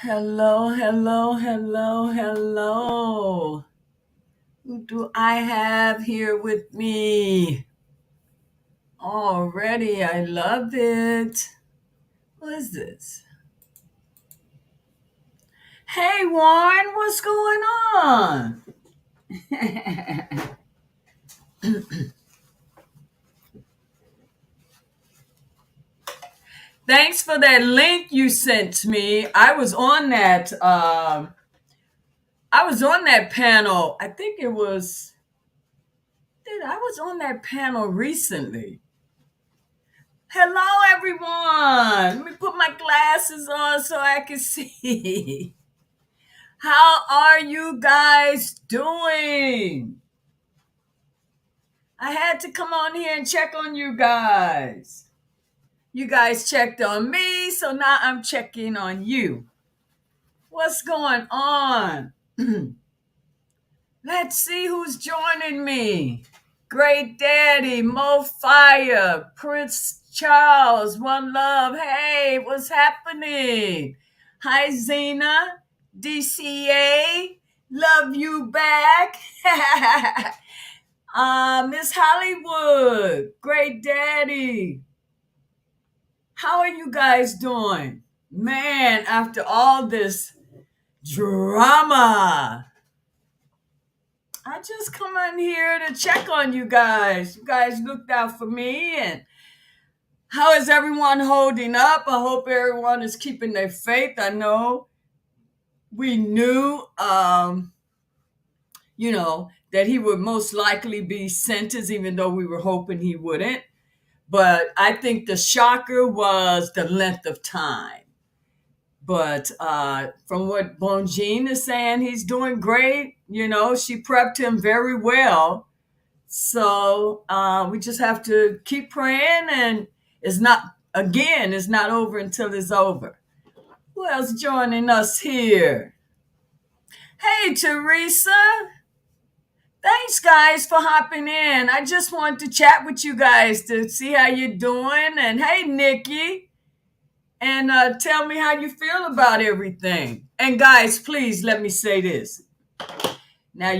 Hello, hello, hello, hello. Who do I have here with me? Already, I love it. What is this? Hey, Warren, what's going on? Thanks for that link you sent me. I was on that panel. I think it was. I was on that panel recently. Hello, everyone. Let me put my glasses on so I can see. How are you guys doing? I had to come on here and check on you guys. You guys checked on me, so now I'm checking on you. What's going on? Let's see who's joining me. Great Daddy, Mo Fire, Prince Charles, One Love. Hey, what's happening? Hi, Zena, DCA, love you back. Miss Hollywood, Great Daddy. How are you guys doing? Man, after all this drama, I just come in here to check on you guys. You guys looked out for me. And how is everyone holding up? I hope everyone is keeping their faith. I know we knew, that he would most likely be sentenced, even though we were hoping he wouldn't. But I think the shocker was the length of time. But from what Bonjean is saying, he's doing great. She prepped him very well. So we just have to keep praying, and it's not over until it's over. Who else joining us here? Hey, Teresa. Thanks, guys, for hopping in. I just want to chat with you guys to see how you're doing. And hey, Nikki, and tell me how you feel about everything. And guys, please let me say this. Now,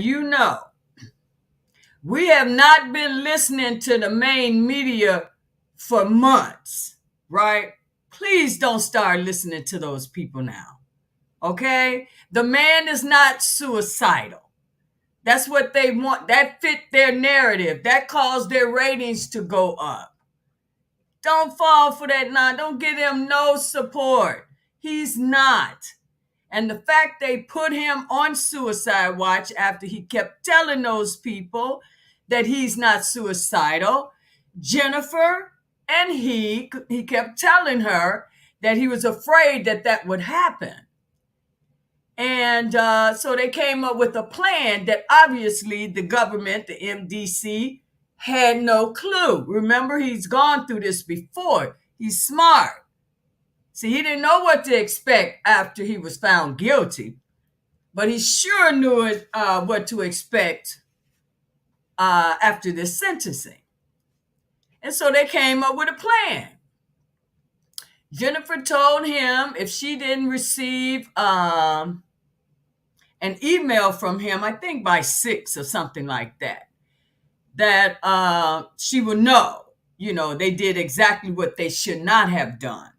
we have not been listening to the main media for months, right? Please don't start listening to those people now, okay? The man is not suicidal. That's what they want. That fit their narrative. That caused their ratings to go up. Don't fall for that now. Don't give him no support. He's not. And the fact they put him on suicide watch after he kept telling those people that he's not suicidal, Jennifer and he kept telling her that he was afraid that would happen. And so they came up with a plan that obviously the government, the MDC, had no clue. Remember, he's gone through this before. He's smart. See, he didn't know what to expect after he was found guilty, but he sure knew what to expect after this sentencing. And so they came up with a plan. Jennifer told him if she didn't receive an email from him, I think by 6 or something like that, that she would know, they did exactly what they should not have done.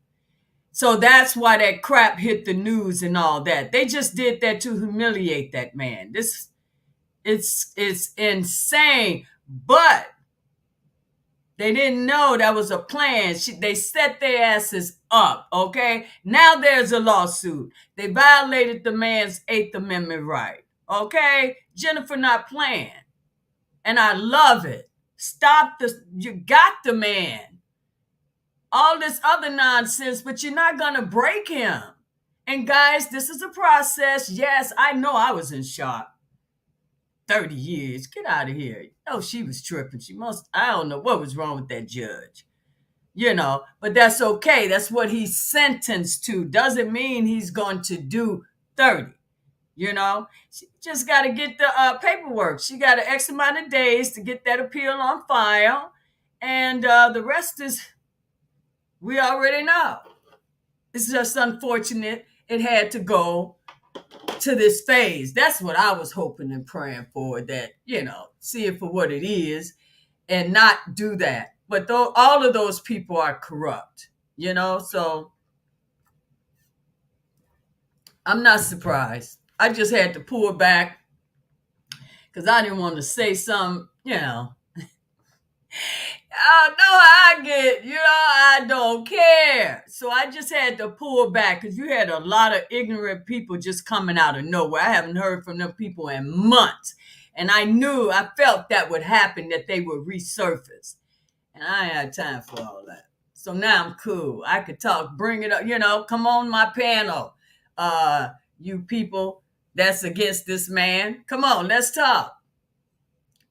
So that's why that crap hit the news and all that. They just did that to humiliate that man. It's insane. But they didn't know that was a plan. They set their asses up, okay? Now there's a lawsuit. They violated the man's 8th Amendment right, okay? Jennifer not playing. And I love it. You got the man. All this other nonsense, but you're not going to break him. And guys, this is a process. Yes, I know I was in shock. 30 years. Get out of here. She was tripping. I don't know what was wrong with that judge. But that's okay. That's what he's sentenced to. Doesn't mean he's going to do 30. She just got to get the paperwork. She got an X amount of days to get that appeal on file. And the rest is, we already know. It's just unfortunate. it had to go to this phase. That's what I was hoping and praying for, that, see it for what it is and not do that. But all of those people are corrupt, so I'm not surprised. I just had to pull back because I didn't want to say something, I know how I get, I don't care. So I just had to pull back because you had a lot of ignorant people just coming out of nowhere. I haven't heard from them people in months. And I felt that would happen, that they would resurface. And I ain't had time for all that. So now I'm cool. I could talk, bring it up, come on my panel. You people that's against this man, come on, let's talk.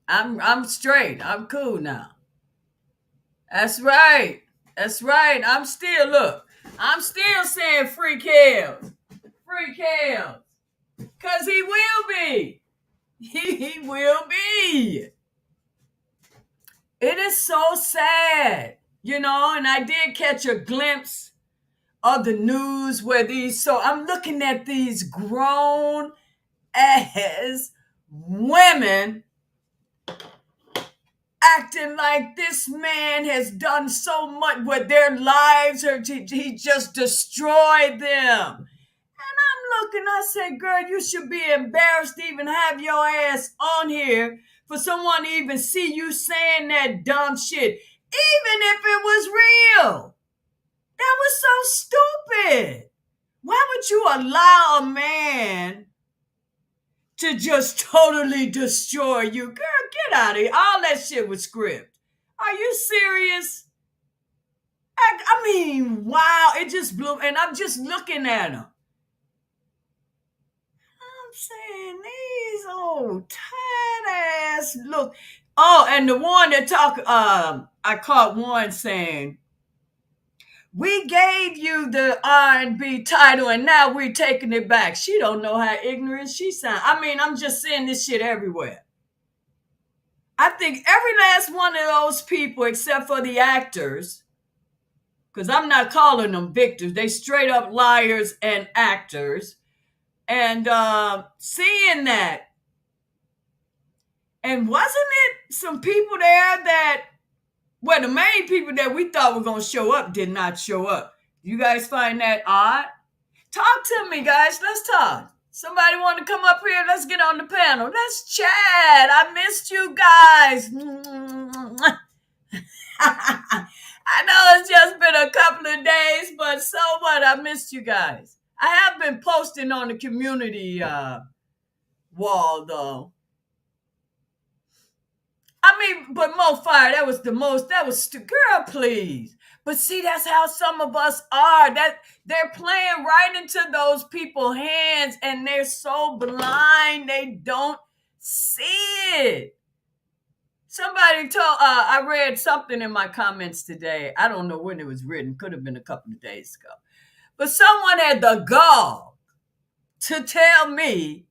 I'm straight. I'm cool now. That's right. That's right. I'm still saying free Kels. Free Kels. Because he will be. He will be. It is so sad, and I did catch a glimpse of the news where so I'm looking at these grown ass women acting like this man has done so much with their lives, he just destroyed them. And I'm looking, I say, girl, you should be embarrassed to even have your ass on here for someone to even see you saying that dumb shit, even if it was real. That was so stupid. Why would you allow a man to just totally destroy you? Girl, get out of here. All that shit was script. Are you serious? I mean, wow, it just blew. And I'm just looking at him. I'm saying, these old tight ass look. Oh, and the one that I caught one saying, we gave you the R&B title and now we're taking it back. She don't know how ignorant she sounds. I mean, I'm just seeing this shit everywhere. I think every last one of those people, except for the actors, because I'm not calling them victims, they straight up liars and actors, and seeing that. And wasn't it some people there that, well, the main people that we thought were going to show up did not show up. You guys find that odd? Talk to me, guys. Let's talk. Somebody want to come up here? Let's get on the panel. Let's chat. I missed you guys. I know it's just been a couple of days, but so what? I missed you guys. I have been posting on the community wall, though. I mean, but Mo Fire, that was girl, please. But see, that's how some of us are. That they're playing right into those people's hands, and they're so blind they don't see it. Somebody told, I read something in my comments today. I don't know when it was written. Could have been a couple of days ago. But someone had the gall to tell me,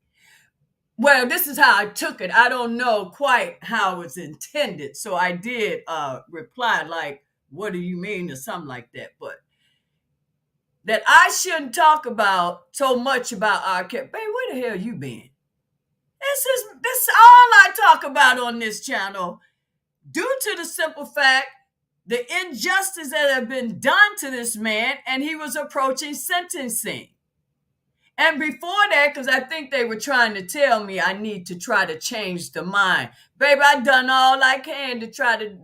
well, this is how I took it. I don't know quite how it was intended. So I did reply like, what do you mean, or something like that. But that I shouldn't talk about so much about our kid. Babe, where the hell you been? This is all I talk about on this channel. Due to the simple fact, the injustice that have been done to this man, and he was approaching sentencing. And before that, because I think they were trying to tell me I need to try to change the mind. Baby, I've done all I can to try to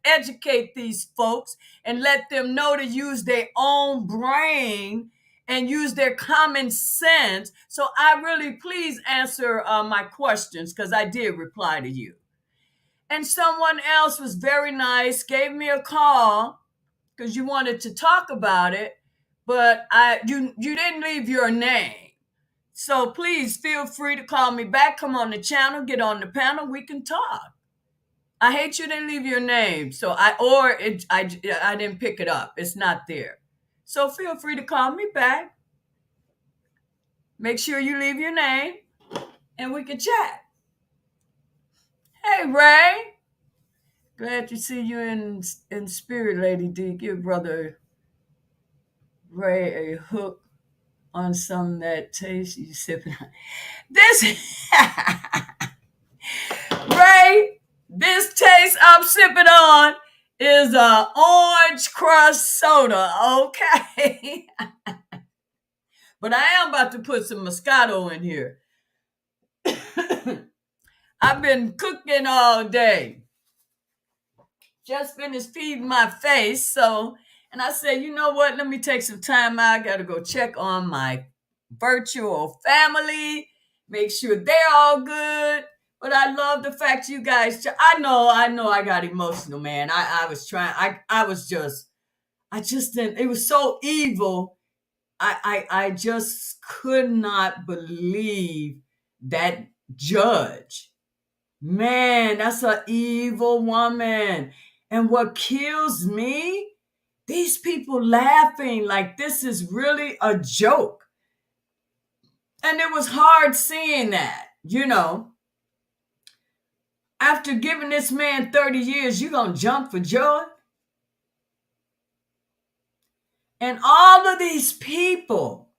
educate these folks and let them know to use their own brain and use their common sense. So I really, please answer my questions, because I did reply to you. And someone else was very nice, gave me a call because you wanted to talk about it, but you didn't leave your name. So please feel free to call me back. Come on the channel, get on the panel. We can talk. I hate you didn't leave your name. So I didn't pick it up. It's not there. So feel free to call me back. Make sure you leave your name and we can chat. Hey, Ray. Glad to see you in spirit, Lady D. Give Brother Ray a hook on some that taste you sipping on. This Ray, this taste I'm sipping on is a orange crust soda, okay? But I am about to put some Moscato in here. I've been cooking all day. Just finished feeding my face, and I said, you know what? Let me take some time out. I got to go check on my virtual family, make sure they're all good. But I love the fact you guys. I got emotional, man. I was trying. I just didn't. It was so evil. I just could not believe that judge. Man, that's an evil woman. And what kills me, these people laughing like this is really a joke. And it was hard seeing that, After giving this man 30 years, you going to jump for joy? And all of these people,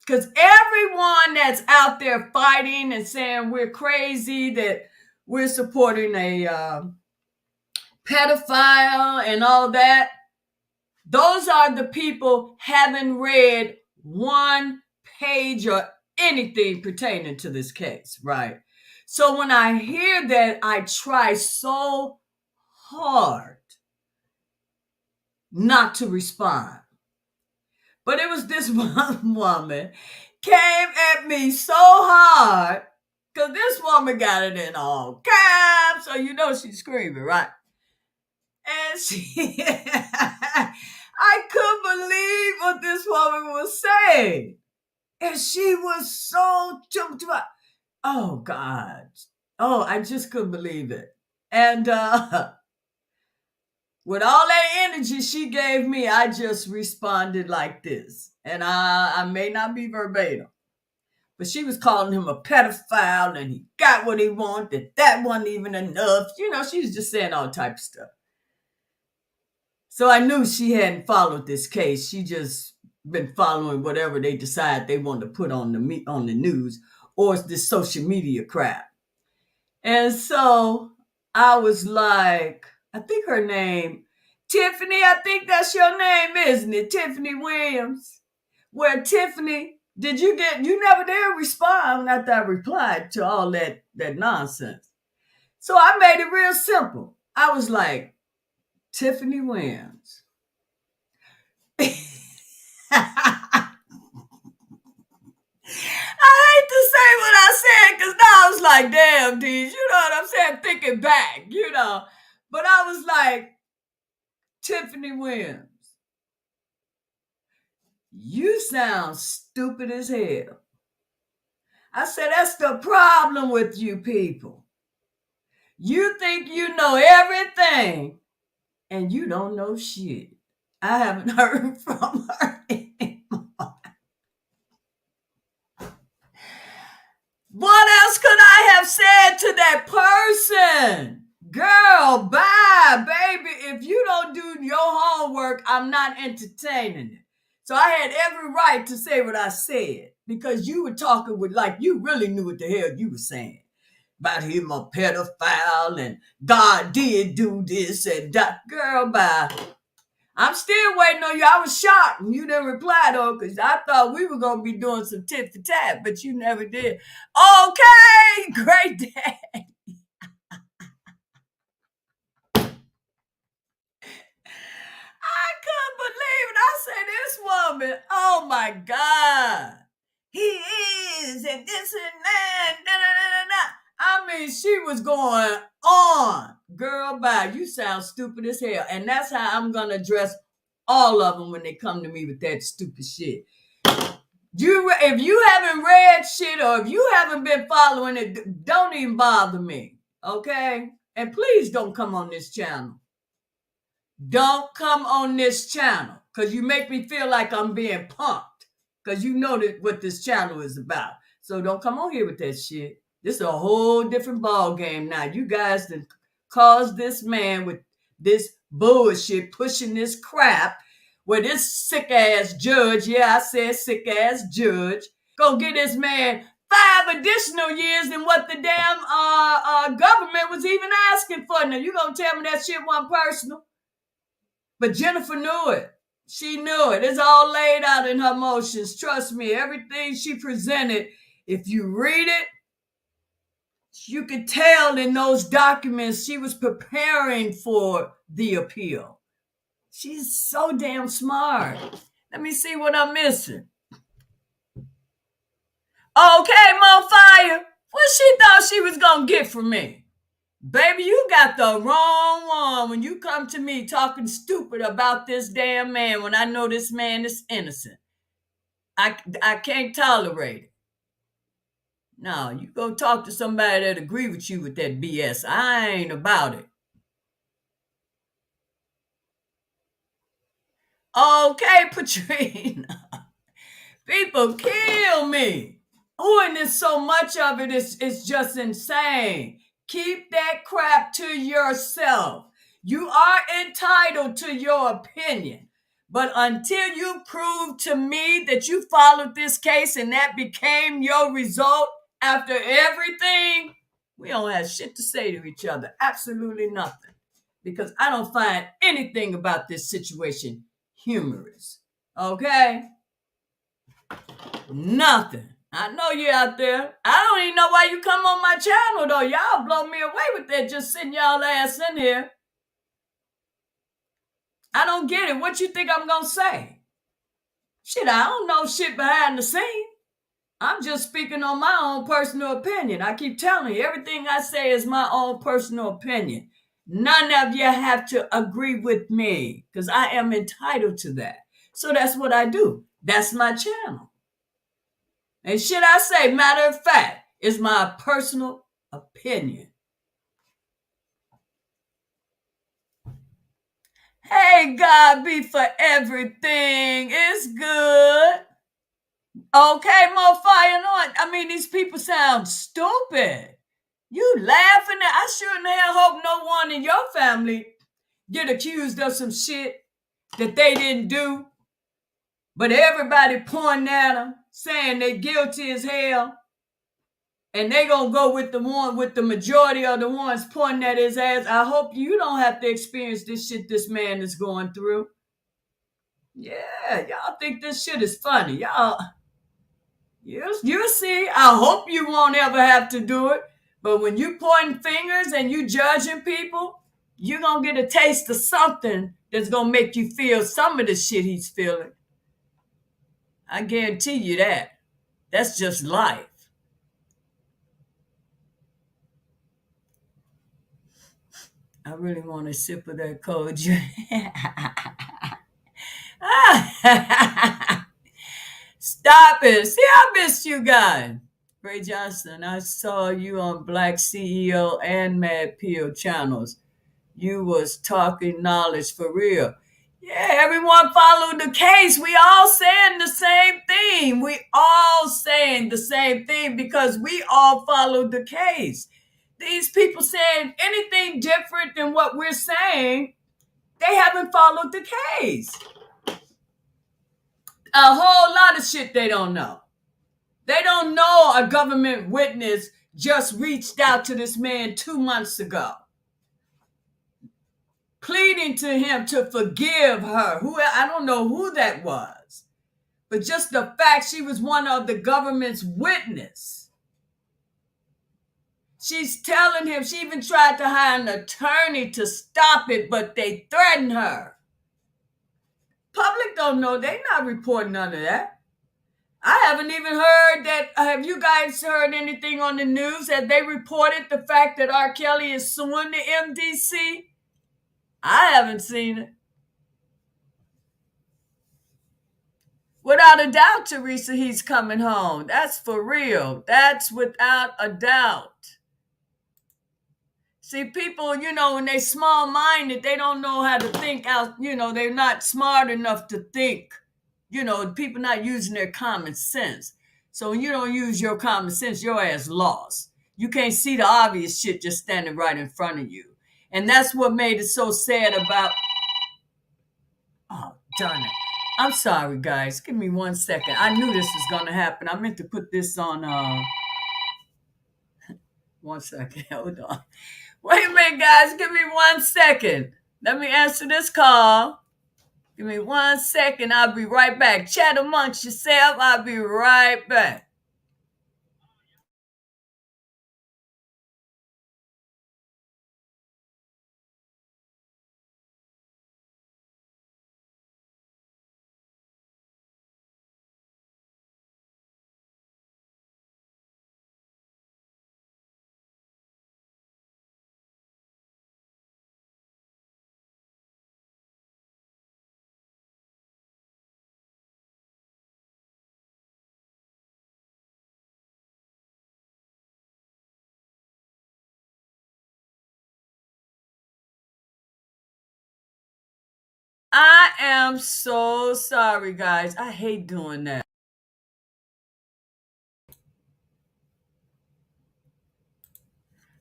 because everyone that's out there fighting and saying we're crazy, that we're supporting a pedophile and all that, those are the people haven't read one page or anything pertaining to this case, right? So when I hear that, I try so hard not to respond. But it was this one woman came at me so hard because this woman got it in all caps, so she's screaming, right? And I couldn't believe what this woman was saying. And she was so, oh God. Oh, I just couldn't believe it. And with all that energy she gave me, I just responded like this. And I may not be verbatim, but she was calling him a pedophile and he got what he wanted. That wasn't even enough. She was just saying all type of stuff. So I knew she hadn't followed this case. She just been following whatever they decide they want to put on the news or it's this social media crap. And so I was like, I think her name, Tiffany, I think that's your name, isn't it? Tiffany Williams. Well, Tiffany, you never did respond after I replied to all that nonsense. So I made it real simple. I was like, Tiffany Williams. I hate to say what I said because now I was like, damn, Deej, you know what I'm saying? Thinking back, But I was like, Tiffany Williams, you sound stupid as hell. I said, that's the problem with you people. You think you know everything and you don't know shit. I haven't heard from her anymore. What else could I have said to that person? Girl, bye, baby. If you don't do your homework, I'm not entertaining it. So I had every right to say what I said because you were talking with like you really knew what the hell you were saying. About him a pedophile and God did do this and that. Girl, bye. I'm still waiting on you. I was shocked and you didn't reply though, because I thought we were going to be doing some tit for tat, but you never did. Okay, great day. I couldn't believe it. I said, this woman, oh my God. He is, and this and that, da, da, da, da. I mean, she was going on. Girl, bye. You sound stupid as hell. And that's how I'm going to address all of them when they come to me with that stupid shit. If you haven't read shit or if you haven't been following it, don't even bother me, okay? And please don't come on this channel. Don't come on this channel because you make me feel like I'm being punked because you know what this channel is about. So don't come on here with that shit. This is a whole different ball game now. You guys done caused this man with this bullshit, pushing this crap where this sick ass judge, yeah, I said sick ass judge, gonna get this man 5 additional years than what the damn government was even asking for. Now you gonna tell me that shit wasn't personal? But Jennifer knew it. She knew it. It's all laid out in her motions. Trust me, everything she presented, if you read it, you could tell in those documents she was preparing for the appeal. She's so damn smart. Let me see what I'm missing. Okay, Mo Fire. What she thought she was gonna get from me? Baby, you got the wrong one when you come to me talking stupid about this damn man when I know this man is innocent. I can't tolerate it. No, you go talk to somebody that agree with you with that BS. I ain't about it. Okay, Patrina. People kill me. Oh, and there's so much of it, it's just insane. Keep that crap to yourself. You are entitled to your opinion. But until you prove to me that you followed this case and that became your result after everything, we don't have shit to say to each other. Absolutely nothing. Because I don't find anything about this situation humorous. Okay? Nothing. I know you out there. I don't even know why you come on my channel, though. Y'all blow me away with that, just sitting y'all ass in here. I don't get it. What you think I'm going to say? Shit, I don't know shit behind the scene. I'm just speaking on my own personal opinion. I keep telling you, everything I say is my own personal opinion. None of you have to agree with me because I am entitled to that. So that's what I do. That's my channel. And shit I say, matter of fact, is my personal opinion. Hey, God be for everything. It's good. Okay, Mo Fire. I mean, these people sound stupid. You laughing at? I sure in the hell hope no one in your family get accused of some shit that they didn't do. But everybody pointing at them, saying they're guilty as hell. And they gonna go with the one with the majority of the ones pointing at his ass. I hope you don't have to experience this shit this man is going through. Yeah, y'all think this shit is funny. Y'all, you'll see. I hope you won't ever have to do it. But when you pointing fingers and you judging people, you're gonna get a taste of something that's gonna make you feel some of the shit he's feeling. I guarantee you that. That's just life. I really want a sip of that cold drink. Stop it. See, I missed you guys. Ray Johnson, I saw you on Black CEO and Mad Peel channels. You was talking knowledge for real. Yeah, everyone followed the case. We all saying the same thing. We all saying the same thing because we all followed the case. These people saying anything different than what we're saying, they haven't followed the case. A whole lot of shit they don't know. They don't know a government witness just reached out to this man 2 months ago, pleading to him to forgive her. I don't know who that was, but just the fact she was one of the government's witness. She's telling him, she even tried to hire an attorney to stop it, but they threatened her. Public don't know. They're not reporting none of that. I haven't even heard that. Have you guys heard anything on the news? Have they reported the fact that R. Kelly is suing the MDC? I haven't seen it. Without a doubt, Teresa, he's coming home. That's for real. That's without a doubt. See, people, when they small-minded, they don't know how to think out. They're not smart enough to think. People not using their common sense. So when you don't use your common sense, your ass lost. You can't see the obvious shit just standing right in front of you. And that's what made it so sad about... Oh, darn it. I'm sorry, guys. Give me 1 second. I knew this was going to happen. I meant to put this on. 1 second. Hold on. Wait a minute, guys. Give me 1 second. Let me answer this call. Give me 1 second. I'll be right back. Chat amongst yourself. I'll be right back. I am so sorry, guys. I hate doing that.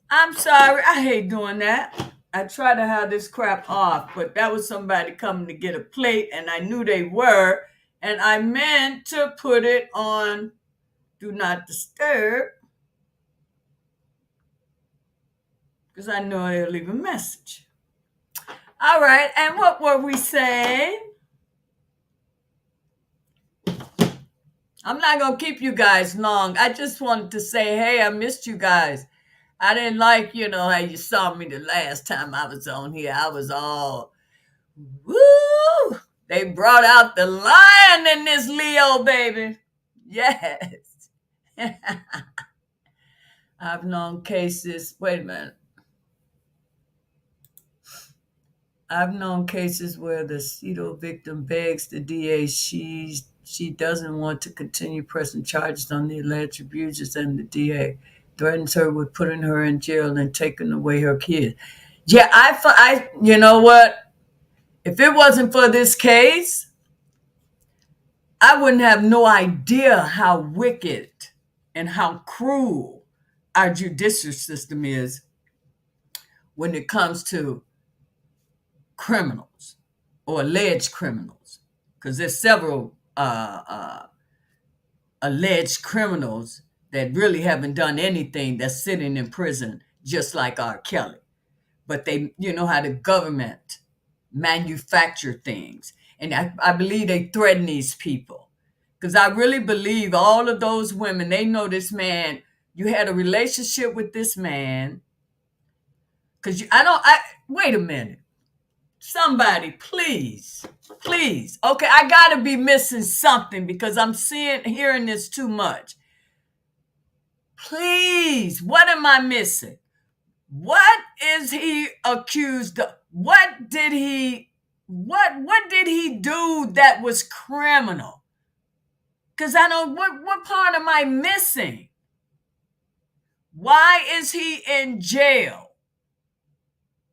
I'm sorry. I hate doing that. I try to have this crap off, but that was somebody coming to get a plate, and I knew they were, and I meant to put it on Do Not Disturb because I know they'll leave a message. All right, and what were we saying? I'm not going to keep you guys long. I just wanted to say, hey, I missed you guys. I didn't like, how you saw me the last time I was on here. I was all, woo! They brought out the lion in this Leo, baby. Yes. I've known cases, wait a minute. I've known cases where the pseudo victim begs the DA she doesn't want to continue pressing charges on the alleged abusers, and the DA threatens her with putting her in jail and taking away her kids. Yeah, you know what? If it wasn't for this case, I wouldn't have no idea how wicked and how cruel our judicial system is when it comes to criminals or alleged criminals, because there's several alleged criminals that really haven't done anything that's sitting in prison just like R. Kelly. But they, you know how the government manufacture things. And I believe they threaten these people. Because I really believe all of those women, they know this man, you had a relationship with this man. Because wait a minute. Somebody, please, please. Okay, I got to be missing something because I'm hearing this too much. Please, what am I missing? What is he accused of? What did he do that was criminal? Because I don't, what part am I missing? Why is he in jail?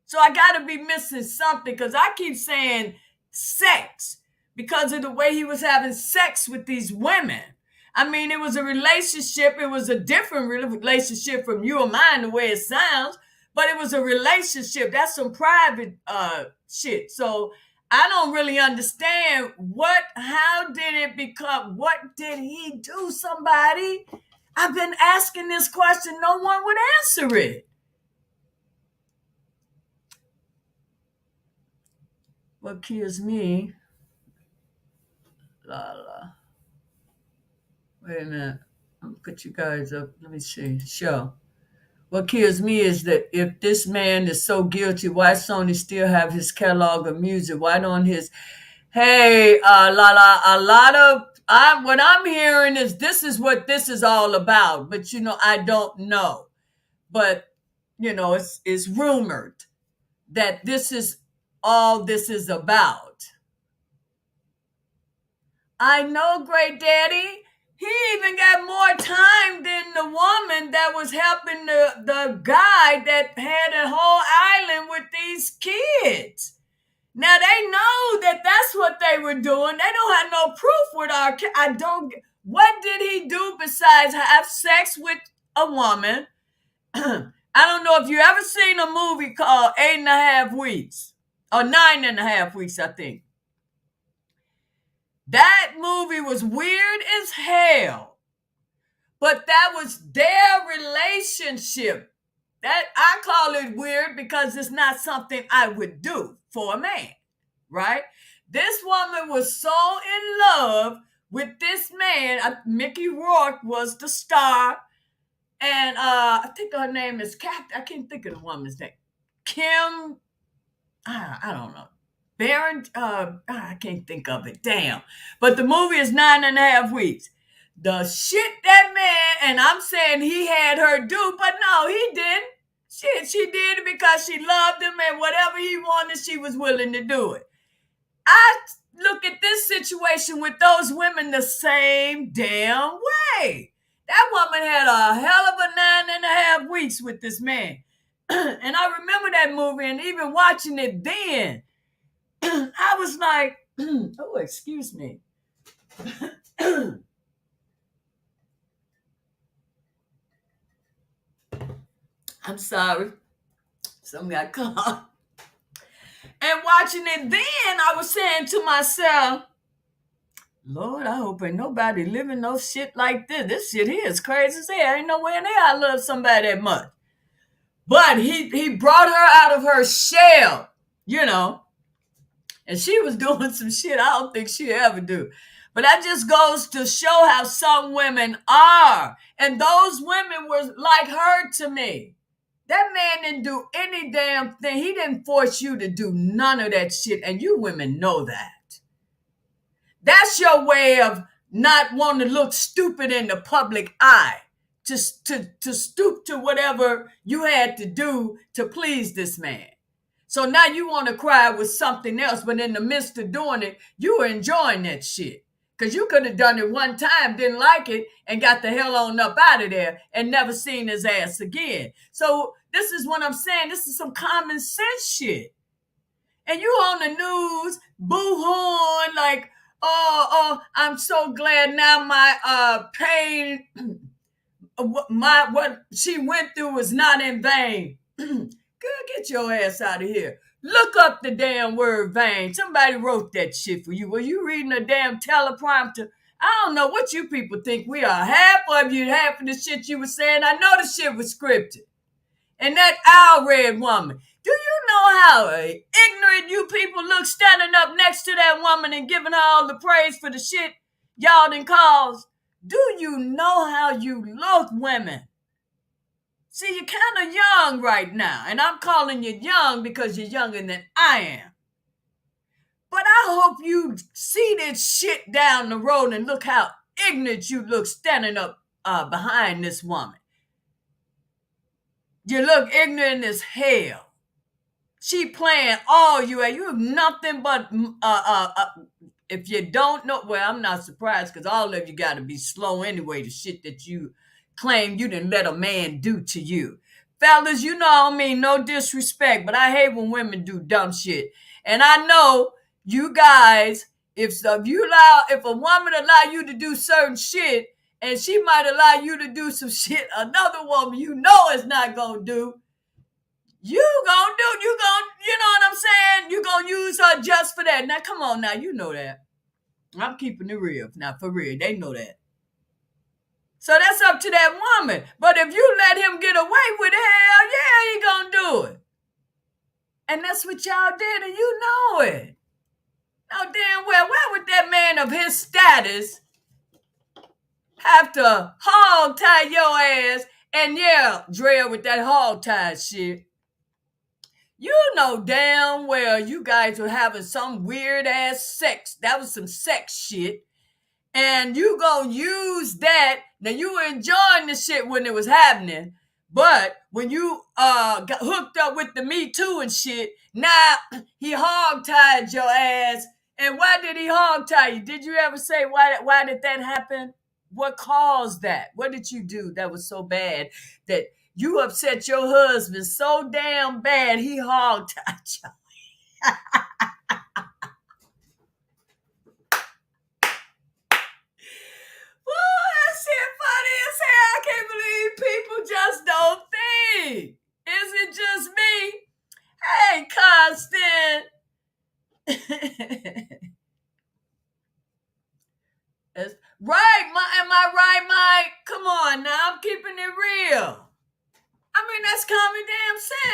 So I got to be missing something because I keep saying sex because of the way he was having sex with these women. I mean, it was a relationship. It was a different relationship from you or mine, the way it sounds, but it was a relationship. That's some private shit. So I don't really understand how did it become, what did he do, somebody? I've been asking this question. No one would answer it. What kills me, wait a minute, I'll put you guys up. Let me see. Sure. What kills me is that if this man is so guilty, why Sony still have his catalog of music? Why don't his, hey, a lot of, what I'm hearing is this is what this is all about. But, I don't know. But, it's rumored that this is all this is about. I know, Great Daddy. He even got more time than the woman that was helping the guy that had a whole island with these kids. Now they know that that's what they were doing. They don't have no proof with our kids. What did he do besides have sex with a woman? I don't know if you ever seen a movie called 8.5 Weeks or 9.5 Weeks, I think. That movie was weird as hell. But that was their relationship. That I call it weird because it's not something I would do for a man, right? This woman was so in love with this man. Mickey Rourke was the star, and I think her name is I can't think of the woman's name. Kim. I don't know. Baron. I can't think of it. Damn. But the movie is 9.5 weeks. The shit that man, and I'm saying he had her do, but no, he didn't. She did it because she loved him, and whatever he wanted, she was willing to do it. I look at this situation with those women the same damn way. That woman had a hell of a 9.5 weeks with this man. And I remember that movie, and even watching it then, I was like, oh, excuse me. I'm sorry. Something got caught. And watching it then, I was saying to myself, Lord, I hope ain't nobody living no shit like this. This shit here is crazy as hell. Ain't no way in hell I love somebody that much. But he brought her out of her shell, you know. And she was doing some shit I don't think she'd ever do. But that just goes to show how some women are. And those women were like her to me. That man didn't do any damn thing. He didn't force you to do none of that shit. And you women know that. That's your way of not wanting to look stupid in the public eye. To stoop to whatever you had to do to please this man. So now you want to cry with something else, but in the midst of doing it, you were enjoying that shit. Because you could have done it one time, didn't like it, and got the hell on up out of there and never seen his ass again. So this is what I'm saying. This is some common sense shit. And you on the news, boo-hooing like, oh, I'm so glad now my pain, what she went through was not in vain. Girl, get your ass out of here. Look up the damn word vain. Somebody wrote that shit for you. Were you reading a damn teleprompter? I don't know what you people think we are. Half of the shit you were saying, I know the shit was scripted. And that owl-red woman. Do you know how ignorant you people look standing up next to that woman and giving her all the praise for the shit y'all done caused? Do you know how you look, women? See, you're kind of young right now, and I'm calling you young because you're younger than I am. But I hope you see this shit down the road and look how ignorant you look standing up behind this woman. You look ignorant as hell. She playing all you at. You have nothing but, if you don't know, well, I'm not surprised because all of you got to be slow anyway, the shit that you claim you didn't let a man do to you. Fellas, you know I don't mean no disrespect, but I hate when women do dumb shit. And I know you guys, if a woman allow you to do certain shit, and she might allow you to do some shit another woman you know is not gonna do, you know what I'm saying? You gonna use her just for that. Now come on now, you know that. I'm keeping it real. Now for real, they know that. So that's up to that woman. But if you let him get away with it, hell yeah, he gonna do it. And that's what y'all did, and you know it. Now damn well, why would that man of his status have to hog tie your ass? And yeah, Drea with that hog tie shit. You know damn well you guys were having some weird ass sex. That was some sex shit. And you gonna use that. Now you were enjoying the shit when it was happening. But when you got hooked up with the Me Too and shit, now he hog-tied your ass. And why did he hog-tie you? Did you ever say why did that happen? What caused that? What did you do that was so bad that you upset your husband so damn bad he hog-tied you? That shit funny as hell. I can't believe people just don't think. Is it just me? Hey, Constant.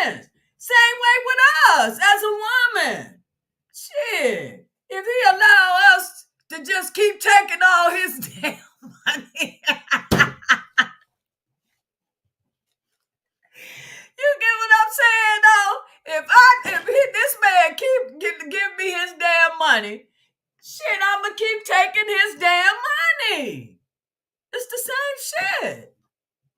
friends. Same way with us as a woman. Shit. If he allow us to just keep taking all his damn money. You get what I'm saying, though? If this man keep give me his damn money, shit, I'ma keep taking his damn money. It's the same shit.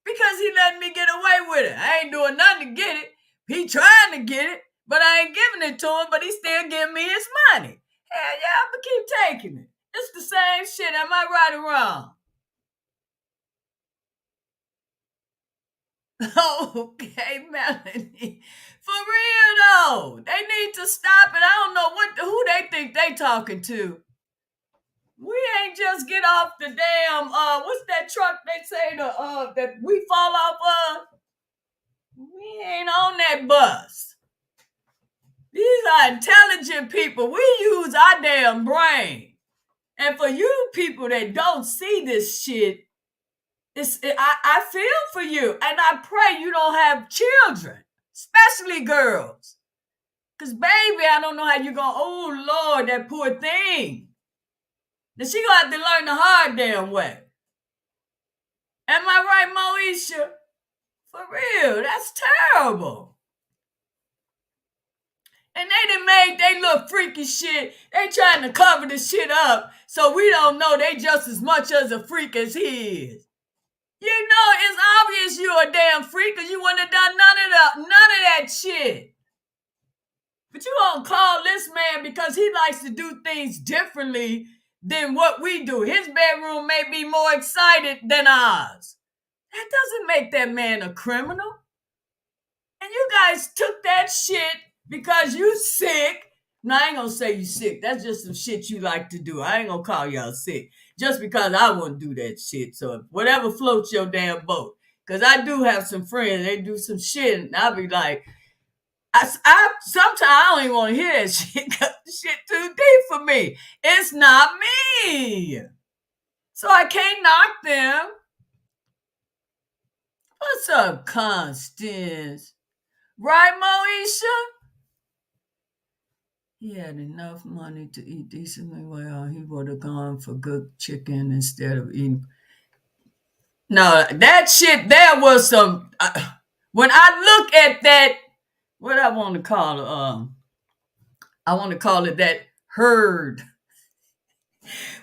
Because he letting me get away with it. I ain't doing nothing to get it. He trying to get it, but I ain't giving it to him, but he still giving me his money. Hell yeah, I'ma keep taking it. It's the same shit. Am I right or wrong? Okay, Melanie. For real though, they need to stop it. I don't know who they think they talking to. We ain't just get off the damn what's that truck they say that we fall off of? We ain't on that bus. These are intelligent people. We use our damn brain. And for you people that don't see this shit, I feel for you. And I pray you don't have children, especially girls. Because, baby, I don't know how you're going, oh, Lord, that poor thing. Then she going to have to learn the hard damn way. Am I right, Moesha? For real, that's terrible. And they done made they little freaky shit. They trying to cover the shit up so we don't know they just as much as a freak as he is. You know, it's obvious you a damn freak because you wouldn't have done none of that shit. But you gonna call this man because he likes to do things differently than what we do. His bedroom may be more excited than ours. That doesn't make that man a criminal. And you guys took that shit because you sick. No, I ain't gonna say you sick. That's just some shit you like to do. I ain't gonna call y'all sick just because I won't do that shit. So whatever floats your damn boat. Because I do have some friends, they do some shit, and I'll be like, I sometimes I don't even want to hear that shit because the shit too deep for me. It's not me. So I can't knock them. What's up, Constance? Right, Moesha? He had enough money to eat decently well. He would have gone for good chicken instead of eating. No, that shit, there was some. When I look at that, what I want to call it, I want to call it that herd.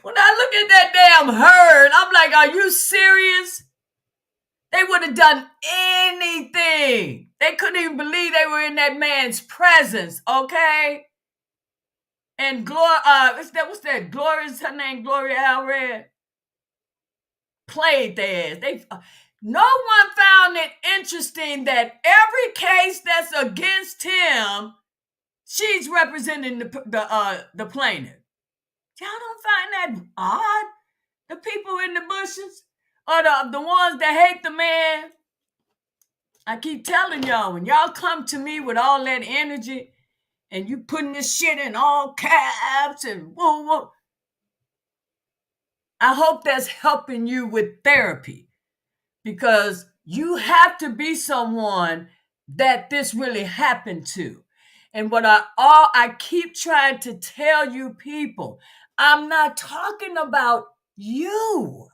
When I look at that damn herd, I'm like, are you serious? They would have done anything. They couldn't even believe they were in that man's presence, okay? And what's that? Gloria's her name, Gloria Allred. Played their ass. No one found it interesting that every case that's against him, she's representing the plaintiff. Y'all don't find that odd? The people in the bushes, or the ones that hate the man. I keep telling y'all, when y'all come to me with all that energy, and you putting this shit in all caps and whoa, whoa. I hope that's helping you with therapy, because you have to be someone that this really happened to. And what I keep trying to tell you people, I'm not talking about you.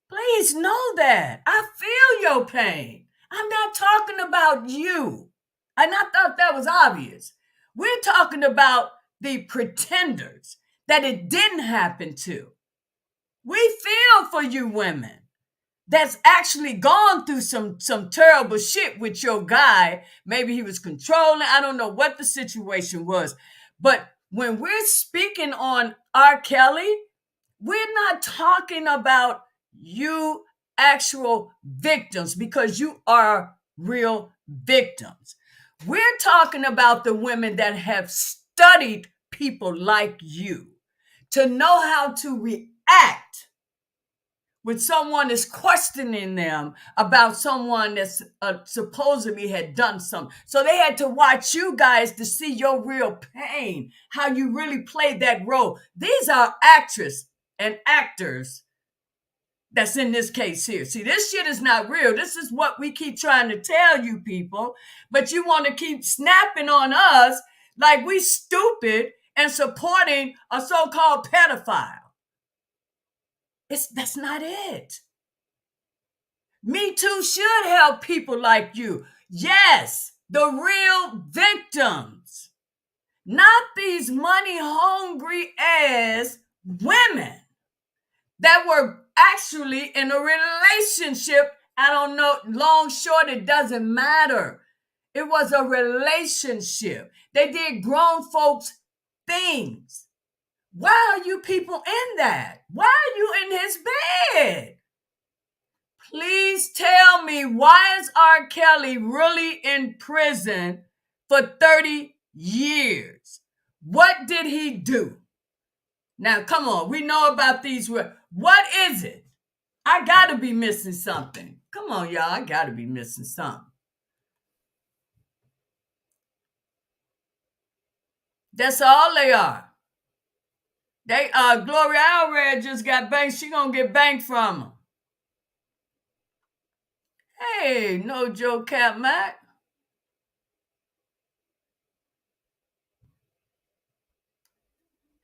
Please know that. I feel your pain. I'm not talking about you. And I thought that was obvious. We're talking about the pretenders that it didn't happen to. We feel for you women that's actually gone through some terrible shit with your guy. Maybe he was controlling. I don't know what the situation was. But when we're speaking on R. Kelly, we're not talking about you actual victims, because you are real victims. We're talking about the women that have studied people like you to know how to react when someone is questioning them about someone that's supposedly had done something. So they had to watch you guys to see your real pain, how you really played that role. These are actors and actors that's in this case here. See, this shit is not real. This is what we keep trying to tell you people, but you want to keep snapping on us like we stupid and supporting a so-called pedophile. That's not it. Me Too should help people like you. Yes, the real victims, not these money-hungry ass women that were actually in a relationship. I don't know, long, short, it doesn't matter. It was a relationship. They did grown folks things. Why are you people in that? Why are you in his bed? Please tell me, why is R. Kelly really in prison for 30 years? What did he do? Now, come on, we know about these. What is it? I gotta be missing something. Come on, y'all, I gotta be missing something. That's all they are. They Gloria Allred just got banked. She gonna get banked from them. Hey, no Joe Cap Mac.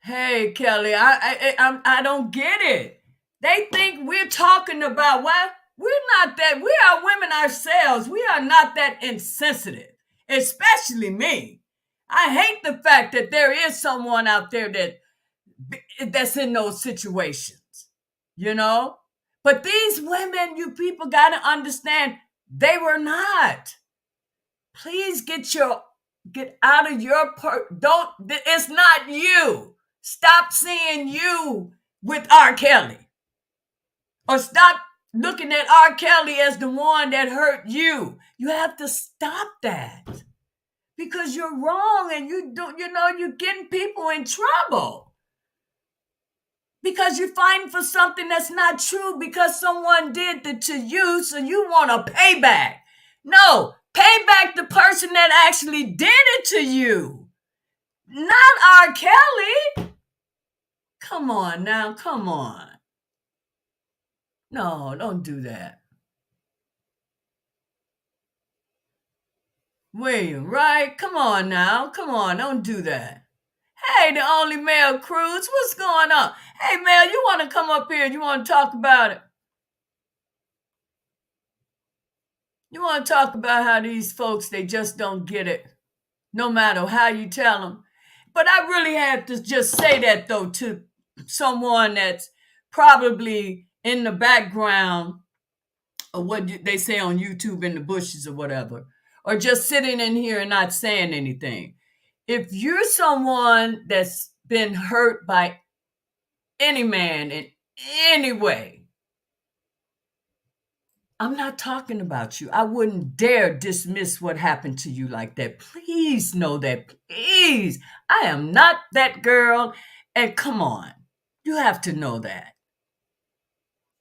Hey, Kelly, I don't get it. They think we're talking about what? We're not that. We are women ourselves. We are not that insensitive, especially me. I hate the fact that there is someone out there that's in those situations, you know? But these women, you people got to understand, they were not. Please get out of your it's not you. Stop seeing you with R. Kelly. Or stop looking at R. Kelly as the one that hurt you. You have to stop that. Because you're wrong and you're getting people in trouble. Because you're fighting for something that's not true because someone did it to you, so you want a payback. No, pay back the person that actually did it to you. Not R. Kelly. Come on now, come on. No, don't do that. William, right? Come on now. Come on, don't do that. Hey, the only Mel Cruz, what's going on? Hey, Mel, you want to come up here? You want to talk about it? You want to talk about how these folks, they just don't get it, no matter how you tell them. But I really have to just say that, though, to someone that's probably in the background of what they say on YouTube in the bushes or whatever, or just sitting in here and not saying anything. If you're someone that's been hurt by any man in any way, I'm not talking about you. I wouldn't dare dismiss what happened to you like that. Please know that. Please. I am not that girl. And come on. You have to know that.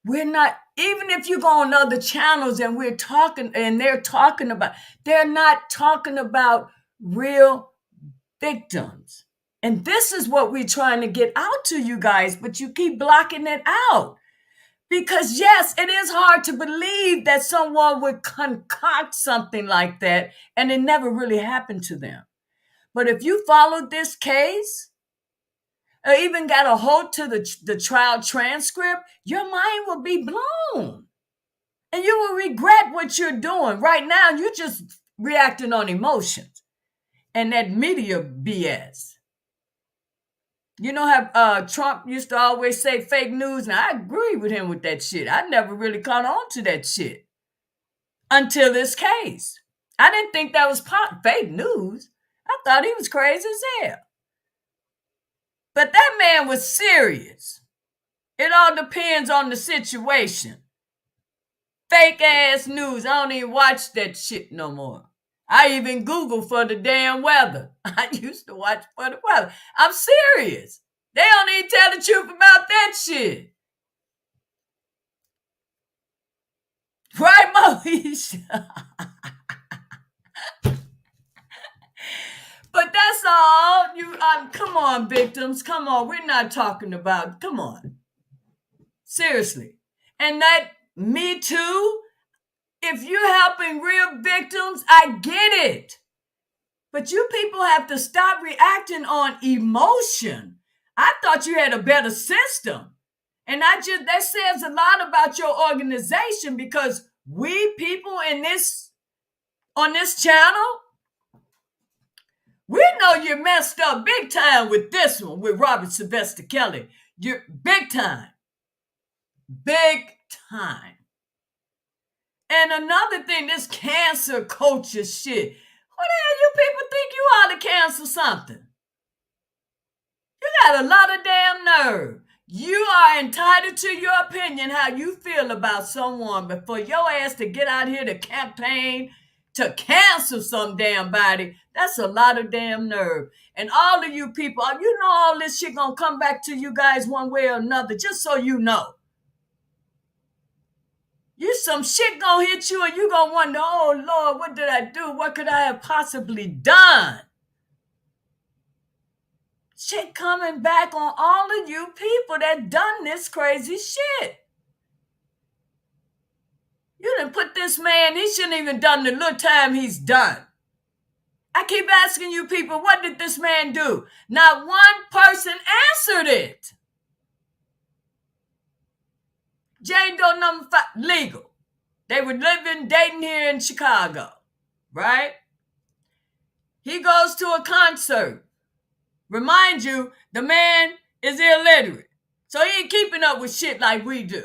We're not, even if you go on other channels and we're talking and they're not talking about real victims. And this is what we're trying to get out to you guys, but you keep blocking it out. Because yes, it is hard to believe that someone would concoct something like that and it never really happened to them. But if you followed this case, or even got a hold to the trial transcript, your mind will be blown. And you will regret what you're doing. Right now, you're just reacting on emotions and that media BS. You know how Trump used to always say fake news? Now, I agree with him with that shit. I never really caught on to that shit until this case. I didn't think that was fake news. I thought he was crazy as hell. But that man was serious. It all depends on the situation. Fake ass news. I don't even watch that shit no more. I even Google for the damn weather. I used to watch for the weather. I'm serious. They don't even tell the truth about that shit. Right, Moesha? But that's all. Come on, victims. Come on. We're not talking about. Come on. Seriously. And that Me Too, if you're helping real victims, I get it. But you people have to stop reacting on emotion. I thought you had a better system. And that says a lot about your organization, because we people on this channel, we know you messed up big time with this one, with Robert Sylvester Kelly. You're big time. Big time. And another thing, this cancer culture shit. What the hell you people think you are to cancel something? You got a lot of damn nerve. You are entitled to your opinion, how you feel about someone, but for your ass to get out here to campaign to cancel some damn body, that's a lot of damn nerve. And all of you people, you know all this shit gonna come back to you guys one way or another, just so you know. Some shit gonna hit you and you gonna wonder, oh Lord, what did I do? What could I have possibly done? Shit coming back on all of you people that done this crazy shit. You done put this man, he shouldn't even done the little time he's done. I keep asking you people, what did this man do? Not one person answered it. Jane Doe number 5, legal. They were living, dating here in Chicago, right? He goes to a concert. Remind you, the man is illiterate. So he ain't keeping up with shit like we do.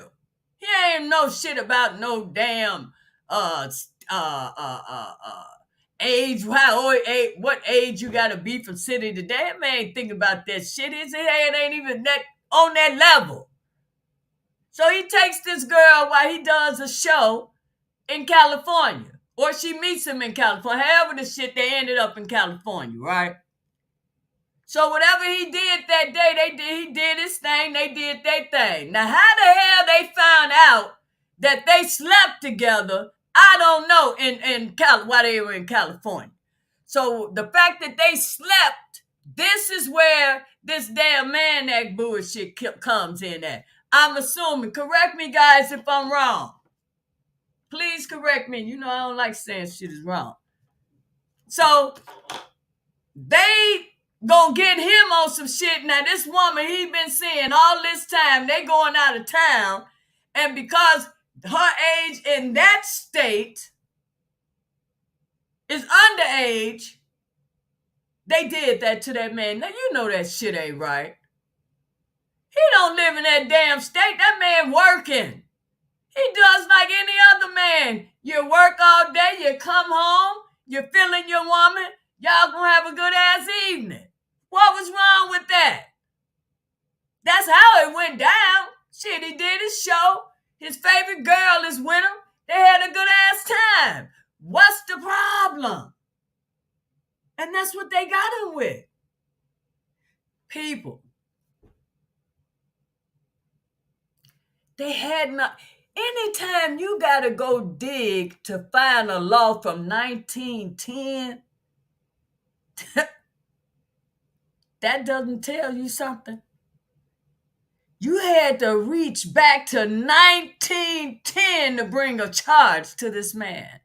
He ain't know shit about no damn age, what age you gotta be from city to day. That man ain't thinking about that shit. His head ain't even that on that level. So he takes this girl while he does a show in California. Or she meets him in California. However the shit, they ended up in California, right? So whatever he did that day, he did his thing, they did their thing. Now, how the hell they found out that they slept together, I don't know, while they were in California. So the fact that they slept, this is where this damn man act bullshit comes in at. I'm assuming. Correct me, guys, if I'm wrong. Please correct me. You know I don't like saying shit is wrong. So they gonna get him on some shit. Now this woman he been seeing all this time, they going out of town, and because her age in that state is underage, they did that to that man. Now you know that shit ain't right. He don't live in that damn state. That man working. He does like any other man. You work all day, you come home, you're feeling your woman, y'all gonna have a good ass evening. What was wrong with that? That's how it went down. Shit, he did his show. His favorite girl is with him. They had a good ass time. What's the problem? And that's what they got him with. People. They had not. Anytime you gotta go dig to find a law from 1910, that doesn't tell you something. You had to reach back to 1910 to bring a charge to this man.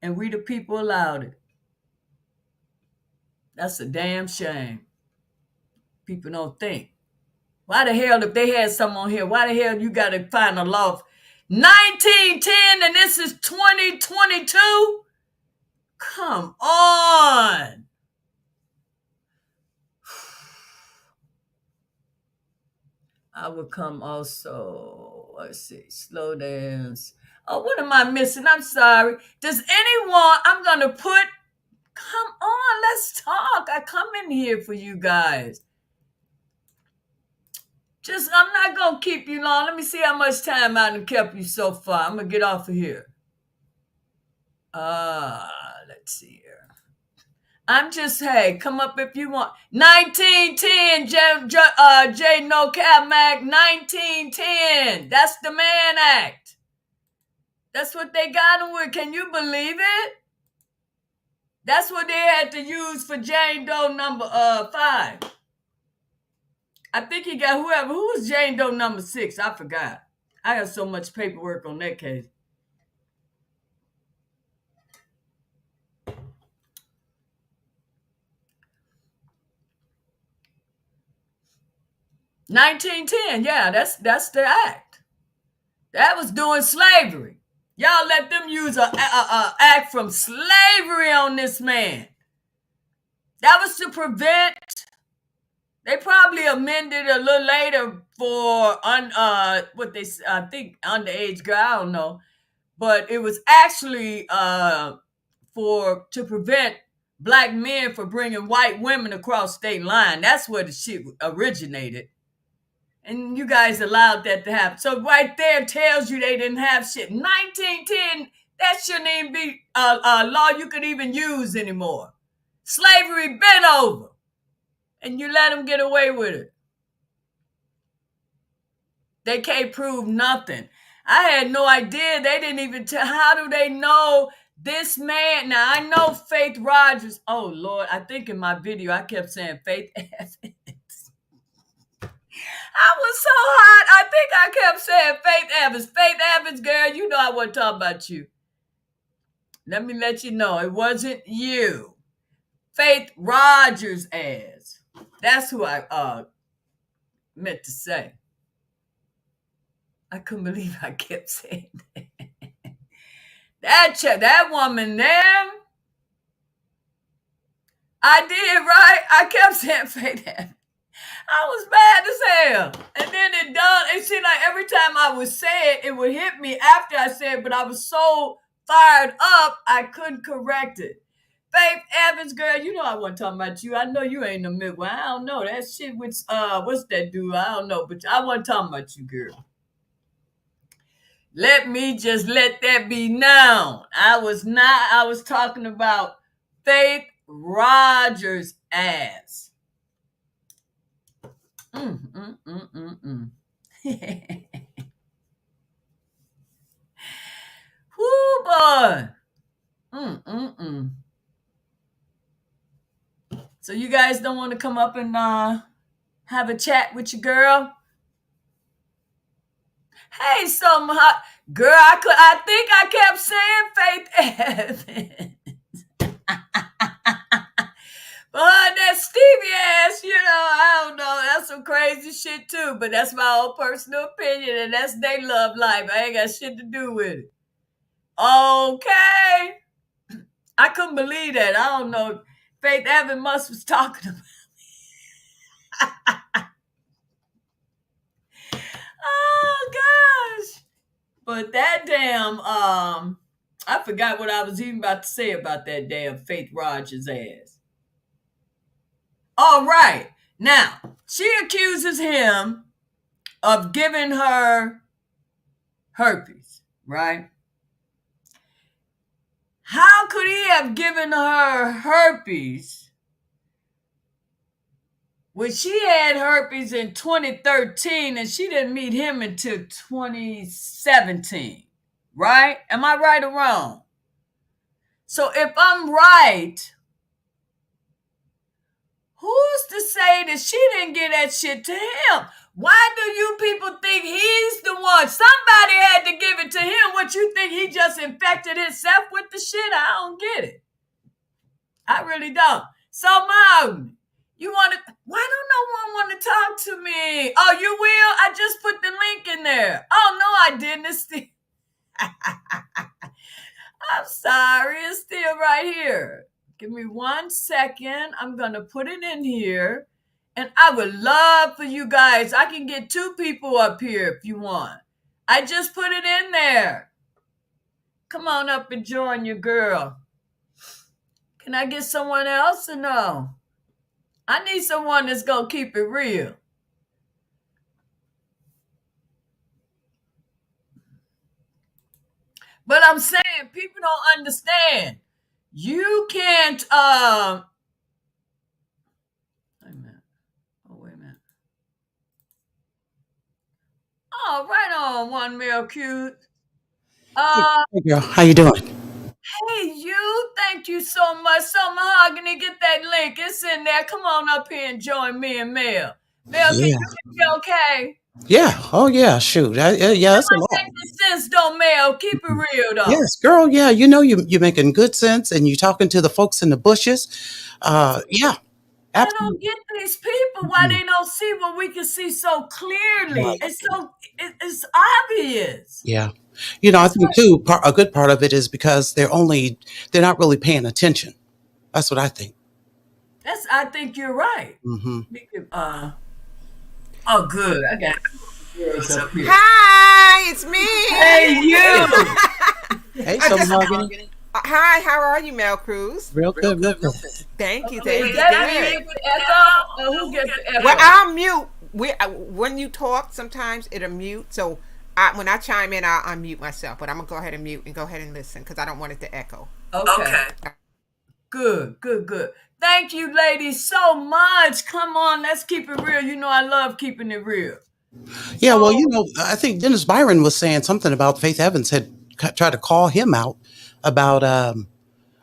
And we the people allowed it. That's a damn shame. People don't think. Why the hell, if they had some on here, why the hell you got to find a law 1910 and this is 2022? Come on. I would come also, let's see, slow dance. Oh, what am I missing? I'm sorry. Does anyone, I'm going to put, come on, let's talk. I come in here for you guys. I'm not going to keep you long. Let me see how much time I done kept you so far. I'm going to get off of here. Let's see here. I'm just, hey, come up if you want. 1910, J. No Cap Mac, 1910. That's the Mann Act. That's what they got him with. Can you believe it? That's what they had to use for Jane Doe number 5. I think he got whoever. Who was Jane Doe number 6? I forgot. I got so much paperwork on that case. 1910. Yeah, that's the act. That was doing slavery. Y'all let them use a act from slavery on this man. That was to prevent. They probably amended a little later for what they I think underage girl. I don't know, but it was actually for to prevent black men from bringing white women across state line. That's where the shit originated. And you guys allowed that to happen. So right there tells you they didn't have shit. 1910, that shouldn't even be a law you could even use anymore. Slavery been over. And you let them get away with it. They can't prove nothing. I had no idea. They didn't even tell. How do they know this man? Now, I know Faith Rogers. Oh, Lord. I think in my video, I kept saying Faith Evans. I was so hot. I think I kept saying Faith Evans. Faith Evans, girl, you know I wasn't talking about you. Let me let you know. It wasn't you. Faith Rogers ass. That's who I meant to say. I couldn't believe I kept saying that. That woman there. I did, right? I kept saying Faith Evans. I was mad as hell. And then it done. It seemed like every time I would say it, it would hit me after I said it, but I was so fired up, I couldn't correct it. Faith Evans, girl, you know I wasn't talking about you. I know you ain't a midwife. I don't know. That shit with, what's that dude? I don't know, but I wasn't talking about you, girl. Let me just let that be known. I was talking about Faith Rogers' ass. Whoo, boy. So you guys don't want to come up and have a chat with your girl? Hey, something hot. Girl, I think I kept saying Faith Evans. But that Stevie ass, I don't know. That's some crazy shit too. But that's my own personal opinion, and that's their love life. I ain't got shit to do with it. Okay. I couldn't believe that. I don't know. Faith Evans must was talking about me. Oh gosh. But that damn I forgot what I was even about to say about that damn Faith Rogers ass. All right. Now, she accuses him of giving her herpes, right? How could he have given her herpes when she had herpes in 2013 and she didn't meet him until 2017, right? Am I right or wrong? So if I'm right, who's to say that she didn't get that shit to him? Why do you people think he's the one? Somebody had to give it to him. What, you think he just infected himself with the shit? I don't get it. I really don't. So, Mom, why don't no one want to talk to me? Oh, you will? I just put the link in there. Oh, no, I didn't. It's still... I'm sorry. It's still right here. Give me 1 second. I'm going to put it in here. And I would love for you guys. I can get 2 people up here if you want. I just put it in there. Come on up and join your girl. Can I get someone else or no? I need someone that's going to keep it real. But I'm saying people don't understand. You can't, wait a minute. Oh, wait a minute. Oh, right on, One Male Cute. Hey girl, how you doing? Hey, you. Thank you so much. So, Mahogany, get that link. It's in there. Come on up here and join me and Mel. Mel, can Yeah. you hear me okay? Yeah. Oh, yeah. Shoot. Yeah, Am that's a I lot. making sense though, Mel? Keep it real though. Yes, girl. Yeah. You're making good sense and you're talking to the folks in the bushes. Yeah, I don't absolutely. get these people why they don't see what we can see so clearly. Right. It's obvious. Yeah. I It's think too, a good part of it is because they're not really paying attention. That's what I think. that's I think you're right. Hmm. We could, oh good. I got girls up here. Hi, it's me. Hey you. Hey, I so just, Mahogany. hi, how are you, Mel Cruz? Real good, real good. Thank you, Okay, thank is you. that me Good. with the echo? Or who gets the Well, echo? I'll mute. When you talk, sometimes it'll mute. So when I chime in, I'll unmute myself. But I'm gonna go ahead and mute and go ahead and listen because I don't want it to echo. Okay. Good, good, good. Thank you, ladies, so much. Come on, let's keep it real. You know I love keeping it real. Yeah, well, So I think Dennis Byron was saying something about Faith Evans had tried to call him out about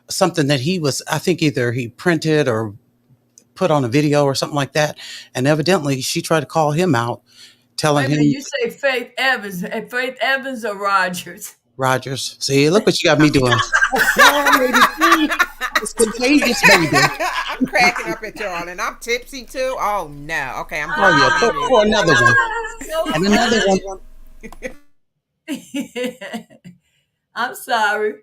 something that he was, I think either he printed or put on a video or something like that. And evidently she tried to call him out, wait telling a minute, him, you say Faith Evans or Rogers? Rogers, see, look what you got me doing. Yeah, baby. It's contagious, baby. I'm cracking up at y'all, and I'm tipsy too. Oh no. Okay, I'm Oh, yeah, going to for another one. So And another one. I'm sorry.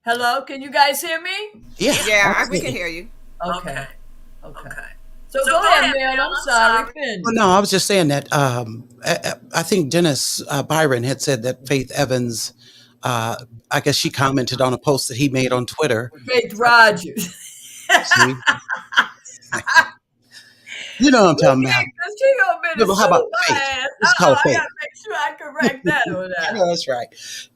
Hello, can you guys hear me? Yeah, Yeah, we can absolutely. hear you. Okay. Okay. So go ahead, man. I'm sorry. Finish. Well, no, I was just saying that I think Dennis Byron had said that Faith Evans, I guess she commented on a post that he made on Twitter. Faith Rogers. See, you know what I'm talking about. Because she gonna be Yeah, the but how about sue my Faith? ass. Let's call it I Faith. gotta make sure I correct that on I that. know that's right.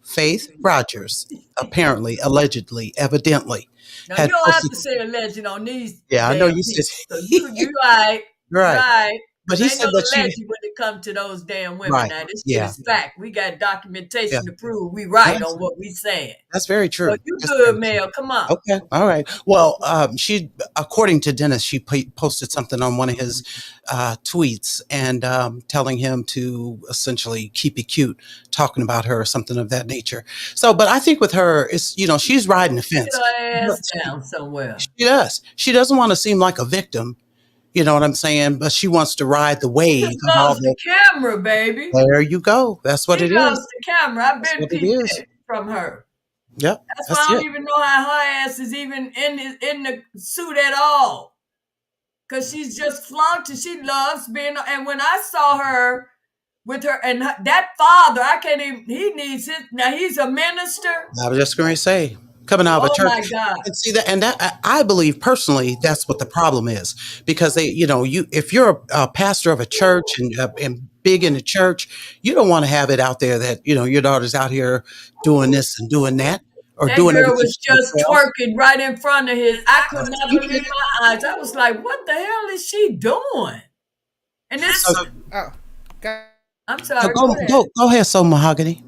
Faith Rogers, apparently, allegedly, evidently, Now you had don't have posted. to say a legend on these Yeah, I know damn you people. said. So you right, Right. right. But There he ain't said no that she. legend when it comes to those damn women. Right. Now this shit Yeah. is fact. We got Yeah. documentation to prove we right That's, on what we saying. that's very So true. you That's good, very true. Mel. Come on. Okay. All right. Well, she, according to Dennis, she posted something on one of his tweets and telling him to essentially keep it cute, talking about her or something of that nature. So, but I think with her, it's, she's riding the Sit fence. her ass down somewhere. She does. She doesn't want to seem like a victim. You know what I'm saying? But she wants to ride the wave She of all loves the the. camera, baby. There you go. That's what She it loves is. the camera. I've That's been what it peeped is. at from her. Yep. That's why That's I it. don't even know how her ass is even in the suit at all. Cause she's just flaunting. She loves being. And when I saw her with her and that father, I can't even. He needs it now. He's a minister. I was just going to say, coming out of a Oh church, my God! and see that, and that I believe personally that's what the problem is, because if you're a pastor of a church and big in the church, you don't want to have it out there that your daughter's out here doing this and doing that or That doing girl everything was for just herself. twerking right in front of his. I could not believe my eyes. I was like, "What the hell is she doing?" And this, So, Oh, go. I'm so sorry. go, Go ahead. go ahead, so Mahogany.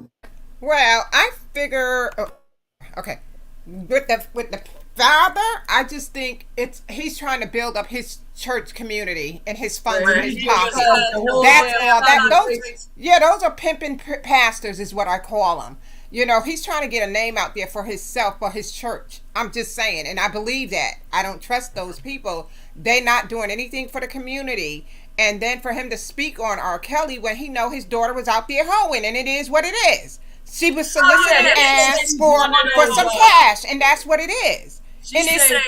Well, I figure. Okay, with the father, I just think he's trying to build up his church community and his funds and his pockets. That's all. Those are pimping pastors, is what I call them. He's trying to get a name out there for himself, for his church. I'm just saying, and I believe that. I don't trust those people. They're not doing anything for the community. And then for him to speak on R. Kelly when he know his daughter was out there hoeing, and it is what it is. She was soliciting ass for some cash, and that's what it is. She And said,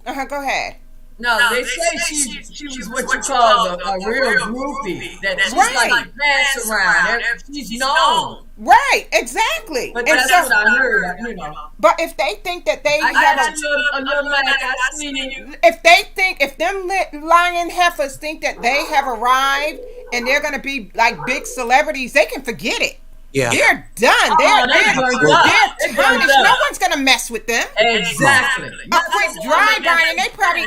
it's go ahead. no, they say she was what you call a real groupie. That she's Right. like pass around. She's known. Right, exactly. But And that's so, what I heard. but if they think that they I have got a little like I seen it. if them lying heifers think that they have arrived and they're going to be like big celebrities, they can forget it. Yeah. They're done. They burned up. They're tarnished. No one's going to mess with them. Exactly. A quick drive-by, and they probably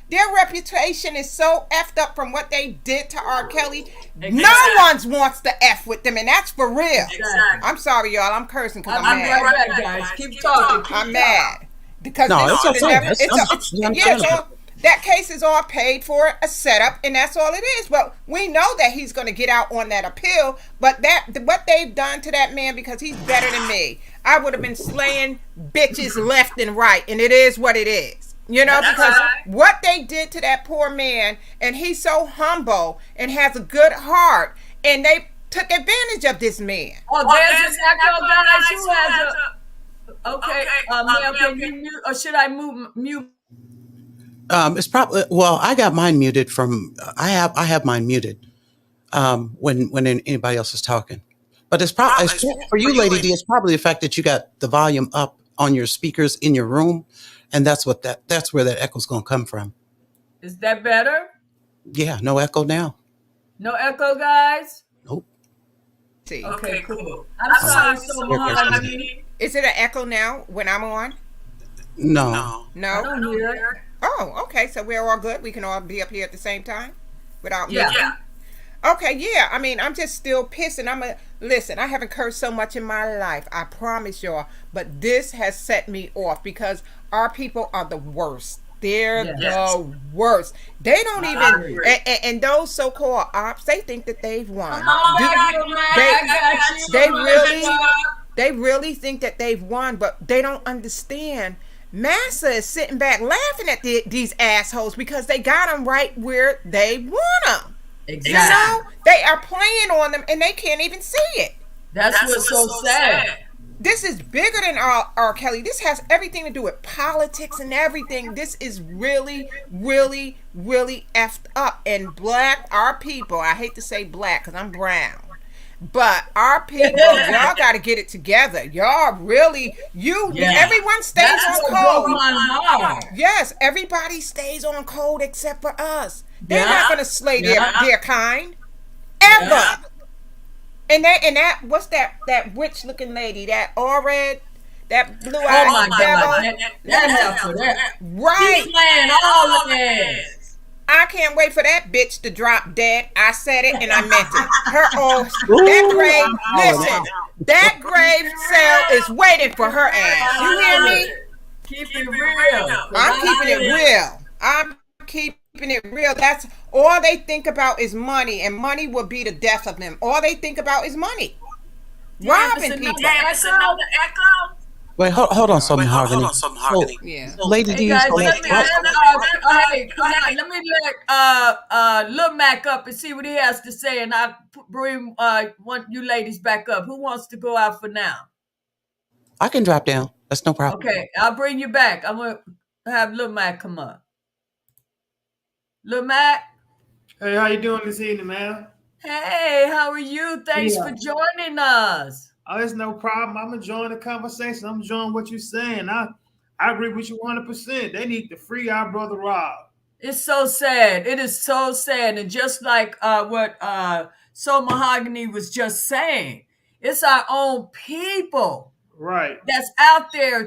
their reputation is so effed up from what they did to R. Kelly. Exactly. No one wants to F with them, and that's for real. Exactly. I'm sorry, y'all. I'm cursing because I'm I'll be mad. right back, guys. Keep talking. I'm mad because No, this it's should've okay. never. It's Yeah, understandable. so That case is all paid for, a setup, and that's all it is. But we know that he's going to get out on that appeal. But what they've done to that man, because he's better than me, I would have been slaying bitches left and right, and it is what it is. Because what they did to that poor man, and he's so humble and has a good heart, and they took advantage of this man. Oh, there's an echo guys who has a. Okay, Mel, can you mute, or should I mute? It's probably I got mine muted from. I have mine muted when anybody else is talking. But it's probably for you, Lady D. It's probably the fact that you got the volume up on your speakers in your room, and that's where that echo's going to come from. Is that better? Yeah, no echo now. No echo, guys. Nope. See. Okay, cool. I'm sorry so much. Is it an echo now when I'm on? No. I don't hear it. Oh, okay. So we're all good. We can all be up here at the same time without Yeah. moving? Okay, yeah. I mean, I'm just still pissed. Listen, I haven't cursed so much in my life. I promise y'all. But this has set me off because our people are the worst. They're the worst. They don't even, and those so-called ops, they think that they've won. They really think that they've won, but they don't understand. Massa is sitting back laughing at these assholes because they got them right where they want them. Exactly. They are playing on them and they can't even see it. That's what's so sad. This is bigger than R. Kelly. This has everything to do with politics and everything. This is really, really, really effed up. And our people, I hate to say black because I'm brown, but our people, y'all got to get it together. Y'all really, everyone stays on code. Yes, everybody stays on code except for us. They're not going to slay their kind. Ever. Yeah. And that what's that witch looking lady, that all red, that blue eyed devil. That right. He's playing all of this. I can't wait for that bitch to drop dead. I said it and I meant it. That grave cell is waiting for her ass. You hear me? Keep it real. I'm keeping it real. That's all they think about is money, and money will be the death of them. All they think about is money. Robbing people. Wait, hold on, some Mahogany. Lady D. Let me let Lil Mac up and see what he has to say, and I'll bring one you ladies back up. Who wants to go out for now? I can drop down. That's no problem. Okay, I'll bring you back. I'm gonna have Lil Mac come up. Lil Mac. Hey, how you doing this evening, man? Hey, how are you? Thanks for joining us. Oh, it's no problem. I'm enjoying the conversation. I'm enjoying what you're saying. I agree with you 100%. They need to free our brother Rob. It's so sad. It is so sad. And just like what Soul Mahogany was just saying, it's our own people. Right. That's out there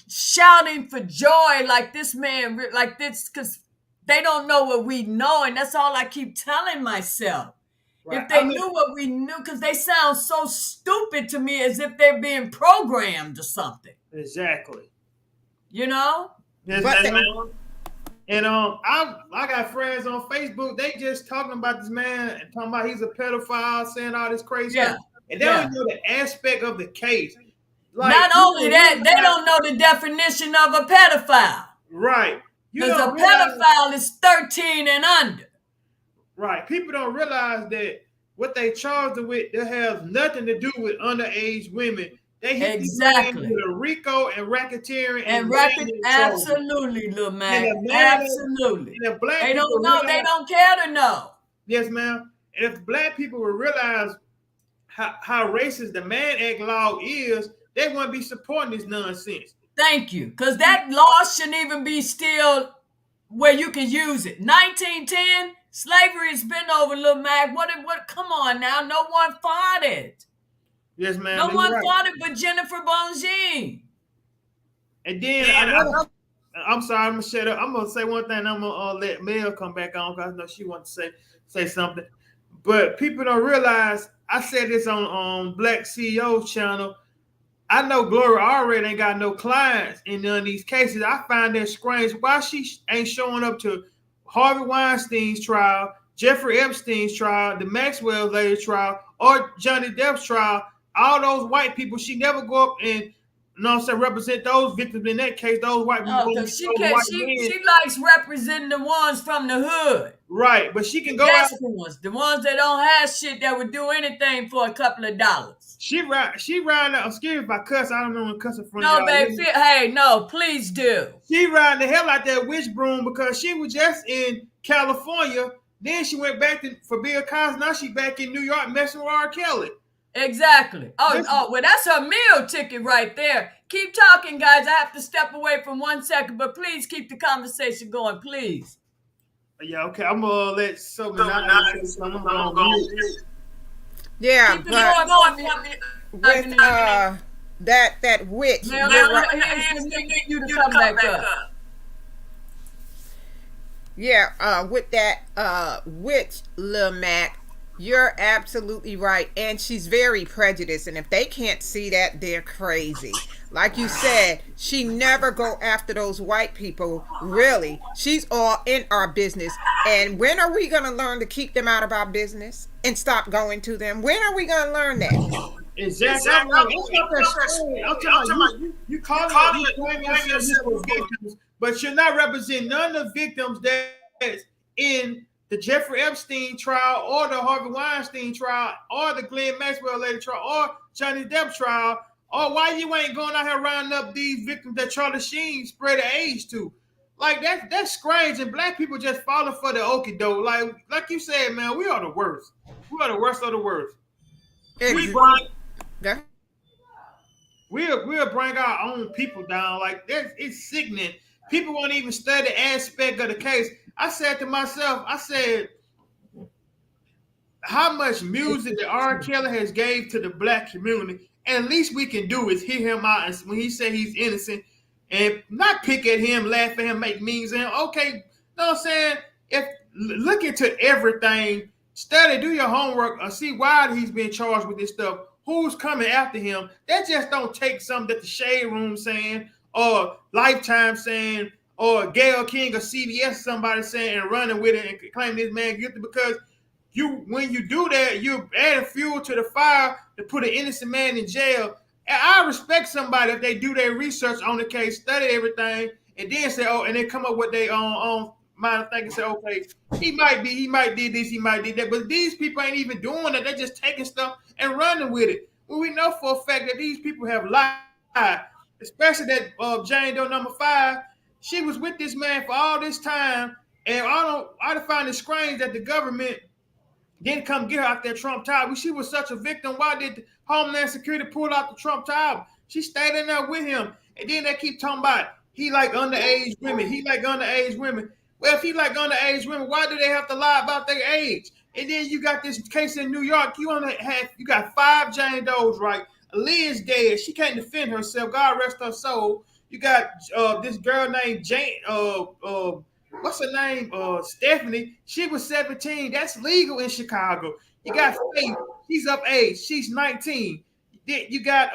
shouting for joy like this man, like this, because they don't know what we know. And that's all I keep telling myself. Right. If they knew what we knew, because they sound so stupid to me as if they're being programmed or something. Exactly. You know? Yes, and I got friends on Facebook, they just talking about this man and talking about he's a pedophile, saying all this crazy stuff. And they don't know the aspect of the case. Like, not only that, they don't know the definition of a pedophile. Right. Because a pedophile is 13 and under. Right. People don't realize that what they charged them with, that has nothing to do with underage women. They hit exactly with a RICO and racketeering and absolutely, little man. Absolutely. They don't know. They don't care to know. Yes, ma'am. And if black people would realize how racist the Man Act law is, they wouldn't be supporting this nonsense. Thank you. Because that law shouldn't even be still where you can use it. 1910, slavery has been over, Lil Mac. What? Come on now. No one fought it. Yes, ma'am. No one fought it but Jennifer Bongine. And then I'm sorry, I'm gonna shut up. I'm gonna say one thing. I'm gonna let Mel come back on because I know she wants to say something. But people don't realize. I said this on Black CEO's channel. I know Gloria already ain't got no clients in none of these cases. I find that strange. Why she ain't showing up to Harvey Weinstein's trial, Jeffrey Epstein's trial, the Maxwell lady trial, or Johnny Depp's trial? All those white people, she never go up and, represent those victims in that case. Those white people, because she can't. She likes representing the ones from the hood. Right, but she can go out the ones that don't have shit that would do anything for a couple of dollars. She riding. Excuse me if I cuss. I don't know when cussing from y'all. No, baby. Hey, no, please do. She riding the hell out that witch broom because she was just in California. Then she went back for Bill Cosby. Now she back in New York messing with R. Kelly. Exactly. Well, that's her meal ticket right there. Keep talking, guys. I have to step away for 1 second, but please keep the conversation going, please. Yeah, okay. I'm gonna let something. Yeah, but with that witch. You to come back up. Yeah, with that witch, Lil Mac, you're absolutely right, and she's very prejudiced. And if they can't see that, they're crazy. Like you said, she never go after those white people. Really, she's all in our business. And when are we gonna learn to keep them out of our business and stop going to them? When are we gonna learn that? Exactly. You call it victims, but you're not representing none of the victims that's in the Jeffrey Epstein trial or the Harvey Weinstein trial or the Glenn Maxwell lady trial or Johnny Depp trial, or why you ain't going out here rounding up these victims that Charlie Sheen spread the AIDS to. Like that's strange, and black people just falling for the okie doke. Like you said, man, we are the worst. We are the worst of the worst. We'll bring our own people down. Like it's sickening. People won't even study the aspect of the case. I said to myself, how much music that R. Kelly has gave to the black community, and at least we can do is hear him out when he said he's innocent and not pick at him, laugh at him, make memes at him. Okay, you know what I'm saying? Look into everything, study, do your homework, or see why he's being charged with this stuff. Who's coming after him? That just don't take something that the Shade Room saying, or Lifetime saying, or Gayle King or CBS somebody saying and running with it and claiming this man guilty, because when you do that, you're adding fuel to the fire to put an innocent man in jail. And I respect somebody if they do their research on the case, study everything, and then say, and then come up with their own mind of thinking, say, okay, he might did this, he might did that. But these people ain't even doing it. They're just taking stuff and running with it. Well, we know for a fact that these people have lied, especially that Jane Doe number 5. She was with this man for all this time, and I find it strange that the government didn't come get her out that Trump Tower. She was such a victim. Why did Homeland Security pull out the Trump Tower? She stayed in there with him, and then they keep talking about he like underage women. He like underage women. Well, if he like underage women, why do they have to lie about their age? And then you got this case in New York. You got 5 Jane Does, right? Leah's dead. She can't defend herself. God rest her soul. You got this girl named Jane. What's her name? Stephanie. She was 17. That's legal in Chicago. You got Faith. She's up age. She's 19. You got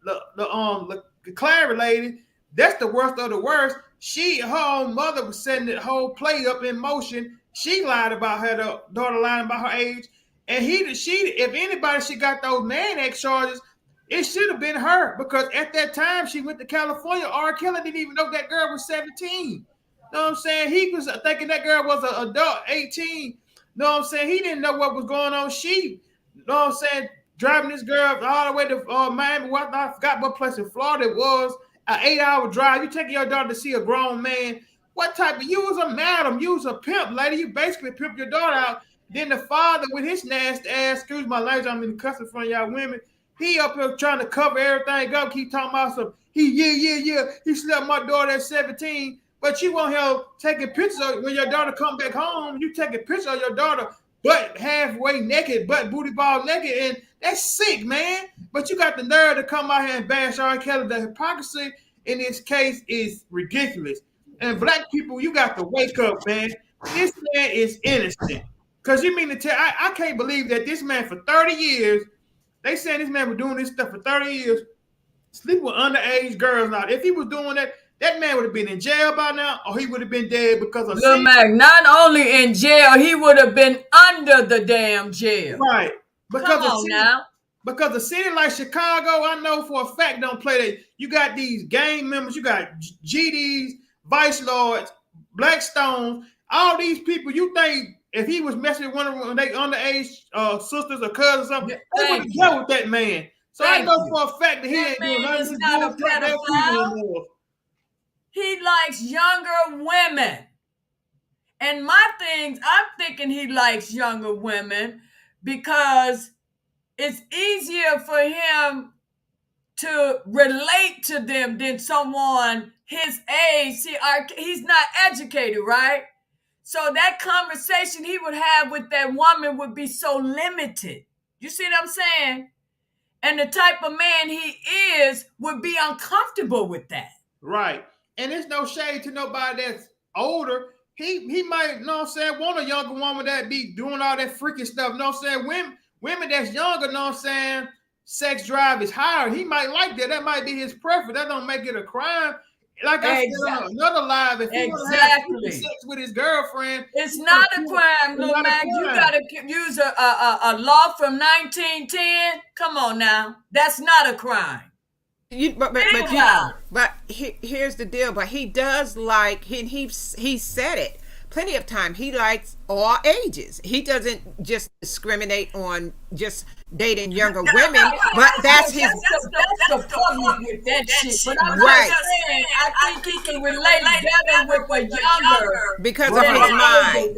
the Clary lady. That's the worst of the worst. Her own mother was setting the whole play up in motion. She lied about her daughter lying about her age, and if anybody she got those man X charges, it should have been her, because at that time she went to California. R. Kelly didn't even know that girl was 17. You know what I'm saying? He was thinking that girl was an adult, 18. You know what I'm saying? He didn't know what was going on. You know what I'm saying? Driving this girl all the way to Miami. I forgot what place in Florida it was. An 8-hour drive. You taking your daughter to see a grown man. What type of, you was a madam, you was a pimp, lady. You basically pimped your daughter out. Then the father with his nasty ass, excuse my language, I'm in the cuss in front of y'all women. He up here trying to cover everything up, keep talking about some, he slept my daughter at 17. But you won't have taking pictures of, when your daughter come back home, you take a picture of your daughter butt halfway naked, butt booty ball naked, and that's sick, man. But you got the nerve to come out here and bash R. Kelly. The hypocrisy in this case is ridiculous. And black people, you got to wake up, man. This man is innocent. Because you mean to tell, I can't believe that this man for 30 years, they saying this man was doing this stuff for 30 years, sleep with underage girls now. If he was doing that, that man would have been in jail by now, or he would have been dead because of Lil Mac, not only in jail, he would have been under the damn jail. Right. Come on now. Because a city like Chicago, I know for a fact don't play that. You got these gang members, you got GDs, Vice Lords, Blackstones, all these people. You think if he was messing with one of them, they underage sisters or cousins or something, they would deal with that man. So I know for a fact that he ain't doing nothing. He's not a pedophile. He likes younger women. And my things, I'm thinking he likes younger women because it's easier for him to relate to them than someone his age. See, he's not educated, right? So that conversation he would have with that woman would be so limited. You see what I'm saying? And the type of man he is would be uncomfortable with that. Right. And there's no shade to nobody that's older. He might, you know what I'm saying, want a younger woman that be doing all that freaky stuff. You know what I'm saying? Women that's younger, you know what I'm saying, sex drive is higher. He might like that. That might be his preference. That don't make it a crime. Like I said on another live, if he want to have sex with his girlfriend, it's not a crime, Lil Mac. You gotta use a law from 1910. Come on now, that's not a crime. But here's the deal. But he does like he said it plenty of time. He likes all ages. He doesn't just discriminate on just dating younger women. But that's his. That's the problem with that shit. But I'm right. Saying, I think he can relate better with a younger because of his mind.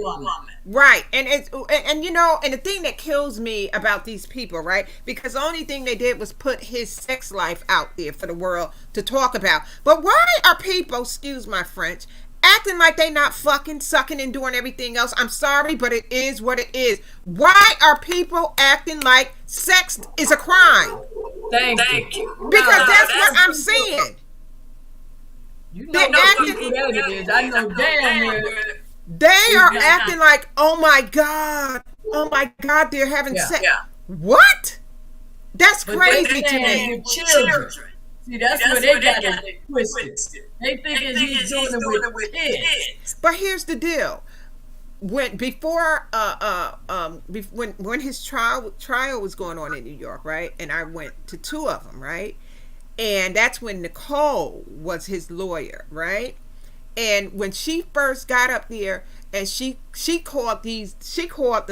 Right. And you know, and the thing that kills me about these people, right? Because the only thing they did was put his sex life out there for the world to talk about. But why are people, excuse my French, acting like they not fucking sucking and doing everything else? I'm sorry, but it is what it is. Why are people acting like sex is a crime? Thank you. Because that's what I'm saying. You know acting, that it is. I know damn well. They are acting like, oh my God, they're having sex. Yeah. What? That's crazy to me. Children. See, that's where they got it twisted. They think he's doing it with kids. But here's the deal: when his trial was going on in New York, right? And I went to 2 of them, right? And that's when Nicole was his lawyer, right? And when she first got up there, and she called the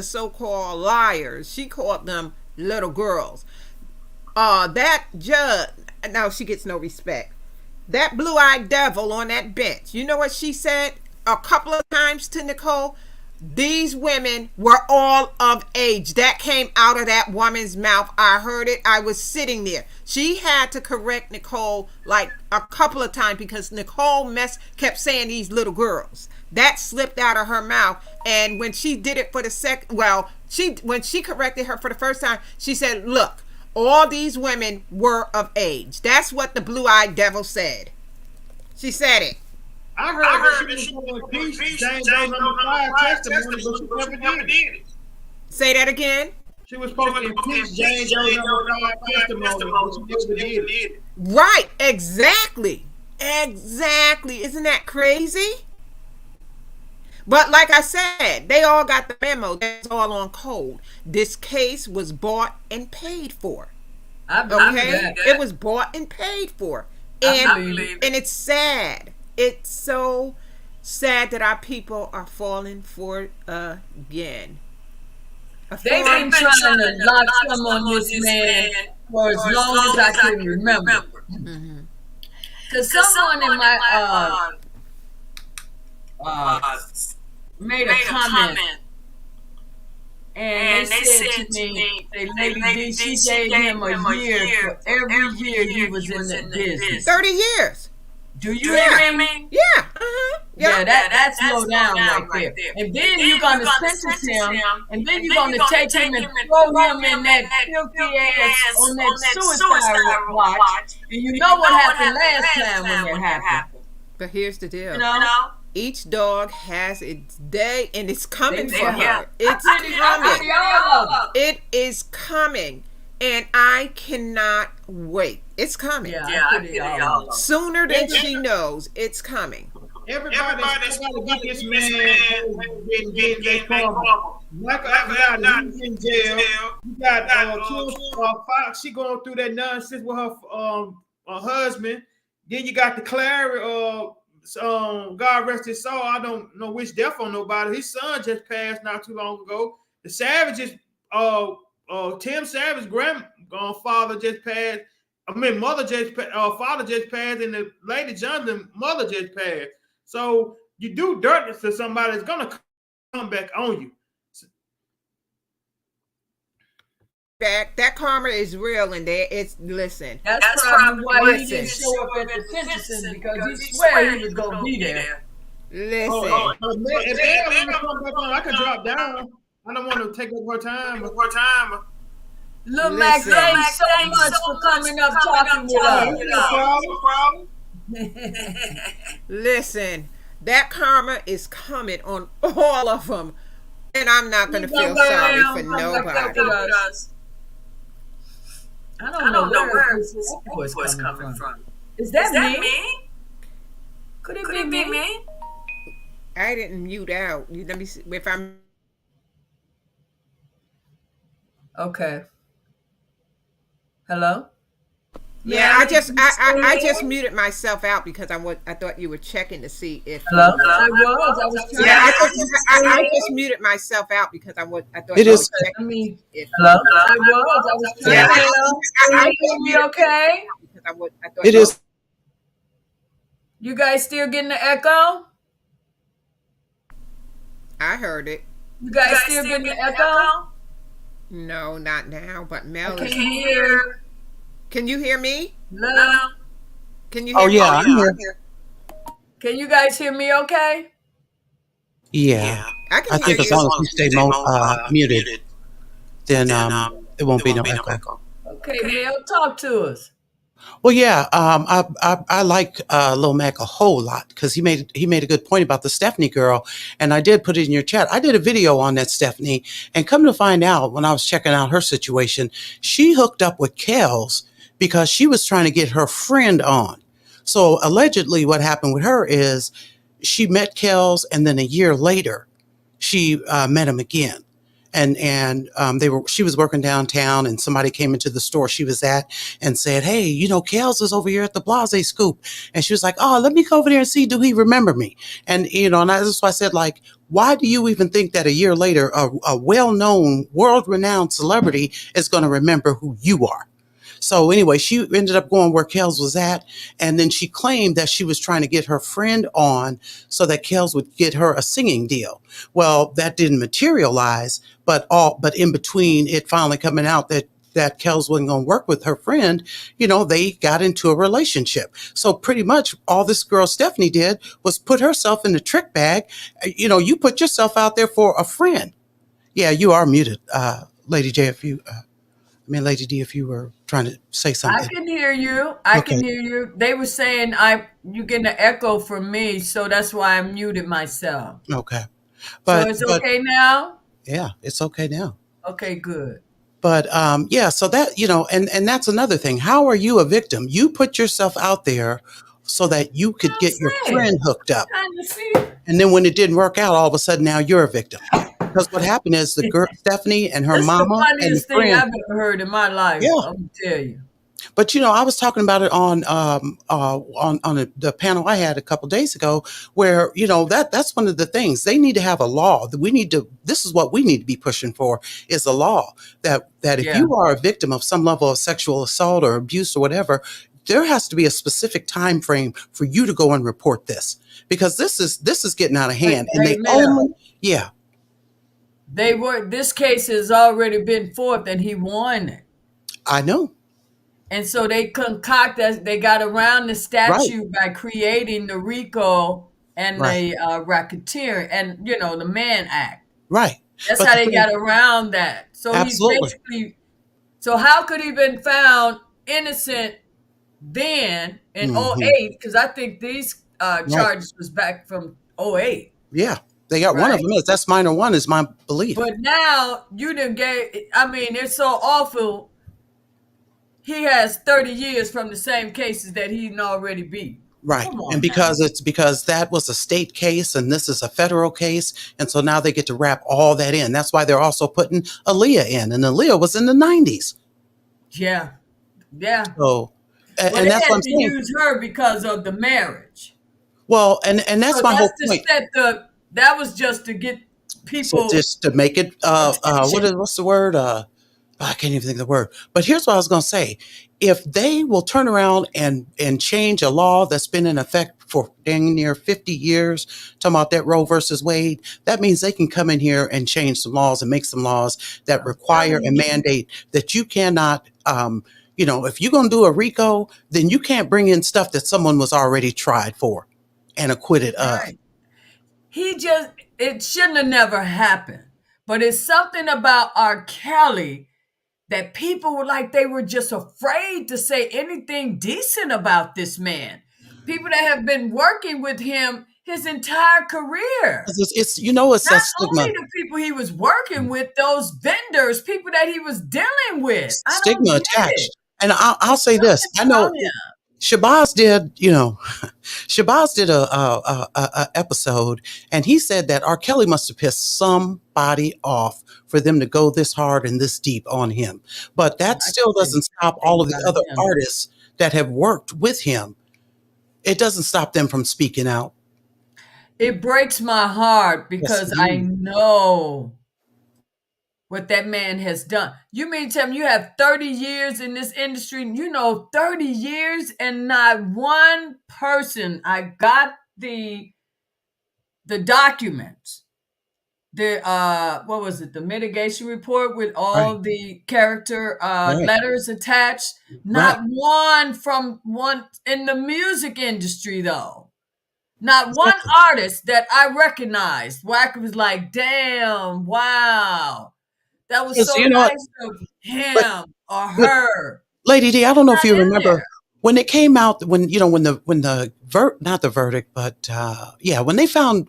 so-called liars, she called them little girls. That judge, now she gets no respect. That blue-eyed devil on that bench, you know what she said a couple of times to Nicole? These women were all of age. That came out of that woman's mouth. I heard it. I was sitting there. She had to correct Nicole like a couple of times because Nicole kept saying these little girls. That slipped out of her mouth. And when she did it for the second, when she corrected her for the first time, she said, look, all these women were of age. That's what the blue-eyed devil said. She said it. I heard that she was going to impeach James Jones number 5 testimony, but she never did it. Say that again? She was supposed to impeach James Jones number 5 testimony, but she never did it. Right, exactly. Isn't that crazy? But like I said, they all got the memo. That's all on code. This case was bought and paid for. I believe that. It was bought and paid for. And it's sad. It's so sad that our people are falling for it again. They've been trying to lock some on this man for as long as I can remember. Because someone in my made a comment, and they said to me, Lady D, she gave him a year for every year he was in that business. 30 years. Do you hear me? Yeah. Yeah, that's low down right there. And then you're going to sentence him, and then you're going to take him and throw him in that filthy ass on that suicide watch. And you know what happened last time when that happened. But here's the deal. You know? Each dog has its day, and it's coming for her. It's coming. It is coming. And I cannot wait. It's coming. Yeah, I put it all on. Sooner than she knows, it's coming. Everybody's trying to get this man getting that karma. Michael out, he's in jail. You got Fox, she going through that nonsense with her husband. Then you got the Clary, God rest his soul. I don't know which death on nobody. His son just passed not too long ago. The Savages, Tim Savage grandfather just passed. I mean, father just passed, and the Lady Johnson mother just passed. So you do dirt to somebody, it's gonna come back on you. That karma is real, and it's listen. That's probably why he didn't show up at the sentencing, because he swear he was gonna be there. Listen, if they ever come back on, I can drop down. I don't want to take up her time. Lil Mac, thanks so much for coming up talking with us. Listen, that karma is coming on all of them, and I'm not going to feel sorry for nobody. I don't know where this was coming from. Is that me? Could it be me? I didn't mute out. Let me see if I'm. Okay. Hello? Yeah, I just muted myself out because I thought you were checking to see if. Hello? I was trying. Yeah, I just muted myself out because I thought it you is. were checking if. Hello? I was trying. Yeah. Are you okay? Because I thought It is. You guys still getting the echo? I heard it. You guys still getting the echo? No, not now, but Mel I is. can hear. Can you hear me? Hello? Can you hear me? Oh, yeah, I'm here. Can you guys hear me okay? Yeah. I can I hear think you. as long as you stay muted, then it won't be no echo. Okay, Mel, talk to us. Well, yeah, I like Lil Mac a whole lot because he made a good point about the Stephanie girl, and I did put it in your chat. I did a video on that Stephanie, and come to find out, when I was checking out her situation, she hooked up with Kels because she was trying to get her friend on. So allegedly, what happened with her is she met Kels, and then a year later, she met him again. And she was working downtown, and somebody came into the store she was at and said, "Hey, Kels is over here at the Blase Scoop." And she was like, "Oh, let me go over there and see, do he remember me?" And and that's why I said, like, why do you even think that a year later a well-known, world-renowned celebrity is going to remember who you are? So anyway, she ended up going where Kels was at, and then she claimed that she was trying to get her friend on so that Kels would get her a singing deal. Well, that didn't materialize, but in between it finally coming out that Kels wasn't going to work with her friend, they got into a relationship. So pretty much all this girl Stephanie did was put herself in the trick bag. You put yourself out there for a friend. Yeah, you are muted, Lady J, Lady D, if you were trying to say something. I can hear you. I can hear you. They were saying you getting an echo from me, so that's why I muted myself. Okay. So it's okay now? Yeah, it's okay now. Okay, good. But so that, and that's another thing. How are you a victim? You put yourself out there so that you could get your friend hooked up. And then when it didn't work out, all of a sudden now you're a victim. Because what happened is the girl Stephanie and her mama the funniest and the friend, thing I've ever heard in my life. Yeah. I'm gonna tell you. But I was talking about it on the panel I had a couple of days ago, where that's one of the things they need to have a law that this is what we need to be pushing for, is a law that if you are a victim of some level of sexual assault or abuse or whatever, there has to be a specific time frame for you to go and report this, because this is getting out of hand. This case has already been forth and he won it. I know. And so they they got around the statute by creating the RICO and the racketeer and, the Mann Act. Right. That's how they got around that. So absolutely. So how could he been found innocent then in 08? Because I think these charges was back from 08. Yeah. They got one of them. That's minor one, is my belief. But now you didn't get. It's so awful he has 30 years from the same cases that he already beat. Right. Come And on now. because that was a state case and this is a federal case. And so now they get to wrap all that in. That's why they're also putting Aaliyah in. And Aaliyah was in the 90s. Yeah. Yeah. So, Well, and they that's had what I'm to saying. use her because of the marriage. Well, and that's So my that's whole to point. set the, that was just to get So people just to make it, attention. what's the word? I can't even think of the word. But here's what I was going to say. If they will turn around and change a law that's been in effect for dang near 50 years, talking about that Roe versus Wade, that means they can come in here and change some laws and make some laws that I'm require telling and you. mandate that you cannot, if you're going to do a RICO, then you can't bring in stuff that someone was already tried for and acquitted of. Right. He just, it shouldn't have never happened. But it's something about R. Kelly that people were like, they were just afraid to say anything decent about this man. People that have been working with him his entire career. It's Not that stigma. only the people he was working with, those vendors, people that he was dealing with. I don't Stigma get it. attached. And I'll say this. I Something know about him. Shabazz did, Shabazz did a episode, and he said that R. Kelly must have pissed somebody off for them to go this hard and this deep on him. But that I can still say the doesn't same stop thing all of the about other him. artists that have worked with him. It doesn't stop them from speaking out. It breaks my heart Yes, because I indeed. know what that man has done. You mean to tell me you have 30 years in this industry, 30 years and not one person, I got the documents, the what was it, the mitigation report with Right, all the character right, letters attached. right. Not one from one in the music industry though. Not one Exactly. artist that I recognized. Wacker was like, damn, wow. That was Because so you know what? nice of But him or but her. Lady D, I don't know if Not you in remember there. when it came out, not the verdict, but yeah, when they found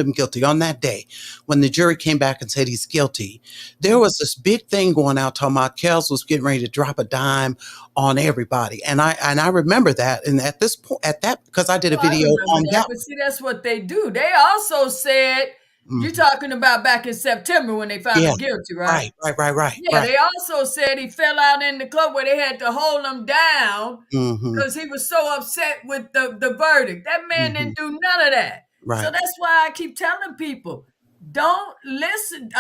him guilty on that day, when the jury came back and said he's guilty, there was this big thing going out talking about Kels was getting ready to drop a dime on everybody, and I remember that, and at this point, at that, because I did a Oh, I video remember on that. that. But see, that's what they do. They also said, you're Mhm. talking about back in September when they found Yeah, him guilty, right? right, right, right, right, Yeah, right. they also said he fell out in the club where they had to hold him down Hmm. because he was so upset with the verdict. That man Hmm. didn't do none of that. So Right. that's why I keep telling people, don't listen.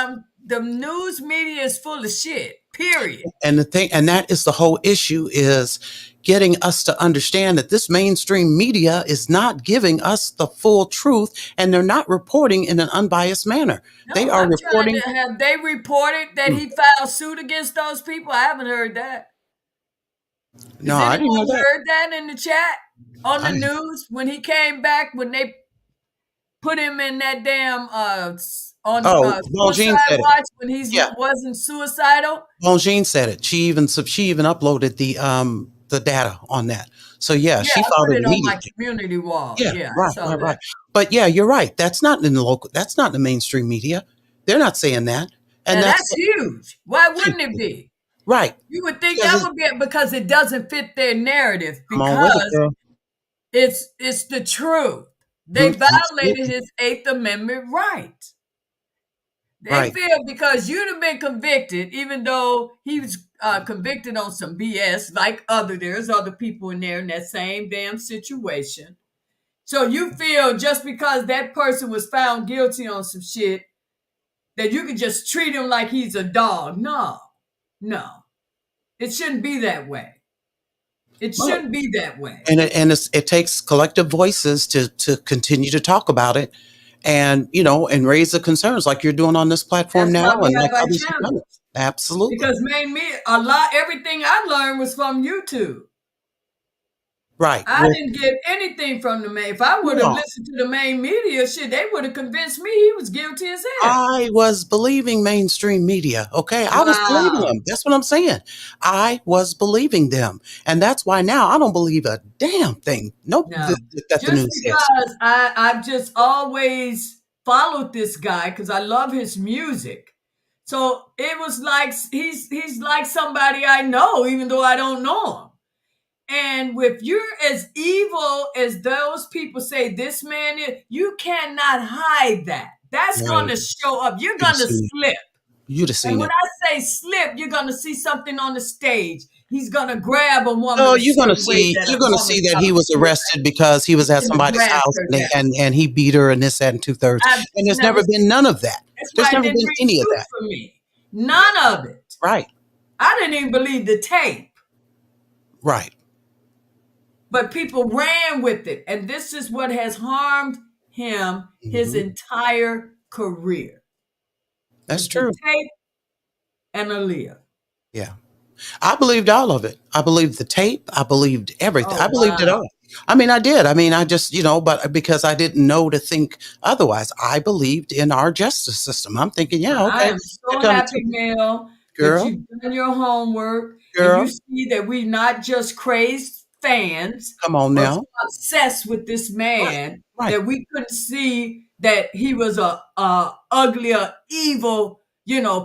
The news media is full of shit, period. And that is the whole issue, is getting us to understand that this mainstream media is not giving us the full truth, and they're not reporting in an unbiased manner. They No, are I'm trying reporting. to have they reported that Mm, he filed suit against those people. I haven't heard that. no, Has I didn't know anyone that. heard that in the chat on the I, news when he came back when they put him in that damn on oh, Longine suicide said it. watch when he's Yeah, wasn't suicidal? Longine said it. She even uploaded the data on that. So yeah, Yeah, she I filed put it it on my immediately. community wall. Yeah, Yeah, I right, saw right, right. that. But yeah, you're right. That's not in the local. That's not in the mainstream media. They're not saying that, and Now that's that's huge. Why wouldn't thank it you. be? Right, You would think because that it's, would be because it doesn't fit their narrative come on with it, because girl. it's the truth. They Mhm, violated absolutely. his Eighth Amendment right. They Right. feel because you'd have been convicted, even though he was convicted on some BS, like there's other people in there in that same damn situation. So you feel just because that person was found guilty on some shit that you can just treat him like he's a dog. No, no, it shouldn't be that way. It Well, shouldn't be that way. it takes collective voices to continue to talk about it, and and raise the concerns like you're doing on this platform That's now, why we and like have our others have done channels. it. Absolutely. Because made me a lot. Everything I learned was from YouTube. Right. I Well, didn't get anything from the main. If I would have no, listened to the main media, shit, they would have convinced me he was guilty as hell. I was believing mainstream media. Okay, I was believing Wow. them. That's what I'm saying. I was believing them, and that's why now I don't believe a damn thing. Nope, No. that the Just news says. because I've just always followed this guy because I love his music. So it was like he's like somebody I know, even though I don't know him. And if you're as evil as those people say this man is, you cannot hide that. That's Right. going to show up. You're going to slip. You'd have seen And when it. I say slip, you're going to see something on the stage. He's going to grab a woman. Oh, you're going to see that he was arrested because he was at somebody's house and he beat her and this, that, and 2/3. And there's never been none of that. There's never been any of that. For me. None of it. Right. I didn't even believe the tape. Right. But people ran with it. And this is what has harmed him his entire career. That's true. Tape and Aaliyah. Yeah. I believed all of it. I believed the tape. I believed everything. I believed it all. I mean, I did. I mean, I just, but because I didn't know to think otherwise, I believed in our justice system. I'm thinking, okay. I am so happy, Mel, that you've done your homework. And you see that we're not just crazed fans. Come on now. So obsessed with this man that we couldn't see that he was a uglier, evil,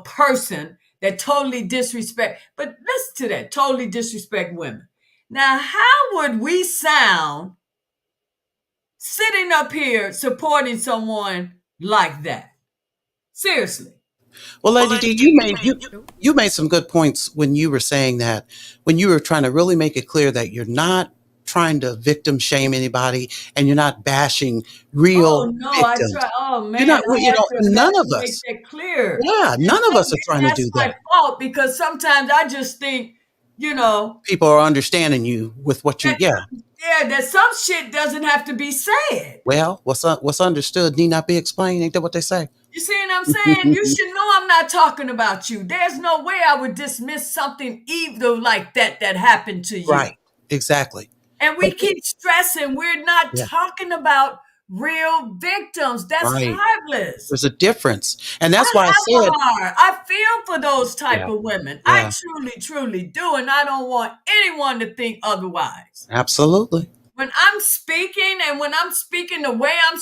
person that totally disrespect. But listen to that, totally disrespect women. Now, how would we sound sitting up here supporting someone like that? Seriously. Well, Lady D, you made some good points when you were saying that, when you were trying to really make it clear that you're not trying to victim shame anybody and you're not bashing real victims. Man, none of us. Make that clear. Yeah, none of us are trying to do that. That's my fault, because sometimes I just think, people are understanding you with what you, that some shit doesn't have to be said. Well, what's understood need not be explained. Ain't that what they say? You see what I'm saying? You should know I'm not talking about you. There's no way I would dismiss something evil like that happened to you. Right. Exactly. And we keep stressing we're not talking about real victims. That's heartless. There's a difference. And that's why I said I feel for those type of women. Yeah. I truly, truly do. And I don't want anyone to think otherwise. Absolutely. When I'm speaking the way I'm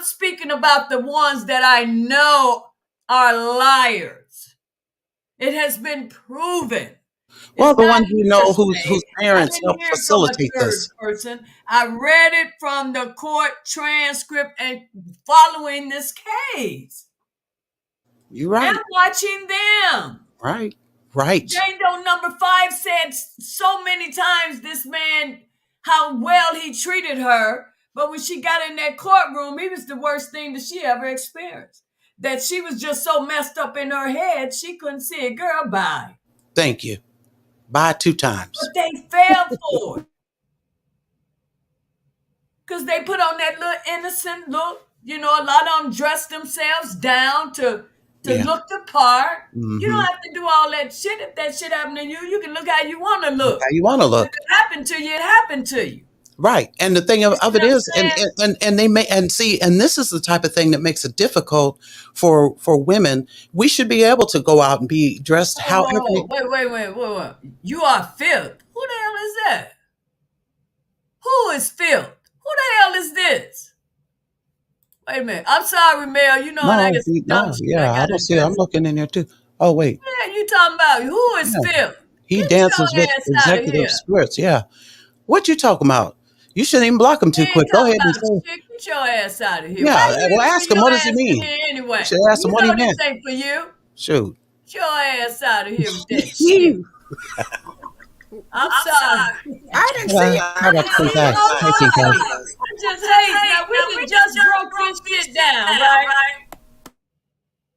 speaking about the ones that I know are liars. It has been proven. Well, the ones whose parents help facilitate this. Person. I read it from the court transcript and following this case. You're right. I'm watching them. Right. Jane Doe number 5 said so many times this man, how well he treated her. But when she got in that courtroom, he was the worst thing that she ever experienced. That she was just so messed up in her head, she couldn't see it. Girl, bye. Thank you. Bye 2 times. But they fell for it. Because they put on that little innocent look. A lot of them dress themselves down to look the part. Mm-hmm. You don't have to do all that shit. If that shit happened to you, you can look how you want to look. How you want to look. If it happened to you, it happened to you. Right. And the thing of it is, and they may, and see, and this is the type of thing that makes it difficult for women. We should be able to go out and be dressed however. Wait. You are filth. Who the hell is that? Who is filth? Who the hell is this? Wait a minute. I'm sorry, Mel. I get some dumb shit. I don't see it. I'm looking in there too. Oh, wait. Yeah, you talking about who is filth? He dances with executive spirits. Yeah. What you talking about? You shouldn't even block him too quick. Go ahead and say. Get your ass out of here. Yeah, well, ask him what does he mean. Anyway, you should ask him what he meant. This ain't for you. Shoot. Get your ass out of here with that shit. I'm sorry. I didn't see it. How about some guys? I just hate that we just broke this shit down, right?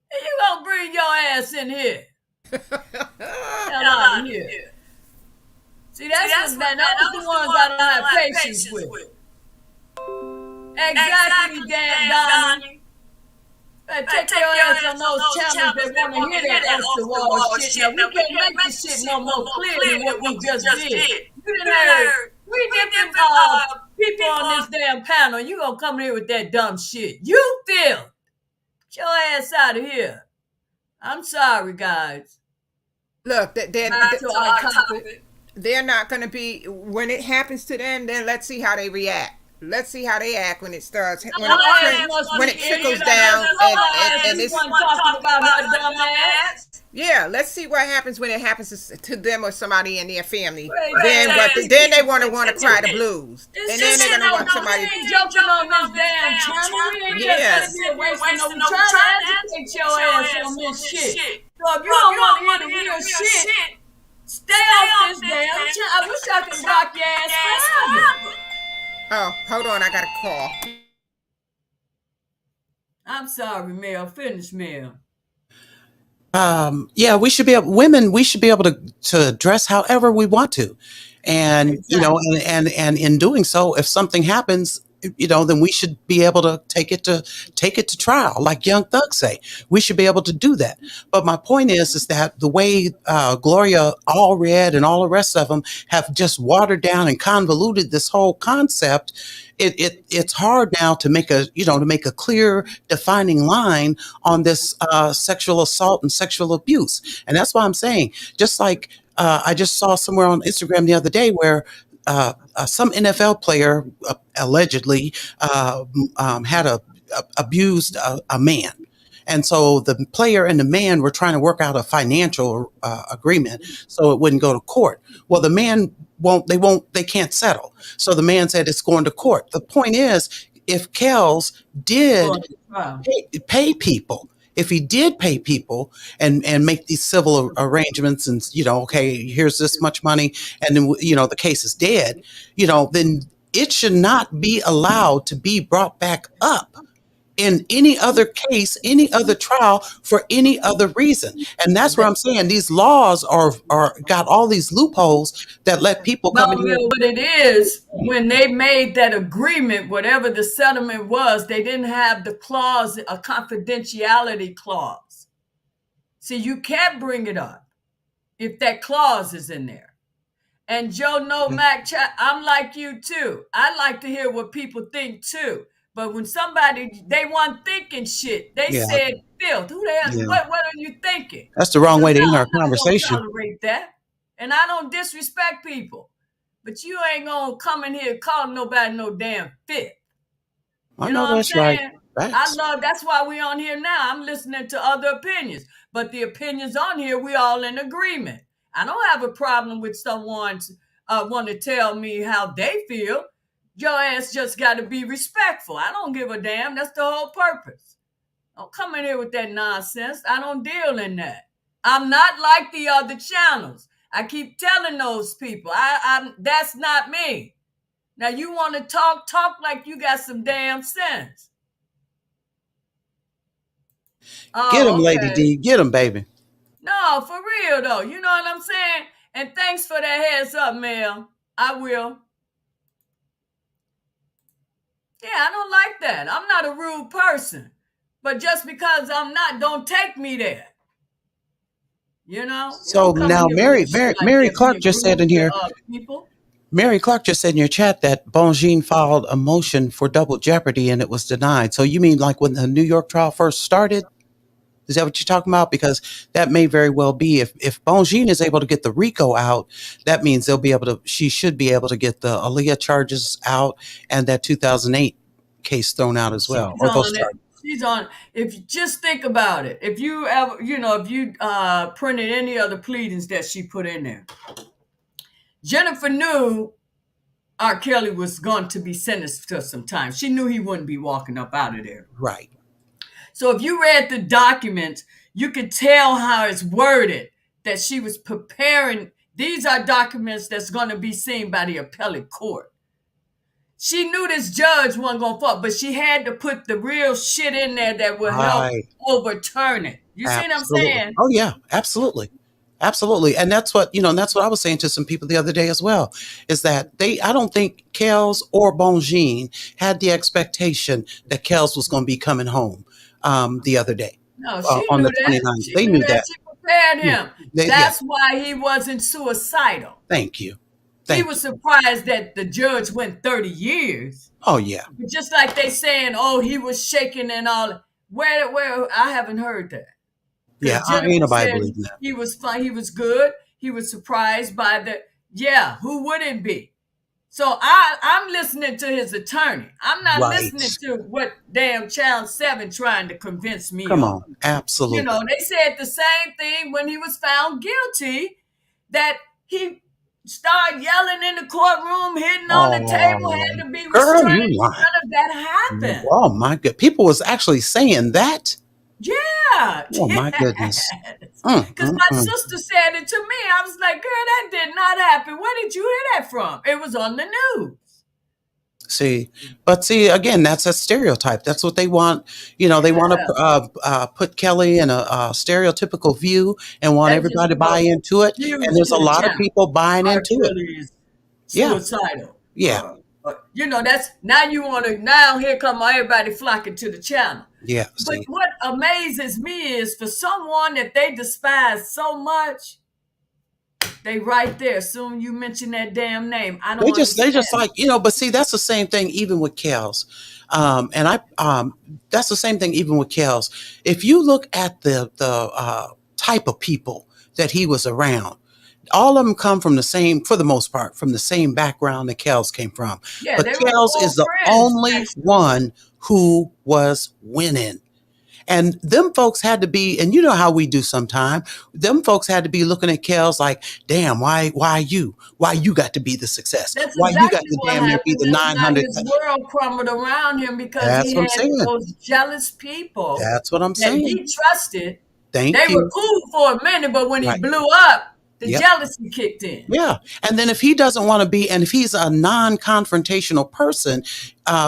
And you gonna bring your ass in here. Hell out of here. See, that's the ones I don't have patience with. Exactly, damn Donnie. Take your ass on those channels that want to hear that extra wall shit. Now, we can't make this shit no more clear than what we just did. You done heard. We different people on this damn panel. You gonna come here with that dumb shit. You feel. Get your ass out of here. I'm sorry, guys. Look, they're not going to be, when it happens to them, then let's see how they react. let's see how they act when it starts when it trickles down and it's talking about her dumb ass. Yeah, let's see what happens when it happens to them or somebody in their family. Then they want to cry the blues, and then they're gonna want somebody joking on this damn channel. Yes. Wasting no time to educate your ass on this shit. So if you don't want to hear the real shit, stay off this damn channel. I wish I could block your ass forever. Oh, hold on, I got a call. I'm sorry, Mel. Finish, Mel. Yeah, we should be able, women, we should be able to dress however we want to. And, Exactly. and in doing so, if something happens, then we should be able to take it to trial, like Young Thug say. We should be able to do that. But my point is that the way Gloria Allred and all the rest of them have just watered down and convoluted this whole concept, it's hard now to make a clear defining line on this sexual assault and sexual abuse. And that's why I'm saying, just like I just saw somewhere on Instagram the other day where some NFL player allegedly had abused a man. And so the player and the man were trying to work out a financial agreement so it wouldn't go to court. Well, the man they can't settle. So the man said it's going to court. The point is, if Kells did pay people, if he did pay people and make these civil arrangements and, okay, here's this much money, and then, the case is dead, then it should not be allowed to be brought back up in any other case, any other trial for any other reason. And that's what I'm saying. These laws are got all these loopholes that let people come in here. But it is when they made that agreement, whatever the settlement was, they didn't have the clause, a confidentiality clause. See, you can't bring it up if that clause is in there. And Joe Mac, I'm like you too. I like to hear what people think too. But when somebody, they weren't thinking shit. They said filth. Who the hell? What are you thinking? That's the wrong way to end our conversation. I don't tolerate that. And I don't disrespect people. But you ain't gonna come in here calling nobody no damn fit. I know that's right. That's why we on here now. I'm listening to other opinions. But the opinions on here, we all in agreement. I don't have a problem with someone want to tell me how they feel. Your ass just got to be respectful. I don't give a damn. That's the whole purpose. Don't come in here with that nonsense. I don't deal in that. I'm not like the other channels. I keep telling those people, that's not me. Now you want to talk like you got some damn sense. Get him, Lady D. Get him, baby. No, for real though. You know what I'm saying? And thanks for that heads up, Mel. I will. Yeah, I don't like that. I'm not a rude person. But just because I'm not, don't take me there. So now Mary Clark just said in here, Mary Clark just said in your chat that Bongine filed a motion for double jeopardy and it was denied. So you mean like when the New York trial first started? Is that what you're talking about? Because that may very well be. If Bongine is able to get the RICO out, that means she should be able to get the Aaliyah charges out and that 2008 case thrown out as well. She's on. If you just think about it, if you ever, if you printed any of the pleadings that she put in there, Jennifer knew R. Kelly was going to be sentenced to some time. She knew he wouldn't be walking up out of there. Right. So if you read the documents, you could tell how it's worded, that she was preparing. These are documents that's going to be seen by the appellate court. She knew this judge wasn't going to fall, but she had to put the real shit in there that would help overturn it. You see what I'm saying? Oh, yeah, absolutely. Absolutely. And that's what, that's what I was saying to some people the other day as well, is that I don't think Kells or Bongine had the expectation that Kells was going to be coming home the other day. No, she on knew the 29th. They knew that. She prepared him. That's why he wasn't suicidal. Thank you. He was surprised that the judge went 30 years. Oh, yeah. Just like they saying, he was shaking and all. Where I haven't heard that. Yeah, ain't nobody believing that. He was fine. He was good. He was surprised by who wouldn't be? So I'm listening to his attorney. I'm not Right. listening to what damn Channel 7 trying to convince me Come of. on. Absolutely. They said the same thing when he was found guilty, that he started yelling in the courtroom, hitting on the table, Oh, had to be girl, restrained. you lying. None of that happened. Oh my God. People was actually saying that. Yeah. Oh my goodness. Because my sister said it to me. I was like, girl, that did not happen. Where did you hear that from? It was on the news. See, again, that's a stereotype. That's what they want. They want to put Kelly in a stereotypical view and want everybody to buy into it. And there's a lot of people buying into it. Is Yeah. suicidal. Yeah. That's now you want to, now here come everybody flocking to the channel. Yeah. But See, what amazes me is for someone that they despise so much, they right there. Soon you mention that damn name. I don't they just understand. like, but see, that's the same thing even with Kels. That's the same thing even with Kels. If you look at the type of people that he was around, all of them come from the same, for the most part, from the same background that Kels came from. Yeah, but Kels is the only one who was winning. And them folks had to be, and you know how we do sometime, them folks had to be looking at Kels like, damn, why you? Why you got to be the success? That's why exactly you got to damn near be the 900? His world crumbled around him because That's he what I'm had saying. those jealous people That's what I'm that saying. he trusted. Thank They you. were cool for a minute, but when he Right. blew up, the Yep. jealousy kicked in. Yeah. And then if he doesn't want to be, and if he's a non-confrontational person,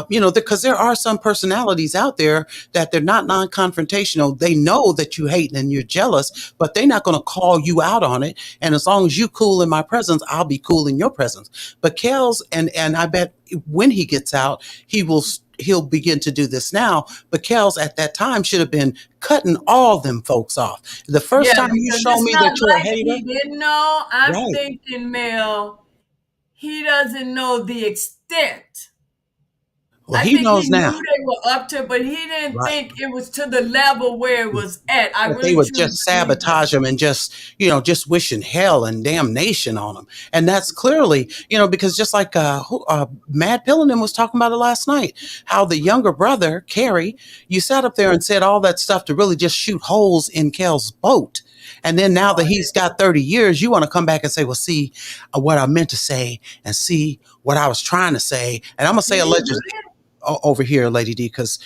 because there are some personalities out there that they're not non-confrontational. They know that you hate and you're jealous, but they're not going to call you out on it. And as long as you cool in my presence, I'll be cool in your presence. But Kels, and I bet when he gets out, he'll begin to do this now. But Kels at that time should have been cutting all them folks off. The first time you show me that you're a hater. He didn't know. I'm Right. thinking, Mel, he doesn't know the extent. Well, I he think knows he now. knew they were up to, but he didn't Right. think it was to the level where it was at. They would just sabotage him and just wishing hell and damnation on him. And that's clearly, because just like Mad Pillinen was talking about it last night, how the younger brother, Carrie, you sat up there and said all that stuff to really just shoot holes in Kel's boat. And then now that he's got 30 years, you want to come back and say, well, see what I meant to say and see what I was trying to say. And I'm going to say allegedly over here, Lady D, because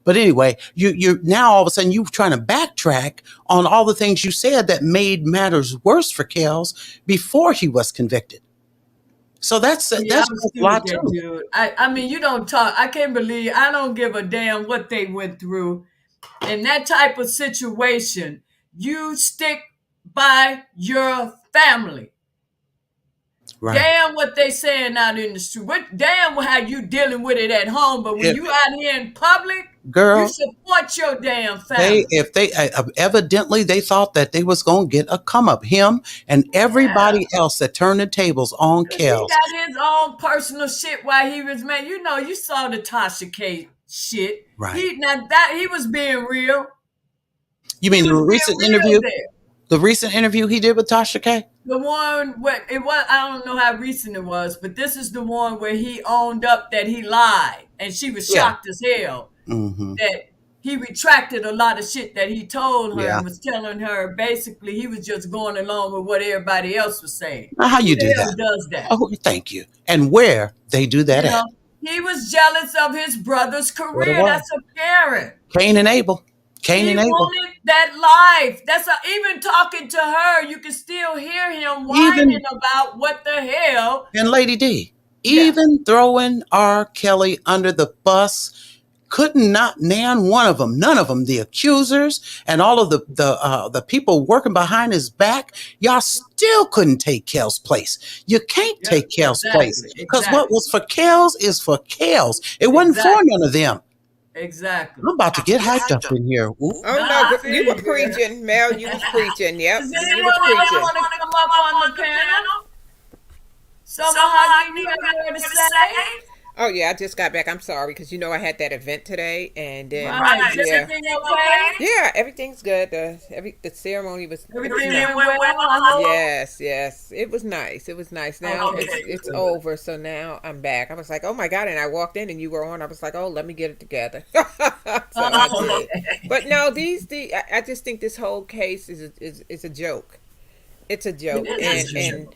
but anyway, you're now all of a sudden you're trying to backtrack on all the things you said that made matters worse for Kels before he was convicted. So that's a lot too. Dude. I mean, you don't talk. I can't believe, I don't give a damn what they went through. In that type of situation, you stick by your family. Right. Damn what they saying out in the street. Damn how you dealing with it at home. But when you out here in public, girl, you support your damn family. They evidently they thought that they was gonna get a come up, him and everybody else that turned the tables on Kels. He got his own personal shit while he was mad. You saw the Tasha K shit. Right. He was being real. You mean the recent interview? The recent interview he did with Tasha K? The one where it was, I don't know how recent it was, but this is the one where he owned up that he lied, and she was shocked as hell that he retracted a lot of shit that he told her and was telling her. Basically, he was just going along with what everybody else was saying. Now, how you do that? Who does that? Oh, thank you. And where they do that at? He was jealous of his brother's career. That's apparent. Cain and Abel. He wanted that life. Even talking to her, you can still hear him whining about what the hell. And Lady D, even throwing R. Kelly under the bus, couldn't not nan one of them, none of them, the accusers and all of the people working behind his back, y'all still couldn't take Kel's place. You can't take Kel's place because what was for Kel's is for Kel's. It wasn't for none of them. Exactly. I'm about to get hyped up in here. Ooh. Oh no, you were preaching, Mel. You was preaching. Yep. Does anyone else want to come up on the panel? Someone you need to say? Oh yeah, I just got back. I'm sorry because I had that event today, and then Right. Is yeah, everything okay? yeah, everything's good. The ceremony was Everything nice. went well, I hope. Yes, it was nice. It was nice. Now Okay, it's good. over, so now I'm back. I was like, oh my god, and I walked in and you were on. I was like, oh, let me get it together. So I did. Okay. But no, I just think this whole case is a joke. It's a joke, It is a joke.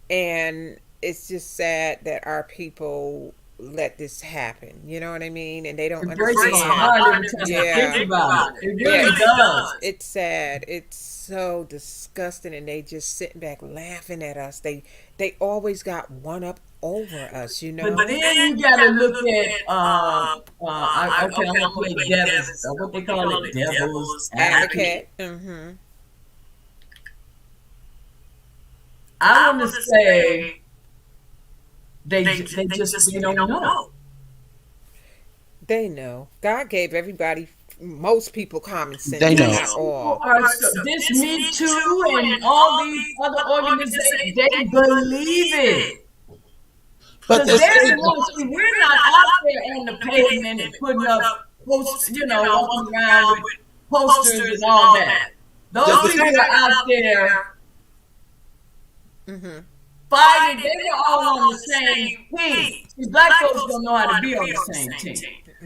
and it's just sad that our people let this happen. You know what I mean? And they don't It breaks my understand. heart every time I Yeah, think about it. It yeah, really does. it's sad. It's so disgusting, and they just sitting back laughing at us. They always got one up over us. But then you gotta look at okay, I'm gonna play devil's what they call it, devil's advocate. advocate. Mm-hmm. I want to say they don't know. They know God gave everybody, most people, common sense. They know. Not all. This Me Too and all these other organizations, they believe it. But Because they're the ones, see, we're not out there on the pavement and putting up posts, walking around with posters and all that. Those people are out there Mm-hmm. fighting. They were all on the same team. See, black folks don't know how to be on the same team.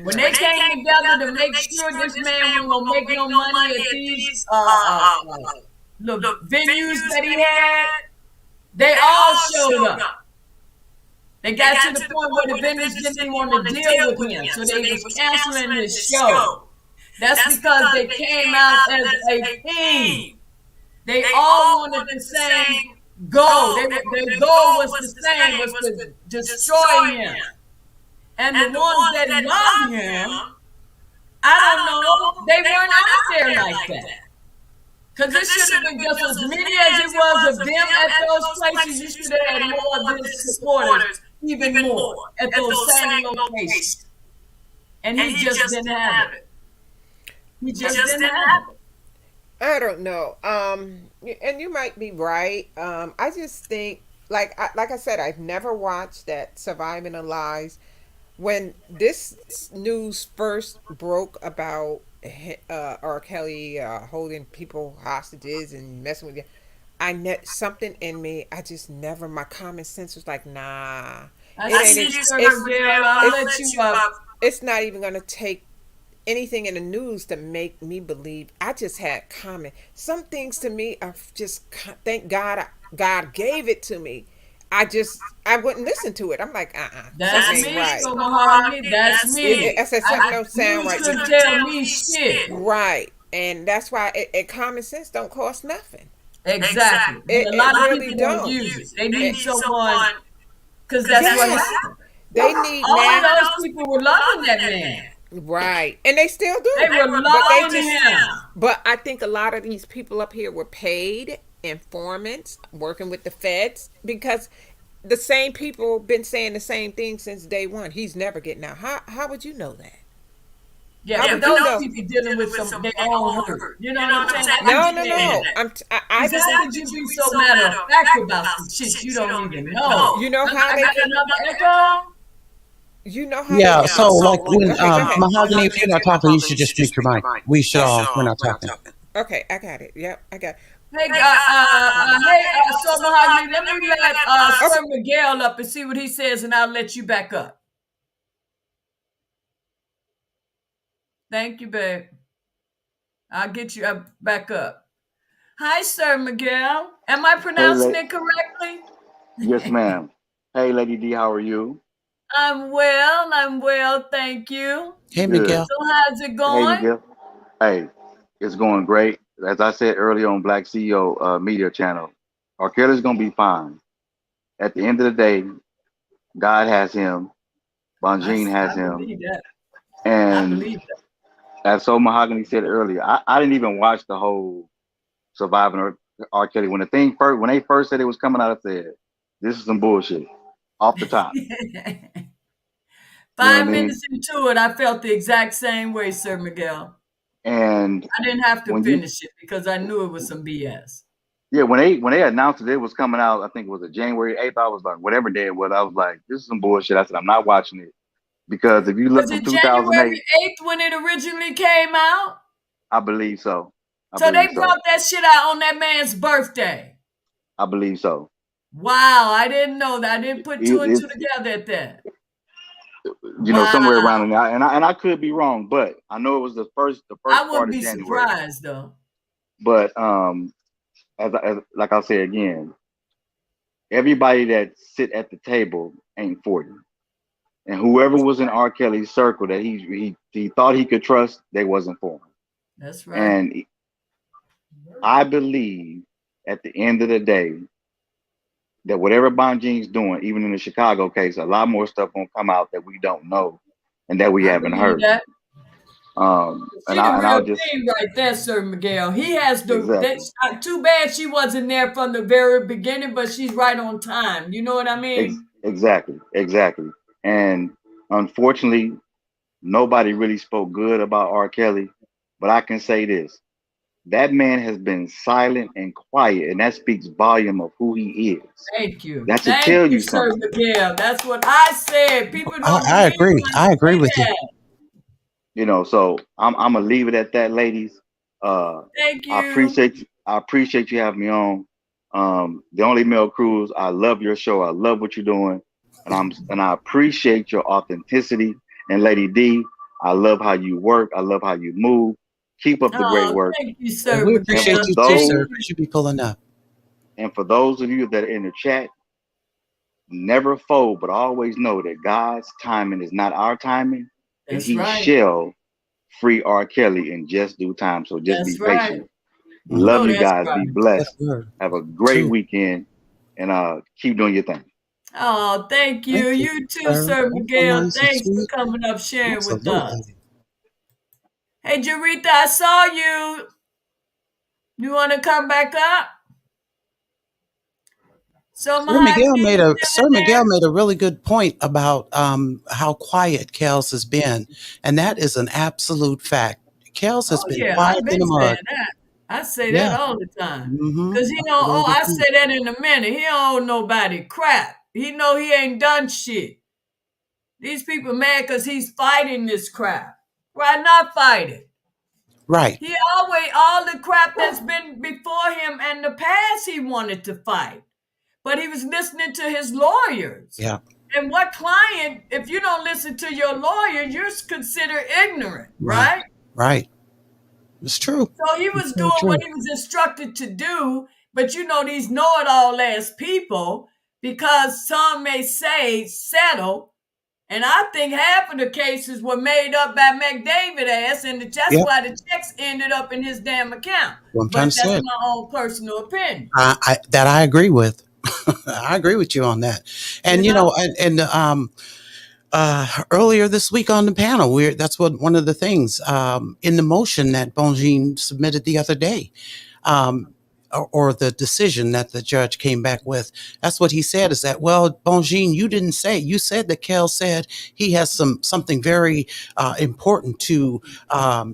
When they came together to make sure this man wasn't gonna make no money at these little venues that he had, they all showed up. They got to the point where the venues didn't even want to deal with him, so they was canceling his show. That's because they came out as a team. They all wanted the same goal. Their goal was the same, was to destroy him. And the ones that love him, I don't know, they weren't out there like that. Because it should have been just as many as it was of them at those places. You should have had more of his supporters, even more, at those same locations. And he just didn't have it. He just didn't have it. I don't know. And you might be right. I just think, like I said, I've never watched that Surviving the Lies. When this news first broke about R. Kelly holding people hostages and messing with you, something in me, I just never. My common sense was like, nah, I'll let you up. it's not even gonna take anything in the news to make me believe. I just had some things to me are just, thank God God gave it to me. I wouldn't listen to it. I'm like, That's something me, right. so Mahogany, that's me. I said something don't sound right. You couldn't tell me shit. Right, and that's why common sense don't cost nothing. Exactly. A lot of people don't use it. They need someone, because that's what happened. They need All now. of those people were loving that man. Right, and they still do. They were loving him. But I think a lot of these people up here were paid informants working with the feds, because the same people been saying the same thing since day one. He's never getting out. How would you know that? Yeah, but those people dealing with their own hurt. You know what I'm saying? No. How could you be so matter of fact about some shit you don't even know? You know how I they got another echo? You know how? Yeah, they, so like when Okay, go ahead. Mahogany, if you're not talking, you should just mute your mic. We should all. We're not talking. Okay, I got it. Yep, I got it. Hey, so Mahogany, let me let Sir Miguel up and see what he says, and I'll let you back up. Thank you, babe. I'll get you back up. Hi, Sir Miguel. Am I pronouncing it correctly? Yes, ma'am. Hey, Lady D, how are you? I'm well, thank you. Hey, Good. Miguel. So how's it Hey, going? Miguel. Hey, it's going great. As I said earlier on Black CEO Media Channel, R. Kelly's going to be fine. At the end of the day, God has him. Bongine has him. Believe that. I And believe that. as So Mahogany said earlier, I didn't even watch the whole Surviving R. Kelly. When they first said it was coming out, I said, this is some bullshit. Off the top. Five minutes into it, I felt the exact same way, Sir Miguel. And I didn't have to when finish it because I knew it was some BS. Yeah, when they announced it was coming out, I think it was a January 8th. I was like, whatever day it was, I was like, this is some bullshit. I said, I'm not watching it because if you look Was from it 2008, January 8th when it originally came out? I believe so. I So they believe so. brought that shit out on that man's birthday. I believe so. Wow, I didn't know that. I didn't put two and two It's together at that. somewhere Wow. around in there, and I could be wrong, but I know it was the I first part wouldn't of be January. surprised though. But as like I say again, everybody that sit at the table ain't 40. And whoever was in R. Kelly's circle that he thought he could trust, they wasn't for him. That's right. And I believe at the end of the day that whatever Bonjean's doing, even in the Chicago case, a lot more stuff gonna come out that we don't know and that we I haven't believe heard. that. And She the I'll real just thing right there, Sir Miguel. He has exactly too bad she wasn't there from the very beginning, but she's right on time. You know what I mean? exactly. And unfortunately, nobody really spoke good about R. Kelly, but I can say this. That man has been silent and quiet, and that speaks volume of who he is. Thank you. That should Thank tell you, you Sir something. Miguel. That's what I said. People don't I believe agree. when I agree I with say you. that. So I'm gonna leave it at that, ladies. Thank I you. appreciate you having me on. The Only Male Cruise. I love your show. I love what you're doing, and I appreciate your authenticity. And Lady D, I love how you work. I love how you move. Keep up the great Oh, work. thank you, And Sir we And appreciate for Miguel. you too, Thank sir, those you. because you be pulling up. and for those of you that are in the chat, never fold, but always know that God's timing is not our timing, and That's He right. shall free R. Kelly in just due time. So just be That's right. patient. You Mhm. Love know you that's guys. Be right. Yes, blessed. sir. Have a great Too. weekend, and keep doing your thing. Oh, thank Thank you. you, You too, sir. Sir That's so Miguel. nice and Thanks for sweet. coming up, sharing with us. Absolutely. Hey, Jarita, I saw you. You want to come back up? So, Mahogany, you Sir still in Miguel there? made a really good point about how quiet Kels has been, and that is an absolute fact. Kels has Oh, been yeah, quiet I've in been the saying mud. that. I say that Yeah. all the time. Mm-hmm. Because he don't, That's a really good I point. say that in a minute. He don't owe nobody crap. He know he ain't done shit. These people mad because he's fighting this crap. Why not fight it? Right. He always, all the crap that's been before him and the past he wanted to fight. But he was listening to his lawyers. Yeah. And what client, if you don't listen to your lawyer, you're considered ignorant, Right. right? Right. It's true. So he It's was very doing what true. he was instructed to do. But you know, these know it all ass people, because some may say settle. And I think half of the cases were made up by McDavid ass, and that's Yeah. why the checks ended up in his damn account. What I'm trying But to that's say. my own personal opinion. I agree with. I agree with you on that. You And know? earlier this week on the panel, that's what one of the things in the motion that Bonjean submitted the other day, um, or the decision that the judge came back with. That's what he said, is that, well, Bonjean, you didn't say. You said that Kel said he has something very important to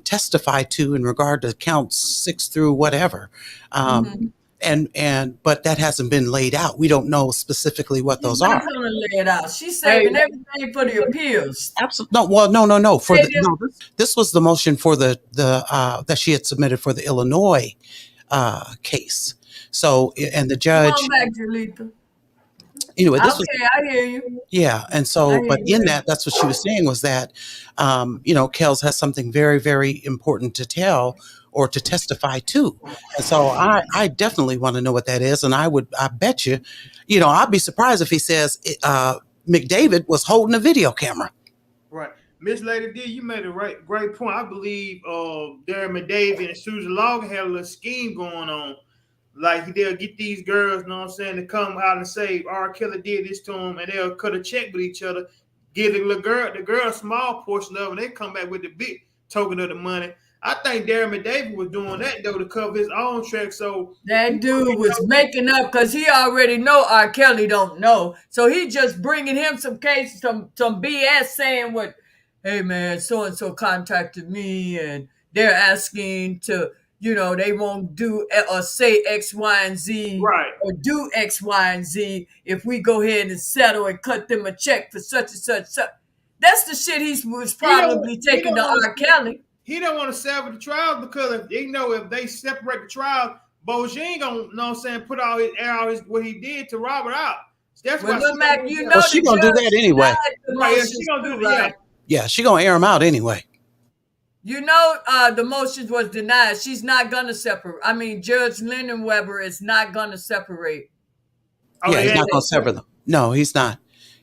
testify to in regard to counts 6 through whatever. Mhm. But that hasn't been laid out. We don't know specifically what She's those not are. going to lay it out. She's Hey, saving everything for the appeals. absolutely. No, well, no. For Say the this. no, this was the motion for the that she had submitted for the Illinois case. So, and the Come on judge, back, Julita. anyway, this was, Okay, I hear you. yeah. And I so, hear but you, in baby. that, that's what she was saying, was that, Kels has something very, very important to tell or to testify to. And so I definitely want to know what that is. And I bet you, I'd be surprised if he says, McDavid was holding a video camera. Right. Miss Lady D, you made a great point. I believe Darren McDavid and Susan Logan had a little scheme going on. Like they'll get these girls, you know what I'm saying, to come out and say R. Kelly did this to him, and they'll cut a check with each other, give the girl a small portion of it, and they come back with the big token of the money. I think Darren McDavid was doing that though to cover his own track. So That dude was making up because he already know R. Kelly don't know. So he just bringing him some cases, some BS, saying what, hey man, so-and-so contacted me and they're asking to they won't do or say X, Y, and Z, Right. or do X, Y, and Z if we go ahead and settle and cut them a check for such and such. That's the shit he was probably taking to R. Kelly. He don't want to sever the trial because if they separate the trial, Boji ain't gonna, you know what I'm saying, put all his what he did to Robert out. That's why Mac, she gonna do that anyway. Right, yeah, she gonna do that. Yeah, she gonna air him out anyway. The motions was denied. She's not gonna separate. I mean, Judge Lennon Weber is not gonna separate. Yeah, he's not gonna sever them. No, he's not.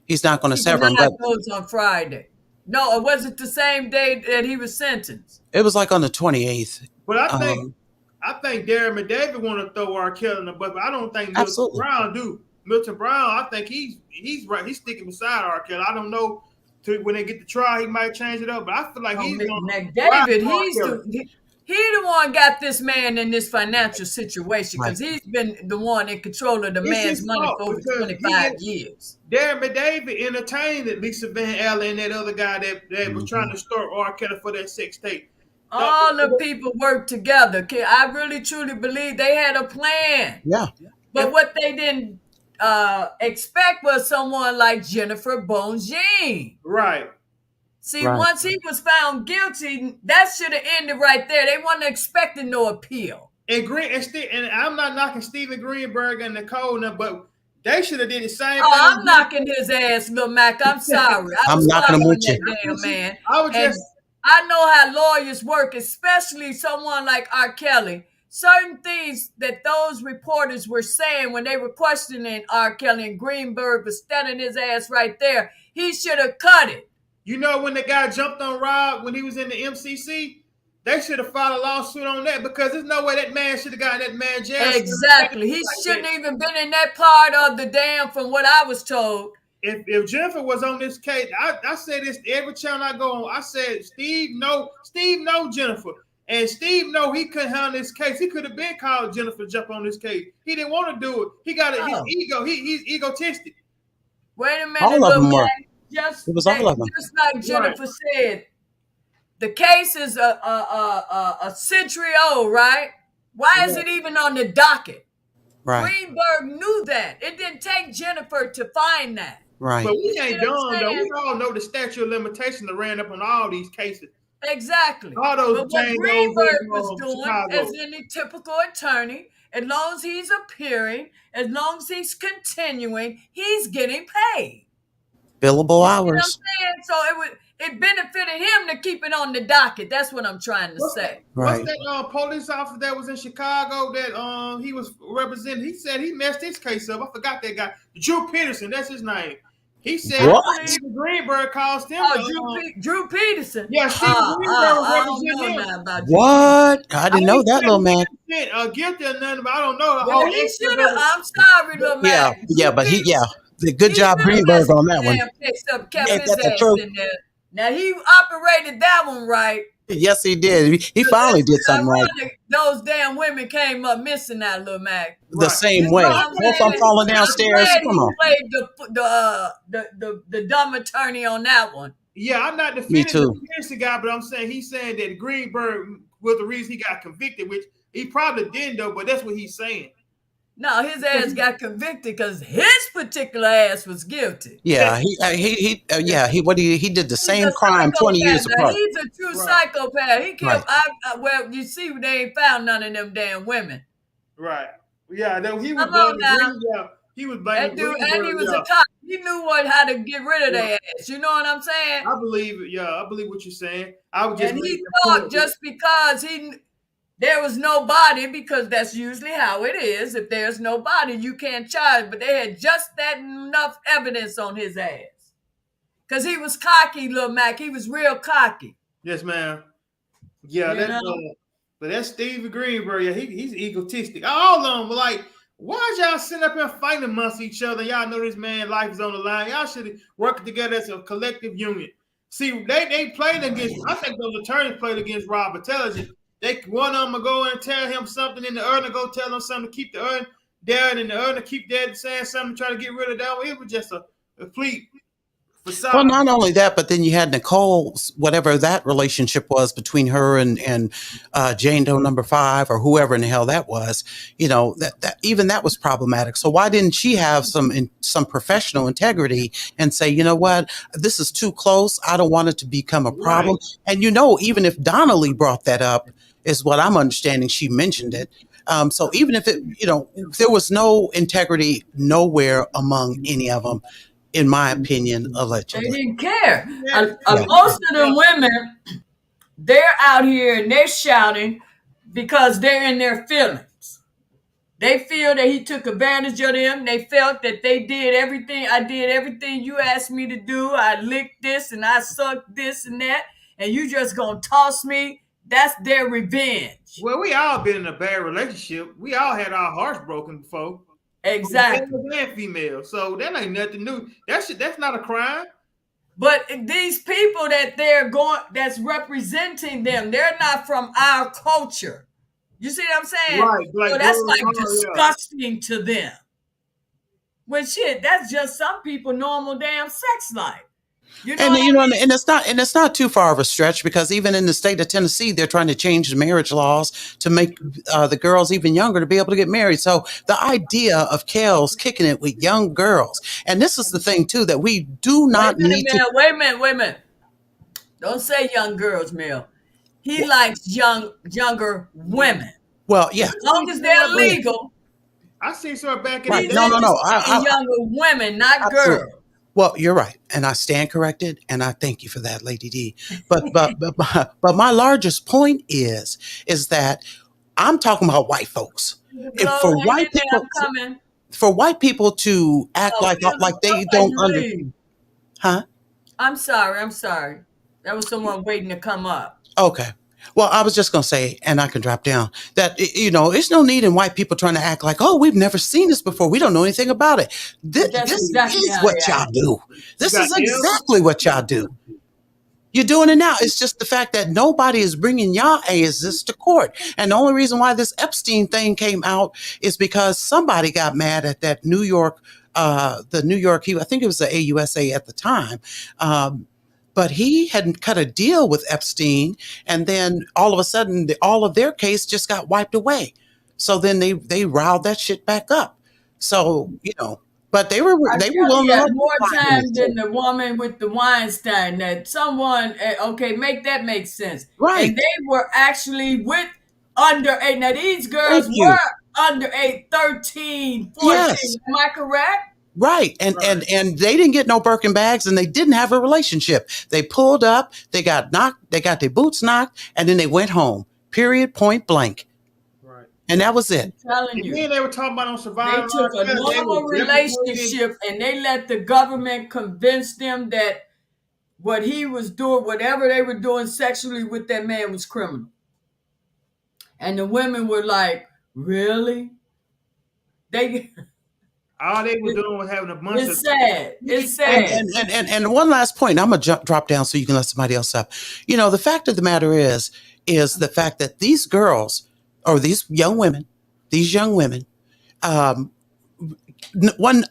He's not gonna sever them. But goes on Friday. No, it wasn't the same day that he was sentenced. It was like on the 28th. But I think Darren McDavid want to throw R. Kelly in the butt, but I don't think Milton Brown do. Milton Brown, I think he's right. He's sticking beside R. Kelly. I don't know. When they get the trial, he might change it up, but I feel like he's McDavid. He the one got this man in this financial situation because he's been the one in control of the man's money for over 25 years. Darren McDavid entertained Lisa Van Allen and that other guy that was trying to start R. Kelly for that sex tape. All the people worked together. I really truly believe they had a plan. Yeah. But what they didn't expect was someone like Jennifer Bonjean. Right. See, once he was found guilty, that should have ended right there. They weren't expecting no appeal. And I'm not knocking Steven Greenberg and Nicole, but they should have did the same thing. I'm knocking his ass, Lil Mac. I'm sorry. I'm knocking him with you. Damn, man. I know how lawyers work, especially someone like R. Kelly. Certain things that those reporters were saying when they were questioning R. Kelly, and Greenberg was standing his ass right there, he should have cut it. You know, when the guy jumped on Rob when he was in the MCC, they should have filed a lawsuit on that because there's no way that man should have gotten that man jail. Exactly. He shouldn't even been in that part of the damn, from what I was told. If Jennifer was on this case, I say this every channel I go on. I said, Steve know Jennifer. And Steve know he couldn't handle this case. He could have been called Jennifer to jump on this case. He didn't want to do it. He got his ego. He's egotistic. Wait a minute. All of them were. Just it was all of them. Just like Jennifer said, the case is a century old, right? Why is it even on the docket? Right. Greenberg knew that. It didn't take Jennifer to find that. Right. But we ain't done, though. We all know the statute of limitation that ran up on all these cases. Exactly. All those but what Greenberg was doing, as any typical attorney, as long as he's appearing, as long as he's continuing, he's getting paid. Billable hours. You know what I'm saying? So it benefited him to keep it on the docket. That's what I'm trying to say. Right. What's that police officer that was in Chicago that he was representing? He said he messed his case up. I forgot that guy. Drew Peterson, that's his name. He said Steven Greenberg caused him. Drew Peterson. Yeah, Steven Greenberg was representing him. What? I didn't know that, little man. Guilty or nothing, but I don't know. Well, he should have. I'm sorry, little man. Yeah, but good job, Greenberg, on that one. Kept his ass in there. Now he operated that one right. Yes, he did. He finally did something right. Those damn women came up missing that, little Mac. The same way. Both I'm falling downstairs. Come on. Played the dumb attorney on that one. Yeah, I'm not defending the conspiracy guy, but he's saying that Greenberg was the reason he got convicted, which he probably didn't though, but that's what he's saying. No, his ass got convicted because his particular ass was guilty. Yeah, he did the same crime 20 years apart. He's a true psychopath. He killed. Well, you see, they ain't found none of them damn women. Right. Yeah, he was blaming. He was blaming. That dude, and he was a cop. He knew how to get rid of their ass. You know what I'm saying? I believe it. Yeah, I believe what you're saying. And he thought just because there was nobody, because that's usually how it is. If there's nobody, you can't charge. But they had just that enough evidence on his ass. Because he was cocky, Lil Mac. He was real cocky. Yes, ma'am. Yeah, but that's Steve Greenberg. Yeah, he's egotistic. All of them were like, why y'all sitting up here fighting amongst each other? Y'all know this man's life is on the line. Y'all should work together as a collective unit. See, they played against, I think those attorneys played against Rob Intelligence. One of them will go and tell him something, and the other go tell him something to keep the other there, and the other keep there saying something to try to get rid of that. It was just a complete Well, facade. not only that, but then you had Nicole's, whatever that relationship was between her and Jane Doe number 5 or whoever in the hell that was. You know, that even that was problematic. So why didn't she have some professional integrity and say, you know what, this is too close. I don't want it to become a problem. Right. And you know, even if Donnelly brought that up, is what I'm understanding. She mentioned it. So even if it, you know, there was no integrity nowhere among any of them, in my opinion, They allegedly. didn't care. Yeah. Yeah. Most of the women, they're out here and they're shouting because they're in their feelings. They feel that he took advantage of them. They felt that they did everything. I did everything you asked me to do. I licked this and I sucked this and that. And you just gonna toss me. That's their revenge. Well, we all been in a bad relationship. We all had our hearts broken before. Exactly. Male and female. So that ain't nothing new. That's not a crime. But these people that that's representing them, they're not from our culture. You see what I'm saying? Right. Like So that's like yeah. disgusting to them. When shit, that's just some people normal damn sex life. You know And what you I know, mean? and it's not too far of a stretch, because even in the state of Tennessee, they're trying to change the marriage laws to make the girls even younger to be able to get married. So the idea of Kels kicking it with young girls, and this is the thing too, that we do Wait not a minute, need to. man. Wait a minute. Wait a minute. Don't say young girls, Mel. He likes younger women. Well, yeah, As long as they're legal, I seen her back in the right. he's day. No, no, no. interested in younger women, not Absolutely. girls. Well, you're right, and I stand corrected, and I thank you for that, Lady D. But my largest point is that I'm talking about white folks. If Flo, for hang in white there. people I'm coming. for white people to act Oh, like Phil, they why'd don't you under, leave? huh? I'm sorry. I'm sorry. That was someone waiting to come up. Okay. Well, I was just going to say, and I can drop down, that, you know, there's no need in white people trying to act like, oh, we've never seen this before. We don't know anything about it. But This that's exactly is how what they y'all act. do. You This got is L. exactly what y'all do. You're doing it now. It's just the fact that nobody is bringing y'all asses to court. And the only reason why this Epstein thing came out is because somebody got mad at that New York, the New York, I think it was the AUSA at the time. But he hadn't cut a deal with Epstein. And then all of a sudden, all of their case just got wiped away. So then they riled that shit back up. So, you know, but they were I tell willing you, to had let them more find time this. than the woman with the Weinstein. That someone, okay, make that make sense. Right. And they were actually with underage. Now, these Thank girls you. were underage, 13, 14. Yes. Am I correct? Right. And they didn't get no Birkin bags, and they didn't have a relationship. They pulled up, they got knocked, they got their boots knocked, and then they went home. Period, point blank. Right. And that was I'm it. telling And you. then they were talking about on They Survivor took R. a Kelly, they normal were deprecating. relationship and they let the government convince them that what he was doing, whatever they were doing sexually with that man was criminal. And the women were like, really? They All they were doing was having a bunch of it's sad. It's And sad. and one last point, I'm gonna drop down so you can let somebody else up. You know, the fact of the matter is the fact that these girls, or these young women, um, one,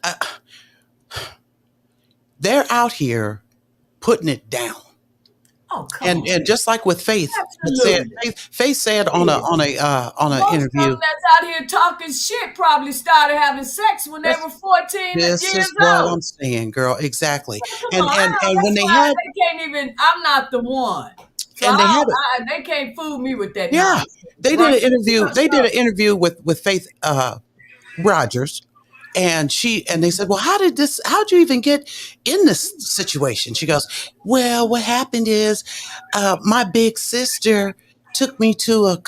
they're out here putting it down. Oh, come on. And just like with Absolutely. Faith said on an Most of interview, them that's out here talking shit probably started having sex when they this, were 14 this years is what old. I'm saying, girl. Exactly. Come on, And when that's they why had they can't even. I'm not the one, so and they had it, they can't fool me with that yeah, nonsense. they did right. an interview. They did an interview with Faith Rogers, and they said, well, how'd you even get in this situation? She goes, well, what happened is my big sister took me to a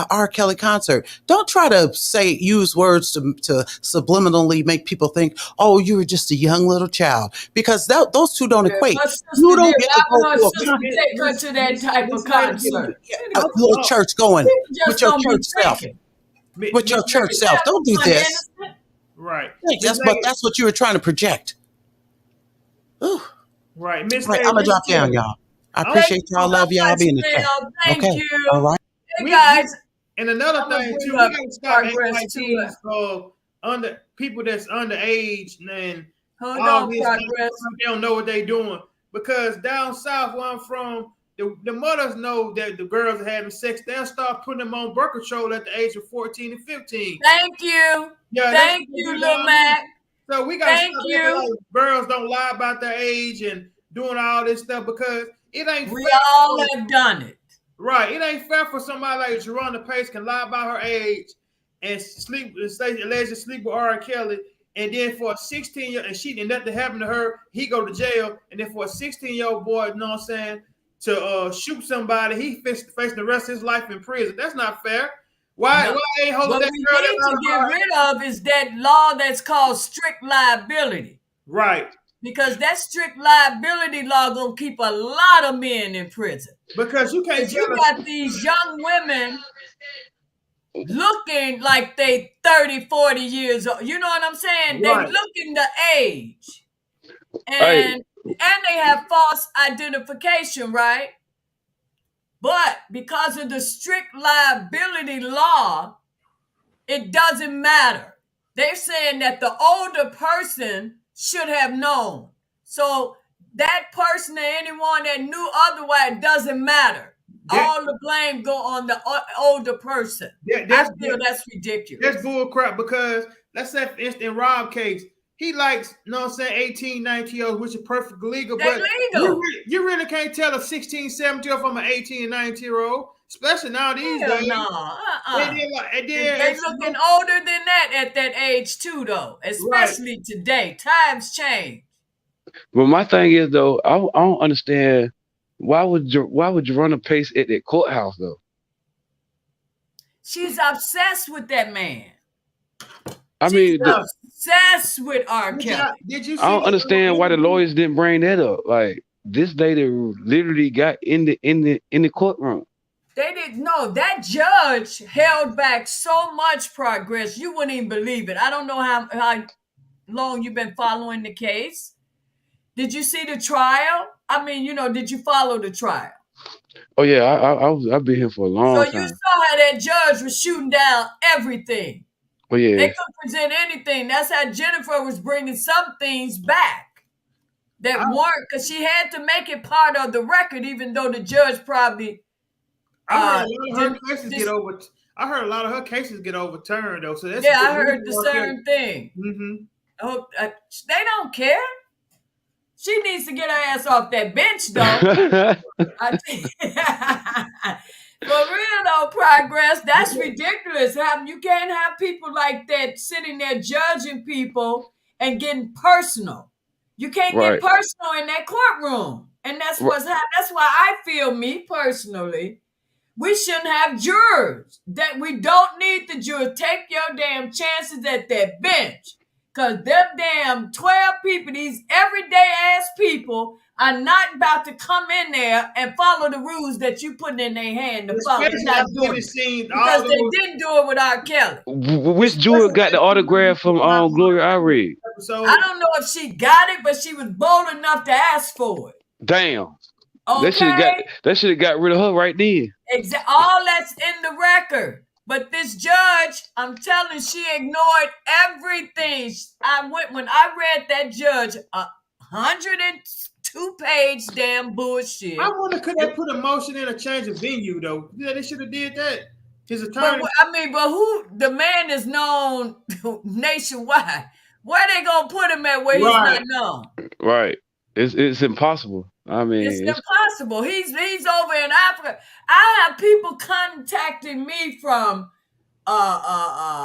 R. Kelly concert. Don't try to use words to subliminally make people think, oh, you were just a young little child, because those two don't equate. My sister You don't did. get Why to go would her to a sister take her to that type of concert? a little church going People with just your don't be church self. thinking. With your church self. Don't do this. Right. That's what you were trying to project. Ooh. Right. Miss All right, Lady, I'm gonna drop down, y'all. I I Thank appreciate you y'all. so Love y'all. I'll much, be in the chat. Mel. Thank Okay. All you. right. Hey guys, and another I'm gonna thing bring too, up we gotta stop acting progress like to these under people that's underage and Hold all on, this, Progress. they don't know what they doing. Because down south where I'm from, the mothers know that the girls are having sex. They'll start putting them on birth control at the age of 14 and 15. Thank you. Yeah, Thank you, Lil Mac. So we got to Thank stop acting you. like girls don't lie about their age and doing all this stuff because it ain't We fair. all have done it. Right. It ain't fair for somebody like Jerona Pace can lie about her age and sleep and say allegedly sleep with R. Kelly. And then for a 16-year and she and nothing happened to her, he go to jail. And then for a 16-year-old boy, you know what I'm saying, to shoot somebody, he facing the rest of his life in prison. That's not fair. Why ain't holding what that we girl need to get rid of is that law that's called strict liability. Right. Because that strict liability law gonna keep a lot of men in prison. Because you can't you got these young women looking like they 30, 40 years old. You know what I'm saying? Right. They looking the age. And they have false identification, right? But because of the strict liability law, it doesn't matter. They're saying that the older person should have known. So that person or anyone that knew otherwise doesn't matter. All the blame go on the older person. I feel that's ridiculous. That's bull crap because let's say for instance in Rob case, he likes, you know what I'm saying, 18, 19-year-olds, which is perfectly legal. They're but legal. You really can't tell a 16, 17-year-old from an 18 and 19-year-old, especially now these days. No. They looking older than that at that age too, though. Especially today. Times change. But my thing is though, I don't understand why would Jerona Pace at that courthouse though? She's obsessed with that man. She's obsessed with R. Kelly. Did you see I don't understand why the lawyers didn't bring that up. Like this lady literally got in the courtroom. They didn't know. That judge held back so much progress. You wouldn't even believe it. I don't know how long you've been following the case. Did you see the trial? I mean, did you follow the trial? Oh yeah, I've been here for a long time. So you saw how that judge was shooting down everything. Oh yeah. They couldn't present anything. That's how Jennifer was bringing some things back that weren't, because she had to make it part of the record, even though the judge probably. I heard a lot of her cases get overturned though. So that's I heard the same thing. Mm-hmm. They don't care. She needs to get her ass off that bench, though. For real, though, Progress, that's ridiculous. You can't have people like that sitting there judging people and getting personal. You can't get personal in that courtroom. And that's what's happening. That's why I feel, me personally, we shouldn't have jurors. That we don't need the jurors. Take your damn chances at that bench. Because them damn 12 people, these everyday ass people, are not about to come in there and follow the rules that you put in their hand to follow. Not doing it. Because they didn't do it with R. Kelly. Which juror got the autograph from Gloria Irie? I don't know if she got it, but she was bold enough to ask for it. Damn. Okay. That should have got rid of her right then. All that's in the record. But this judge, I'm telling you, she ignored everything. When I read that judge, 102-page damn bullshit. I wonder, could they put a motion in a change of venue though? Yeah, they should have did that. His attorney. But who? The man is known nationwide. Where they gonna put him at where he's not known? Right. It's impossible. I mean, it's impossible. He's over in Africa. I have people contacting me from Ireland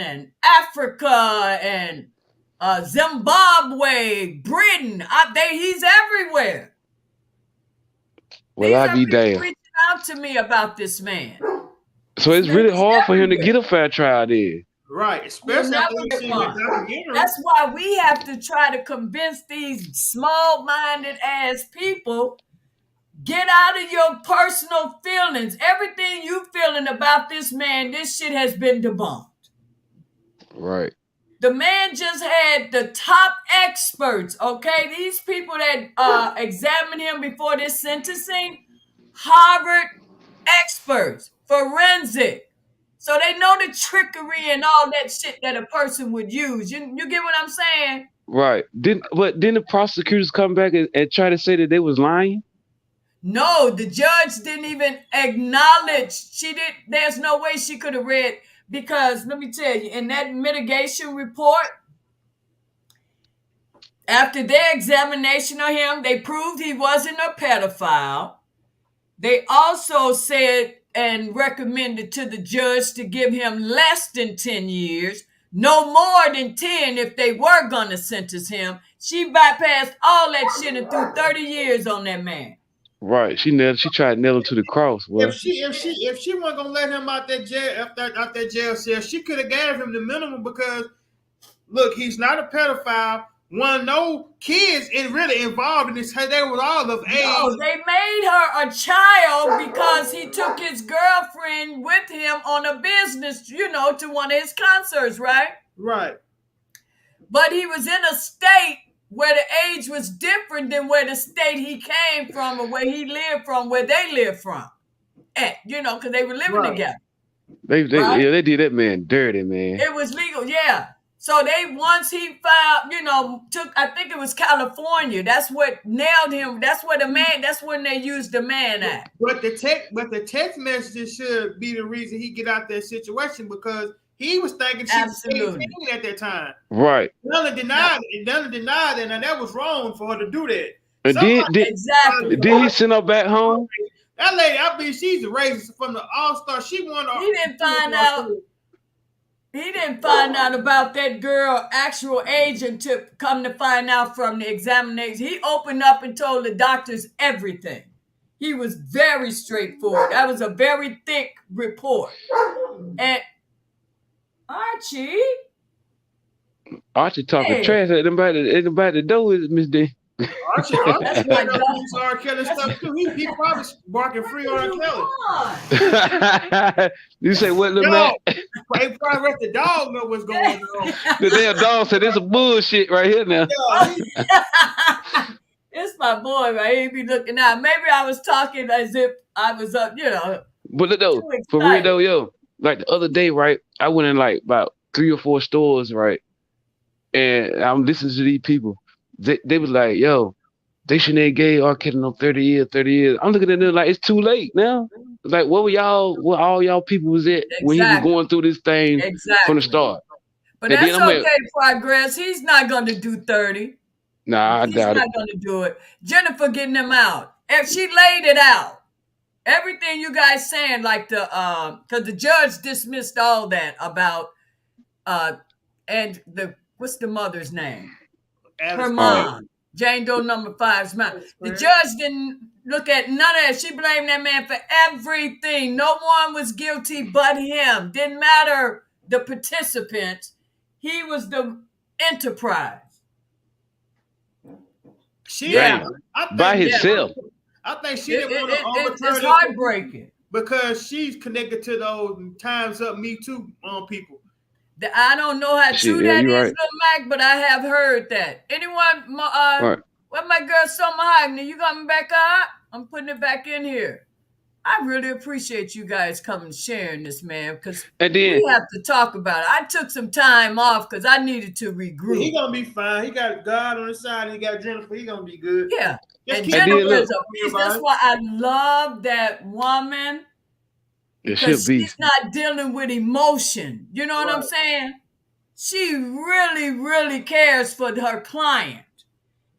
and Africa and Zimbabwe, Britain. He's everywhere. Well, I'll be damned. Reaching out to me about this man. So it's really hard for him to get a fair trial there. Right, especially that's why we have to try to convince these small-minded ass people, get out of your personal feelings. Everything you feeling about this man, this shit has been debunked. Right. The man just had the top experts, okay? These people that examined him before this sentencing, Harvard experts, forensic. So they know the trickery and all that shit that a person would use. You get what I'm saying? Right. Didn't the prosecutors come back and try to say that they was lying? No, the judge didn't even acknowledge. She did. There's no way she could have read, because let me tell you, in that mitigation report, after their examination of him, they proved he wasn't a pedophile. They also said and recommended to the judge to give him less than 10 years, no more than 10 if they were going to sentence him. She bypassed all that shit and threw 30 years on that man. Right. She tried to nail him to the cross. Well, if she wasn't gonna let him out that jail cell, she could have gave him the minimum, because look, he's not a pedophile. No kids really involved in this. They were all of age. No, they made her a child because he took his girlfriend with him on a business, to one of his concerts, right? Right. But he was in a state where the age was different than where the state he came from or where he lived from, where they lived from. Because they were living together. They did that man dirty, man. It was legal, yeah. So once he filed, I think it was California. That's what nailed him. That's when they used the Mann Act. But the text messages should be the reason he get out that situation, because he was thinking she was 18 at that time. Right. None denied it, and that was wrong for her to do that. Exactly. Did he send her back home? That lady, I believe she's a racist from the All-Star. She won. He didn't find out. He didn't find out about that girl actual age until come to find out from the examination. He opened up and told the doctors everything. He was very straightforward. That was a very thick report. And Archie talking trash at the door, is Miss D. Archie, that's my dog. R. Kelly stuff too. He probably barking free on R. Kelly. You say what, little man? They probably let the dog know what's going on. The damn dog said this is bullshit right here now. It's my boy right here. He be looking out. Maybe I was talking as if I was up, But look though, for real though, yo, like the other day, right? I went in like about 3 or 4 stores, right? And I'm listening to these people. They was like, yo, they shouldn't have gave R. Kelly no 30 years. I'm looking at them like, it's too late now. Like, what all y'all people was at when he was going through this thing from the start? But and that's okay, Progress. He's not going to do 30. Nah, I doubt it. He's not going to do it. Jennifer getting him out. If she laid it out. Everything you guys saying, like because the judge dismissed all that about, and what's the mother's name? Her mom, Jane Doe number 5's mom. The judge didn't look at none of that. She blamed that man for everything. No one was guilty but him. Didn't matter the participants. He was the enterprise. By himself. I think she didn't want to overturn it. It's heartbreaking. Because she's connected to those Time's Up Me Too people. I don't know how true that is, Lil Mac, but I have heard that. Anyone, what my girl Summer Hogney, you got me back up? I'm putting it back in here. I really appreciate you guys coming sharing this, man, because we have to talk about it. I took some time off because I needed to regroup. He's going to be fine. He got God on his side, and he got Jennifer. He's going to be good. Yeah. And Jennifer is a piece. That's why I love that woman. Because she's not dealing with emotion. You know what I'm saying? She really, really cares for her client.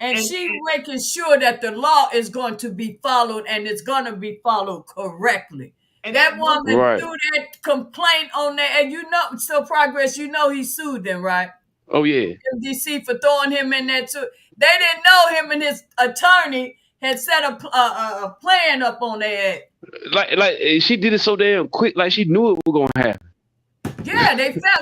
And she's making sure that the law is going to be followed and it's going to be followed correctly. And that woman threw that complaint on there. And so Progress, he sued them, right? Oh, yeah. MDC for throwing him in there too. They didn't know him and his attorney had set a plan up on their head. Like she did it so damn quick, like she knew it was gonna happen. Yeah,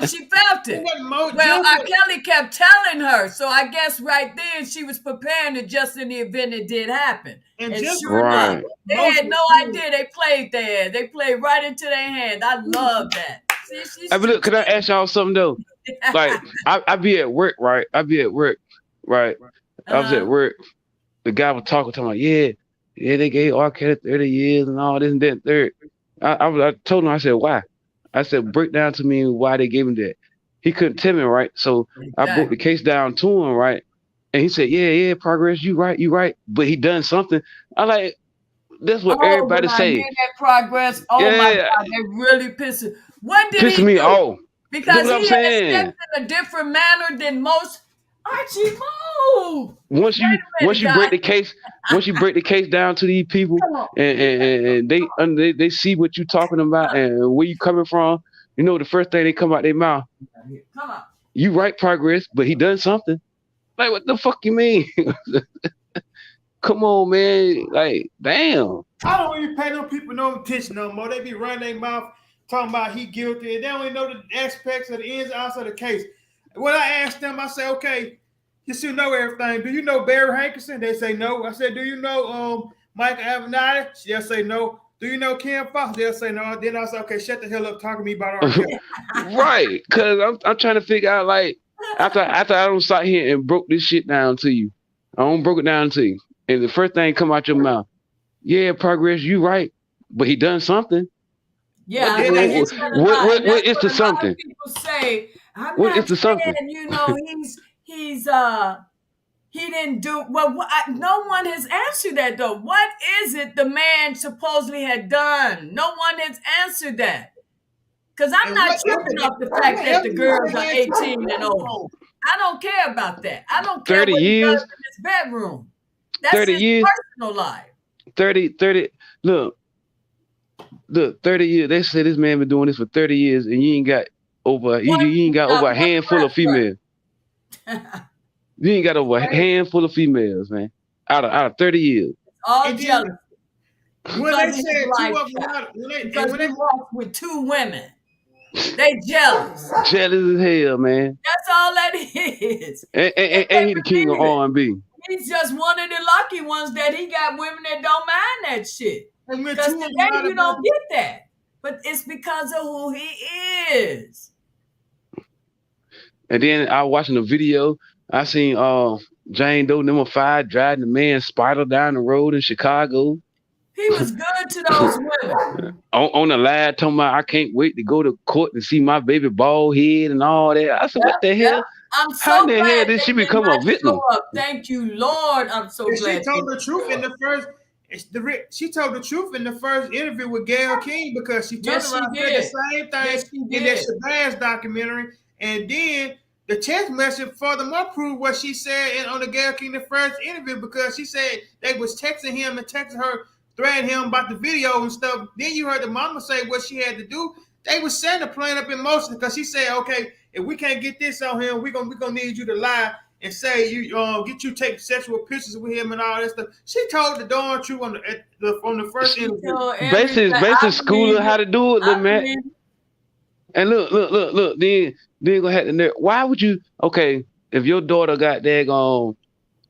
she felt it. Well, R. Kelly kept telling her, so I guess right then she was preparing it just in the event it did happen. And sure enough, they had no idea. They played there. They played right into their hand. I love that. See, look, can I ask y'all something though? Like I be at work, right? I was at work. The guy was talking to me, yeah, they gave R. Kelly 30 years and all this and that. I told him, I said, why? I said, break down to me why they gave him that. He couldn't tell me, right? So I broke the Exactly. case down to him, right? And he said, yeah, progress, you right, you right. But he done something. I like, that's what Oh, everybody when I hear say. that progress, oh my Yeah, God, they really piss it. What did pissing he me do? off. That's Because what he I'm had stepped saying. in a different manner than most. Archie, move. Once Wait a you minute, break the case, once you break the case down to these people, come on. and they see what you talking about and where you coming from, you know the first thing they come out their mouth, Come on. you right progress, but he done something. Like what the fuck you mean? Come on, man. Like damn. I don't even pay no people no attention no more. They be running their mouth talking about he guilty, and they don't even know the aspects of the ins and outs of the case. When I ask them, I say, okay, you should know everything. Do you know Barry Hankerson? They say no. I said, do you know Michael Avenatti? They'll say no. Do you know Kim Fox? They'll say no. Then I say, okay, shut the hell up talking to me about R. Kelly. Right. Cause I'm trying to figure out like after I don't sat here and broke this shit down to you. I don't broke it down to you. And the first thing come out your mouth, yeah, progress, you right. But he done something. Yeah, Then they hit you. What that's is the what a lot of something? people say. I'm What not is the something? saying, he's he didn't do well. No one has answered that though. What is it the man supposedly had done? No one has answered that. Because I'm And not what tripping evidence? off the What fact that the evidence girls they are had 18 and older. on? I don't care about that. I don't care 30 what he does years, in his bedroom. That's 30 his years, personal life. 30. Look, 30 years. They say this man been doing this for 30 years and you ain't got you ain't got over a handful of females. You ain't got over a handful of females, man. Out of 30 years. All And then jealous when they because of his said two of them, lifestyle. and Because when he they walks with 2 women. They jealous. Jealous as hell, man. That's all that is. And he the king of R&B. He's just one of the lucky ones that he got women that don't mind that shit. and when Because two of them today lied you about don't get that. But it's because of who he is. And then I was watching a video. I seen Jane Doe number 5 driving the man Spider down the road in Chicago. He was good to those women. On the live talking about I can't wait to go to court and see my baby bald head and all that. I said, what the Yeah. hell? I'm How so in the hell glad did they she did become a not victim? show up. Thank you, Lord. I'm so and glad. she told the truth in the first. She told the truth in the first interview with Gayle King because she turned Yes, she around and said did. the same Yes, thing she in that did. Shabazz documentary, and then the text message furthermore proved what she said on the Gayle King the first interview because she said they was texting him and texting her, threatening him about the video and stuff. Then you heard the mama say what she had to do. They was setting the plan up in motion because she said, "Okay, if we can't get this on him, we gonna need you to lie and say you get you take sexual pictures with him and all that stuff." She told the darn truth on the first She interview. told everything. Basically schooling her how to do it, I little man. believe. And look. Then gonna have to know why would you? Okay, if your daughter got daggone,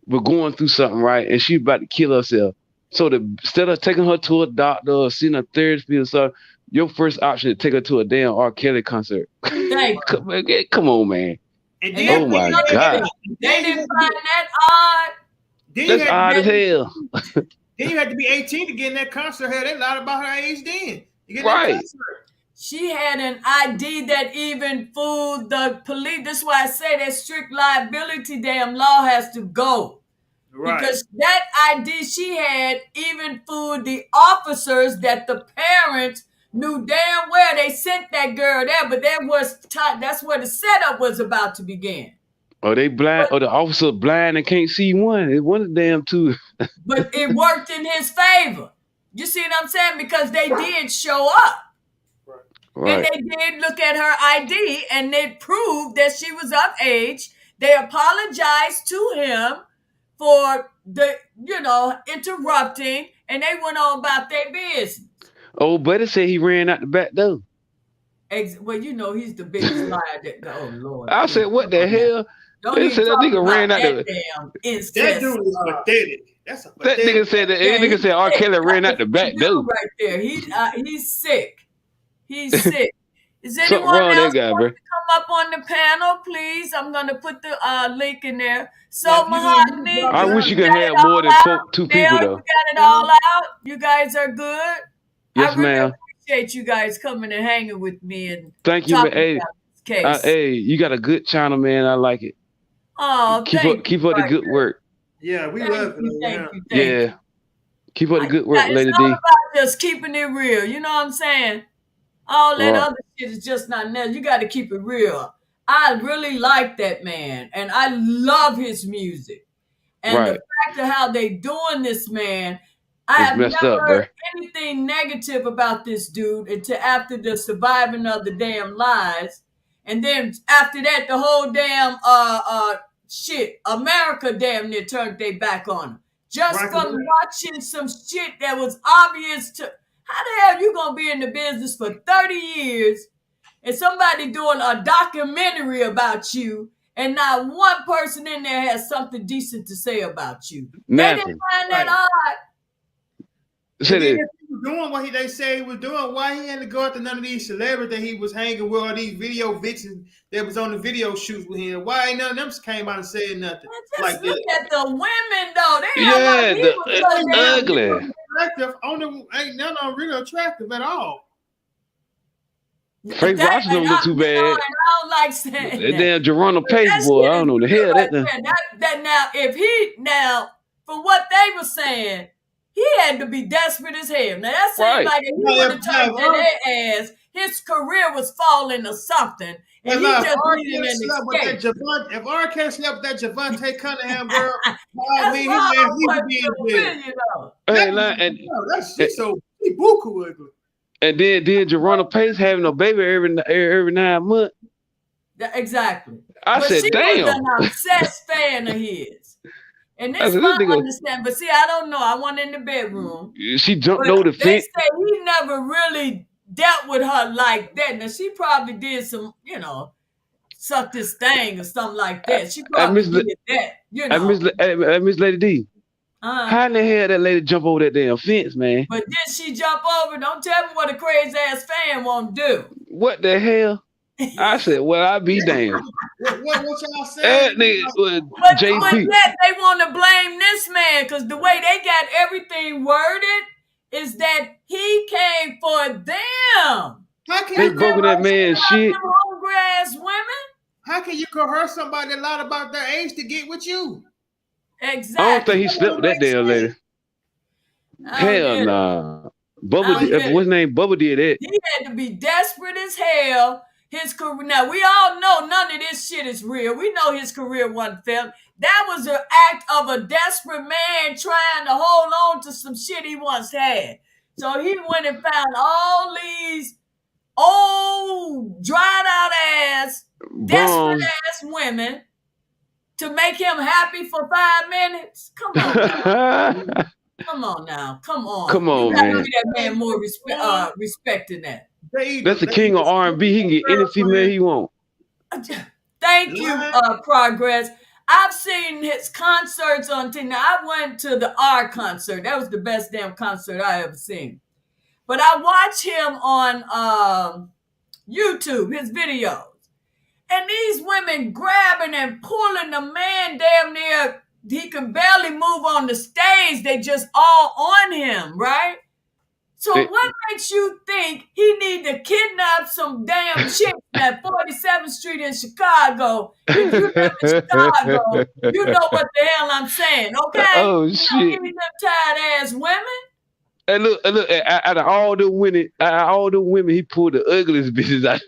we're going through something, right, and she about to kill herself. So instead of taking her to a doctor or seeing a therapist or something, your first option is take her to a damn R. Kelly concert. Thank you. Come on, man. And And then Oh my God, they didn't find that odd. that's odd as hell. Then you had to be 18 to get in that concert. Hell, they lied about her age then. You get Right. that concert. She had an ID that even fooled the police. That's why I say that strict liability damn law has to go. Right. Because that ID she had even fooled the officers that the parents knew damn well they sent that girl there, but that's where the setup was about to begin. Or they blind, or the officer blind and can't see one. It's one of the damn two. But it worked in his favor. You see what I'm saying? Because they did show up. Right. And they did look at her ID and they proved that she was of age. They apologized to him for interrupting, and they went on about their business. Oh, buddy said he ran out the back door. Well, he's the biggest liar oh Lord. I said, what the hell? They said that nigga ran out the damn incest. That dude is pathetic. That's a that pathetic. nigga said that nigga said R. Kelly ran out the back door. Right there. He's sick. He's sick. Is Something anyone wrong else that guy, bro. to come up on the panel, please? I'm gonna put the link in there. So Mahogany, I wish you could have more than 2 people though. You got it all out. You guys are good. Yes, I really ma'am. appreciate you guys coming and hanging with me and Thank you, man. talking Hey, about this case. hey, you got a good channel, man. I like it. Oh, thank Keep you, up the good work. Yeah, we thank love it. you, thank you, thank Yeah. you. Keep up the good work, It's Lady all D. about just keeping it real. You know what I'm saying? All that Right. other shit is just not necessary. You got to keep it real. I really like that man, and I love his music. And the Right. fact of how they doing this man, I It's have messed never up, bro. heard anything negative about this dude until after the surviving of the damn lies. And then after that, the whole damn shit, America damn near turned their back on him. Just Right. from watching some shit that was obvious to how the hell you gonna be in the business for 30 years and somebody doing a documentary about you and not one person in there has something decent to say about you? They didn't Nothing. find that Right. odd. Said And then it. if he was doing what they say he was doing, why he had to go after none of these celebrities that he was hanging with, or these video vixens that was on the video shoots with him? Why ain't none of them came out and said nothing Just like look that? at the women though. They act like Yeah, he was so damn ugly. Attractive, ain't none of them really attractive at all. Faith that, Washington don't look too and bad. I don't like saying That that. damn Geronimo But Pace that boy, shit I is don't know the real hell right that. there. That now, if he now, from what they were saying, he had to be desperate as hell. Now that seemed Right. like if he would have turned to their ass, his career was falling or something, and he just needed an escape. If R. Kelly slept with that Javante Cunningham girl, That's he why man, I'm he would putting be some in jail. million on. Hey, She buku ugly. and then Geronimo Pace having a baby every 9 months. Exactly. I But said, she was damn. an obsessed fan of his. And I this said, my this nigga. understand. But see, I don't know. I wasn't in the bedroom. She jumped But over the they fence. say he never really dealt with her like that. Now she probably did some, suck this thing or something like that. She probably did that, Miss Lady D. How in the hell that lady jump over that damn fence, man? But then she jump over. Don't tell me what a crazy ass fan won't do. What the hell? I said, well, I be damned. What y'all saying? That nigga was But JP. yet they want to blame this man because the way they got everything worded is that he came for them. How can They you broken that man's shit. Them hungry ass women. How can you coerce somebody that lied about their age to get with you? Exactly. I don't think he slept with that damn lady. Hell nah. Bubba, what's his name? Bubba did that. He had to be desperate as hell. His career. Now we all know none of this shit is real. We know his career wasn't failed. That was an act of a desperate man trying to hold on to some shit he once had. So he went and found all these old, dried out ass, desperate ass women to make him happy for 5 minutes. Come on now. Come on now. Come on. Come on, you gotta man. give that man more respect than that. That's the king of R&B. He can get any female he want. Thank you, Progress. I've seen his concerts on TV. Now, I went to the R concert. That was the best damn concert I ever seen. But I watch him on YouTube, his videos. And these women grabbing and pulling the man damn near, he can barely move on the stage. They just all on him, right? So what makes you think he need to kidnap some damn chicks at 47th Street in Chicago? If you live in Chicago, you know what the hell I'm saying, okay? Oh, shit. You don't give me them tired ass women. And look, out of all the women, he pulled the ugliest bitches out.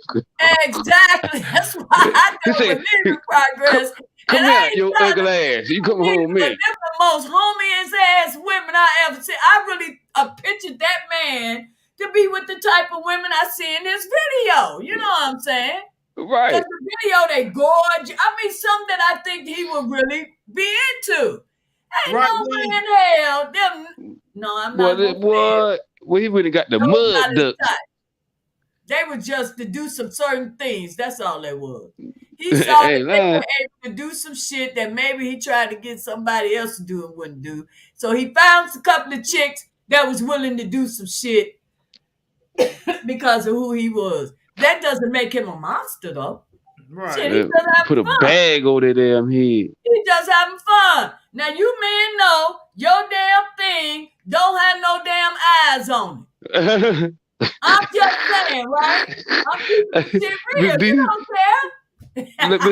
Exactly. That's why I know with Progress. Come here, your ugly ass. You come home, man. They're the most homiest ass women I ever seen. I really pictured that man to be with the type of women I see in this video. You know what I'm saying? Right. Because the video, they gorge. I mean, something that I think he would really be into. Ain't no way in hell. No, I'm not. Well, he really got the mud ducks. They were just to do some certain things. That's all they was. He saw that they were able to do some shit that maybe he tried to get somebody else to do and wouldn't do. So he found a couple of chicks that was willing to do some shit because of who he was. That doesn't make him a monster, though. Right. Shit, he just having put a fun. bag over their damn head. He just having fun. Now, you men know your damn thing don't have no damn eyes on it. I'm just saying, right? I'm keeping the shit real. You don't care. Miss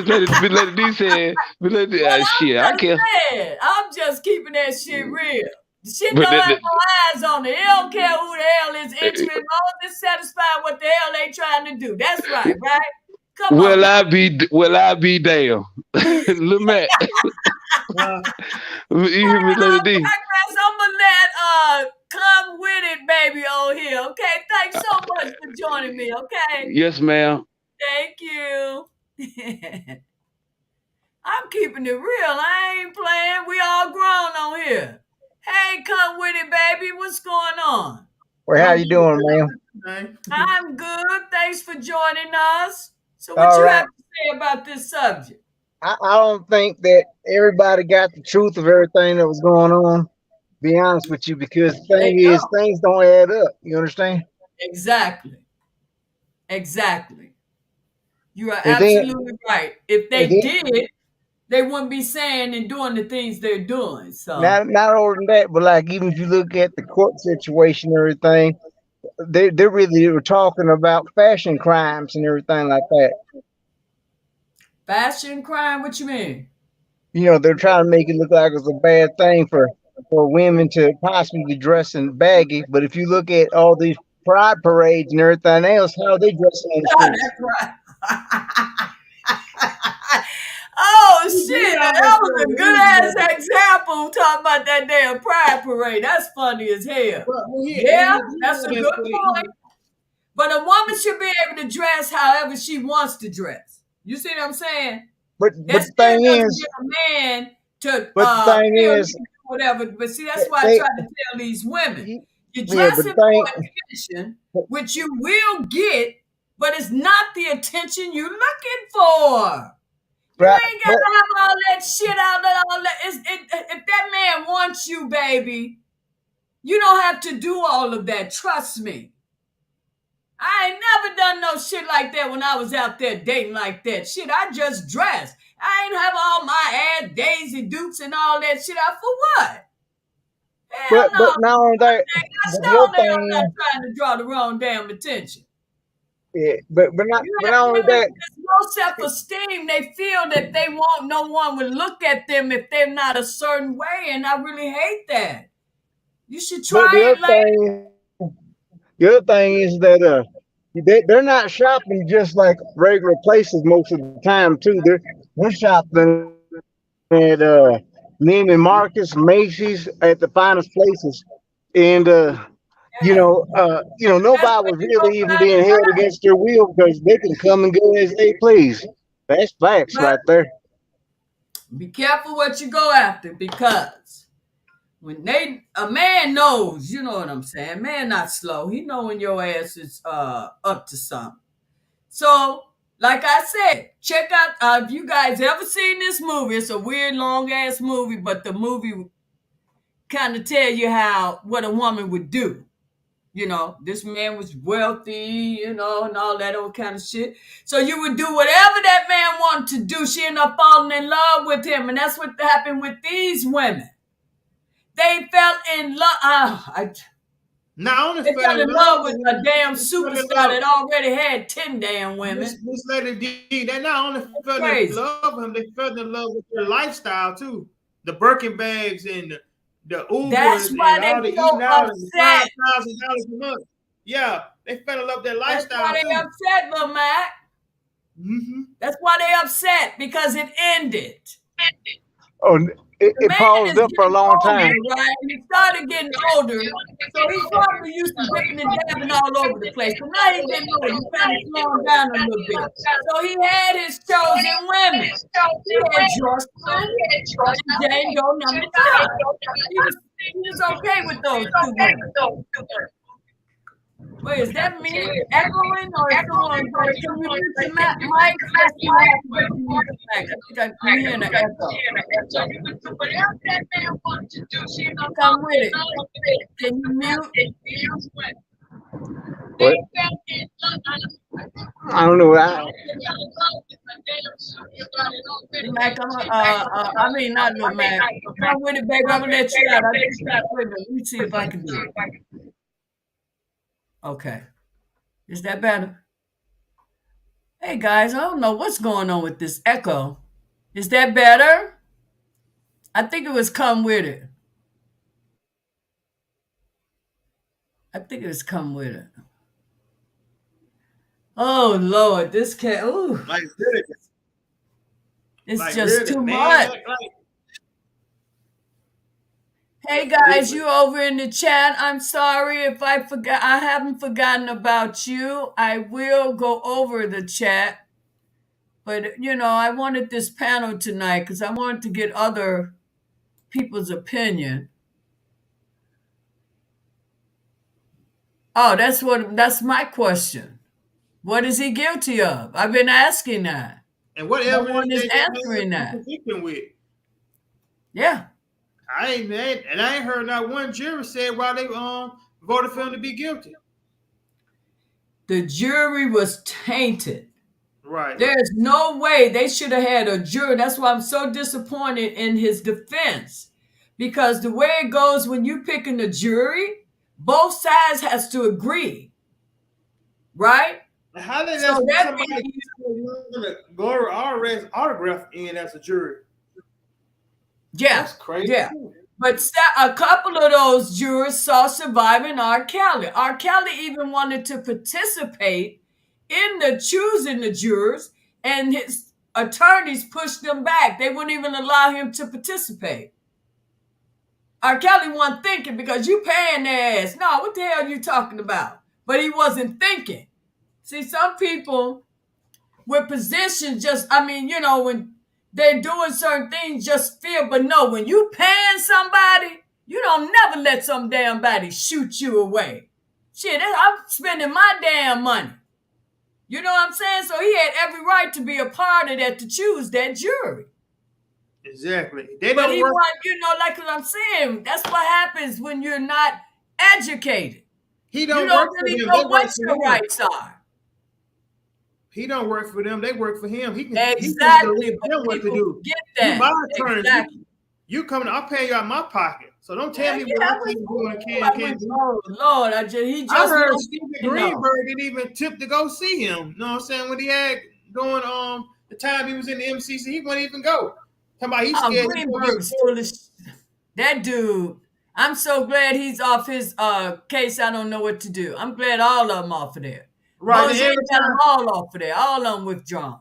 Lady D said, Miss Lady D, But shit, I care. I'm just keeping that shit real. The shit But don't have no eyes on it. It don't care who the hell is entering. As long as it's satisfied what the hell they trying to do. That's right, right? Come on. will I be damn? Look, Matt. You hear Miss Lady D? I'm gonna let come with it, baby, on here. Okay. Thanks so much for joining me. Okay. Yes, ma'am. Thank you. I'm keeping it real. I ain't playing. We all grown on here. Hey, come with it, baby. What's going on? Well, how you doing, ma'am? I'm good. Thanks for joining us. So what All you right. have to say about this subject? I don't think that everybody got the truth of everything that was going on. Be honest with you, because the They thing is, don't. things don't add up. You understand? Exactly. Exactly. You are And then, absolutely right. If and they then did, they wouldn't be saying and doing the things they're doing. So not only than that, but like even if you look at the court situation and everything, they really were talking about fashion crimes and everything like that. fashion crime, what you mean? You know, they're trying to make it look like it's a bad thing for women to possibly dress in baggy. But if you look at all these pride parades and everything else, how are they dressing on the streets? That's right. Oh shit, that was a good ass example talking about that damn pride parade. That's funny as hell. Yeah, that's a good point. But a woman should be able to dress however she wants to dress. You see what I'm saying? But That the still thing doesn't is, give a man to but the thing feel he is, can do whatever. But see, that's why I they try to tell these women. You're yeah, but dressing the thing, for attention, which you will get, but it's not the attention you're looking for. You right? ain't got to have all that shit out there. All that. If that man wants you, baby, you don't have to do all of that. Trust me. I ain't never done no shit like that when I was out there dating like that. Shit, I just dressed. I ain't have all my ass Daisy Dukes and all that shit out for what? Hell But no. not only that, I but the sure other they I'm not thing, trying to draw the wrong damn attention. yeah, You but have not only women that, with no self-esteem. They feel that they won't no one would look at them if they're not a certain way, and I really hate that. You should but try it, lady. the other thing is that they're not shopping just like regular places most of the time too. They're shopping at Neiman Marcus, Macy's, at the finest places, and Yeah. That's nobody was where you really go even find being the held right. against their will because they can come and go as they please. That's facts But right there. be careful what you go after because when a man knows, you know what I'm saying. Man, not slow. He know when your ass is up to something. So, like I said, check out if you guys ever seen this movie. It's a weird, long ass movie, but the movie kind of tell you how what a woman would do. You know, this man was wealthy, you know, and all that old kind of shit. So you would do whatever that man wanted to do. She ended up falling in love with him, and that's what happened with these women. They fell in love. Not only They fell fell in in love love with with a him, damn they fell in superstar love. that already had 10 damn women. Miss Lady D, they not only fell in Crazy. love with him, they fell in love with their lifestyle too. The Birkin bags and the That's Ubers why and they all the so eating out and the upset. $5,000 a month. Yeah, they fell in love with their That's why lifestyle they too. upset, Lil Mac. Mm-hmm. That's why they upset because it ended. Oh, The it man paused is up for a getting long time. older, right? He started getting older. So he's probably used to dipping and dabbing all over the place. But now he's getting older. He's kind of slowing down a little bit. So he had his chosen women. He had Jocelyn and Jane Doe number five. He was okay with those two women. Wait, is that me echoing or is someone can you mute your mic? Let's see what happens if you mute your mic. I think I'm hearing an echo. Come with it. Can you mute? What? I don't know. Mac, I mean not little Mac. Come with it, baby. I'm gonna let you out. I think let me see if I can do it. Okay. Is that better? Hey guys, I don't know what's going on with this echo. Is that better? I think it was come with it. I think it was come with it. Oh Lord, this can't. Ooh, Like really, it's like just really, too man. much. Hey guys, you over in the chat. I'm sorry if I forgot. I haven't forgotten about you. I will go over the chat. But I wanted this panel tonight because I wanted to get other people's opinion. Oh, that's my question. What is he guilty of? I've been asking that. And what No one evidence is they answering have that. convicting with? Yeah. I ain't heard not one jury said why they voted for him to be guilty. The jury was tainted. Right. There's no way they should have had a jury. That's why I'm so disappointed in his defense. Because the way it goes when you picking a jury, both sides has to agree. Right? How did So that that somebody Gloria Allred's autograph in as a jury? Yeah. That's crazy. Yeah. But a couple of those jurors saw surviving R. Kelly. R. Kelly even wanted to participate in the choosing the jurors, and his attorneys pushed them back. They wouldn't even allow him to participate. R. Kelly wasn't thinking because you paying their ass. No, what the hell are you talking about? But he wasn't thinking. See, some people with positions when they're doing certain things, just feel. But no, when you paying somebody, you don't never let some damn body shoot you away. Shit, I'm spending my damn money. You know what I'm saying? So he had every right to be a part of that, to choose that jury. Exactly. But he want, like I'm saying, that's what happens when you're not educated. He don't You don't work really for them. know what your rights are. He don't work for them. They work for him. He can Exactly. He can what to do. Get that. You my attorney. Exactly. You coming? I'll pay you out of my pocket. So don't tell me what I can do and can't do. Oh Lord, I heard Stephen Greenberg didn't even tip to go see him. You know what I'm saying? When he had going the time he was in the MCC, he wouldn't even go. Talking about he's scared. Greenberg is foolish. That dude. I'm so glad he's off his case. I don't know what to do. I'm glad all of them off of there. Right, they got them all off of there. All of them withdrawn.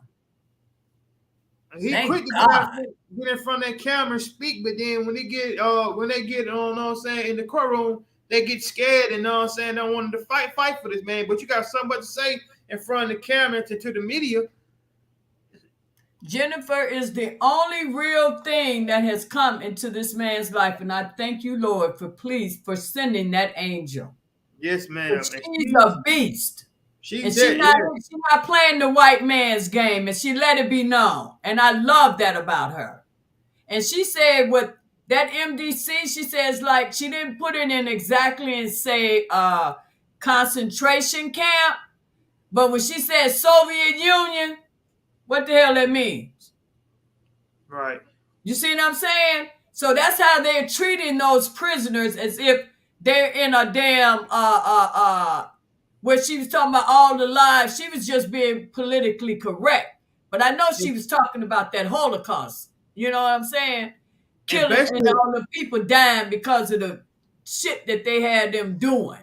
He quick to get in front of that camera and speak, but then when they get know what I'm saying, in the courtroom, they get scared and know what I'm saying, don't want to fight for this man. But you got something to say in front of the camera to the media. Jennifer is the only real thing that has come into this man's life, and I thank you, Lord, for sending that angel. Yes, ma'am. She's a beast. She's not playing the white man's game, and she let it be known. And I love that about her. And she said with that MDC, she says, like, she didn't put it in exactly and say concentration camp, but when she said Soviet Union, what the hell that means? Right. You see what I'm saying? So that's how they're treating those prisoners, as if they're in a damn where she was talking about all the lives. She was just being politically correct. But I know she was talking about that Holocaust. You know what I'm saying? Killing and all the people dying because of the shit that they had them doing.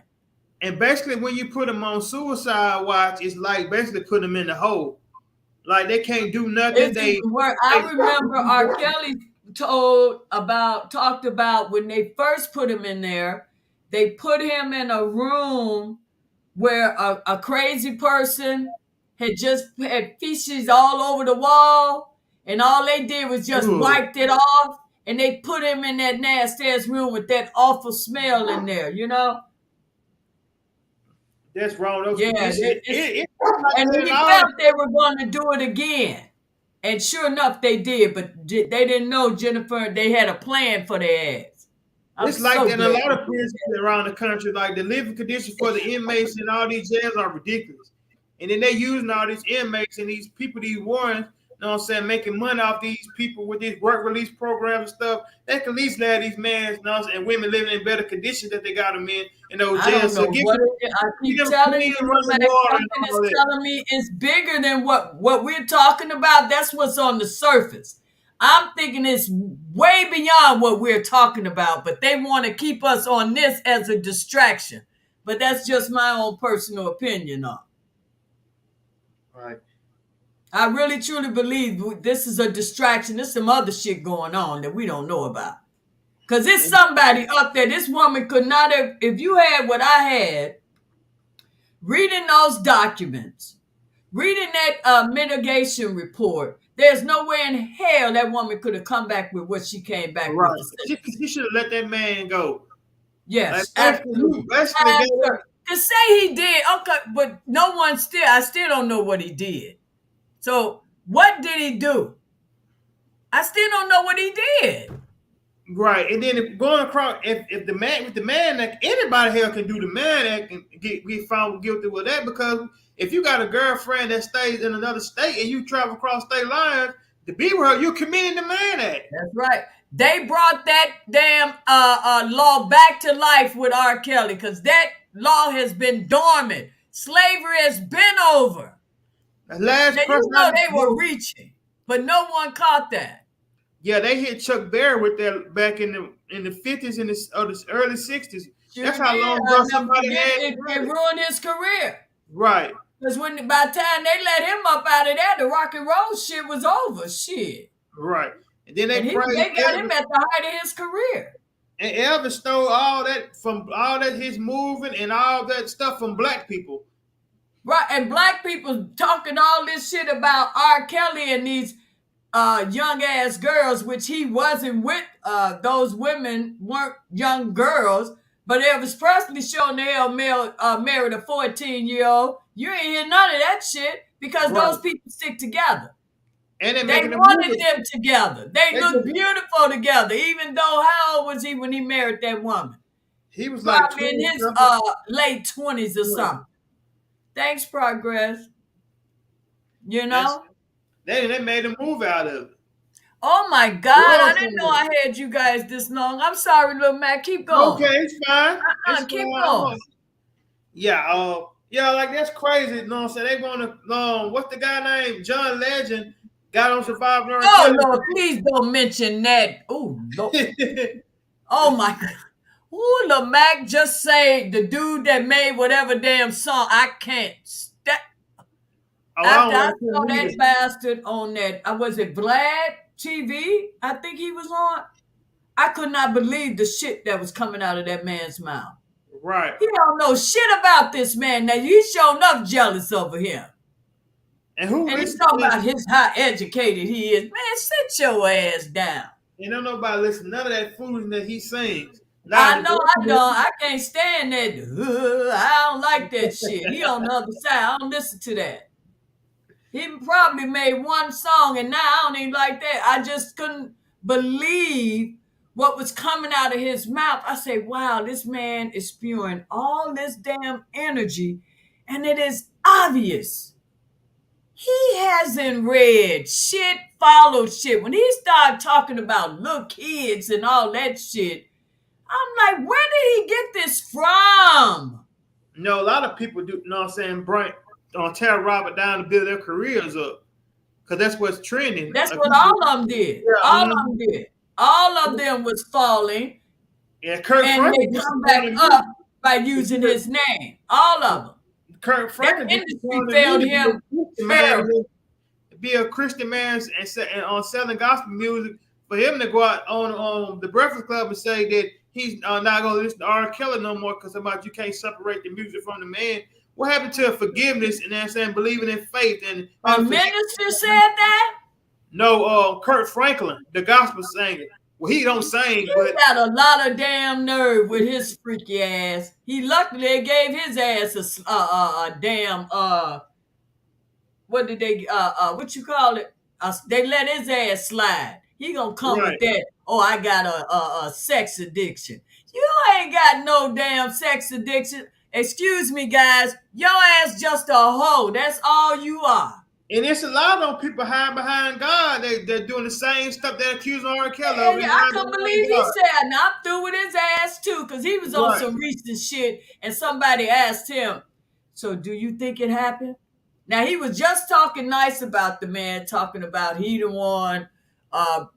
And basically, when you put them on suicide watch, it's like basically put them in the hole. Like they can't do nothing. I remember R. Kelly talked about when they first put him in there, they put him in a room where a crazy person had feces all over the wall, and all they did was just wiped it off, and they put him in that nasty ass room with that awful smell in there, you know? That's wrong. And he felt they were going to do it again. And sure enough, they did, but they didn't know, Jennifer, they had a plan for their ass. It's like in a lot of prisons around the country, like the living conditions for the inmates in all these jails are ridiculous. And then they're using all these inmates and these people, these warrants, know what I'm saying, making money off these people with these work release programs and stuff. They can at least let these men, you know, and women living in better conditions that they got them in those I don't jails. So know what it is. I give keep them telling clean you, running Max, water and something all is that. telling me it's bigger than what we're talking about. That's what's on the surface. I'm thinking it's way beyond what we're talking about, but they want to keep us on this as a distraction. But that's just my own personal opinion on. Right. I really truly believe this is a distraction. There's some other shit going on that we don't know about. Because there's somebody up there. This woman could not have, if you had what I had, reading those documents, reading that mitigation report, there's no way in hell that woman could have come back with what she came back with. Right. She should have let that man go. Like Yes, basically, absolutely. you basically gave him. To say he did, okay, but I still don't know what he did. So what did he do? I still don't know what he did. Right, and then if going across, if the man with the man that anybody here can do the man that can get found guilty with that, because if you got a girlfriend that stays in another state and you travel across state lines to be with her, you're committing the man act. That's right. They brought that damn law back to life with R. Kelly because that law has been dormant. Slavery has been over. The last Now you person know they were reaching, but no one caught that. Yeah, they hit Chuck Berry with that back in the 50s and the early 60s. Sure That's how did. long I'll ago never somebody forget had it ruined his career. Right. Because by the time they let him up out of there, the rock and roll shit was over. Shit. Right. And then they And praised they got him Elvis. at the height of his career. And Elvis stole all that his moving and all that stuff from black people. Right. And black people talking all this shit about R. Kelly and these young ass girls, which he wasn't with. Those women weren't young girls, but Elvis Presley showing the hell married a 14-year-old. You ain't hear none of that shit because those people stick together. And they wanted them together. They looked beautiful together, even though how old was he when he married that woman? He was probably like in his late 20s or something. Thanks, Progress. You know? They made a move out of it. Oh my God, I didn't know I had you guys this long. I'm sorry, little Mac. Keep going. Okay, it's fine. Keep going. Yeah, like that's crazy. You know what I'm saying? They want to, what's the guy named? John Legend got on Survivor. Oh, Lord, please don't mention that. Oh, Lord. Oh, my God. Ooh, Lil Mac, just say the dude that made whatever damn song. I can't step. After I saw that bastard on that, was it Vlad TV? I think he was on. I could not believe the shit that was coming out of that man's mouth. Right. He don't know shit about this man. Now you showing up jealous over him. And he's talking about how educated he is. Man, sit your ass down. And don't nobody listen. None of that foolishness that he sings. I know I don't. I can't stand that. I don't like that shit. He on the other side. I don't listen to that. He probably made one song and now I don't even like that. I just couldn't believe what was coming out of his mouth. I say, wow, this man is spewing all this damn energy and it is obvious. He hasn't read shit, followed shit. When he started talking about little kids and all that shit, I'm like, where did he get this from? No, a lot of people do, you know what I'm saying, tear Robert down to build their careers up. Because that's what's trending. That's what all of them did. Yeah, all of them did. All of them was falling. Yeah, Kurt and Franklin they come back up by using his name. All of them. Kurt Franklin industry failed him. Be a Christian man and on selling gospel music. For him to go out on the Breakfast Club and say that he's not going to listen to R. Kelly no more because you can't separate the music from the man. What happened to forgiveness and believing in faith? And a minister said that? No, Kurt Franklin, the gospel singer. Well, he don't sing, but got a lot of damn nerve with his freaky ass. He luckily gave his ass a damn what did they what you call it? They let his ass slide. He gonna come with that. Oh, I got a sex addiction. You ain't got no damn sex addiction. Excuse me, guys. Your ass just a hoe. That's all you are. And it's a lot of people hiding behind God. They're doing the same stuff they're accusing R. Kelly of, And and I hiding couldn't behind believe he God. said, and I'm through with his ass too, because he was on Right. some recent shit, and somebody asked him, so do you think it happened? Now he was just talking nice about the man, talking about he the one, R.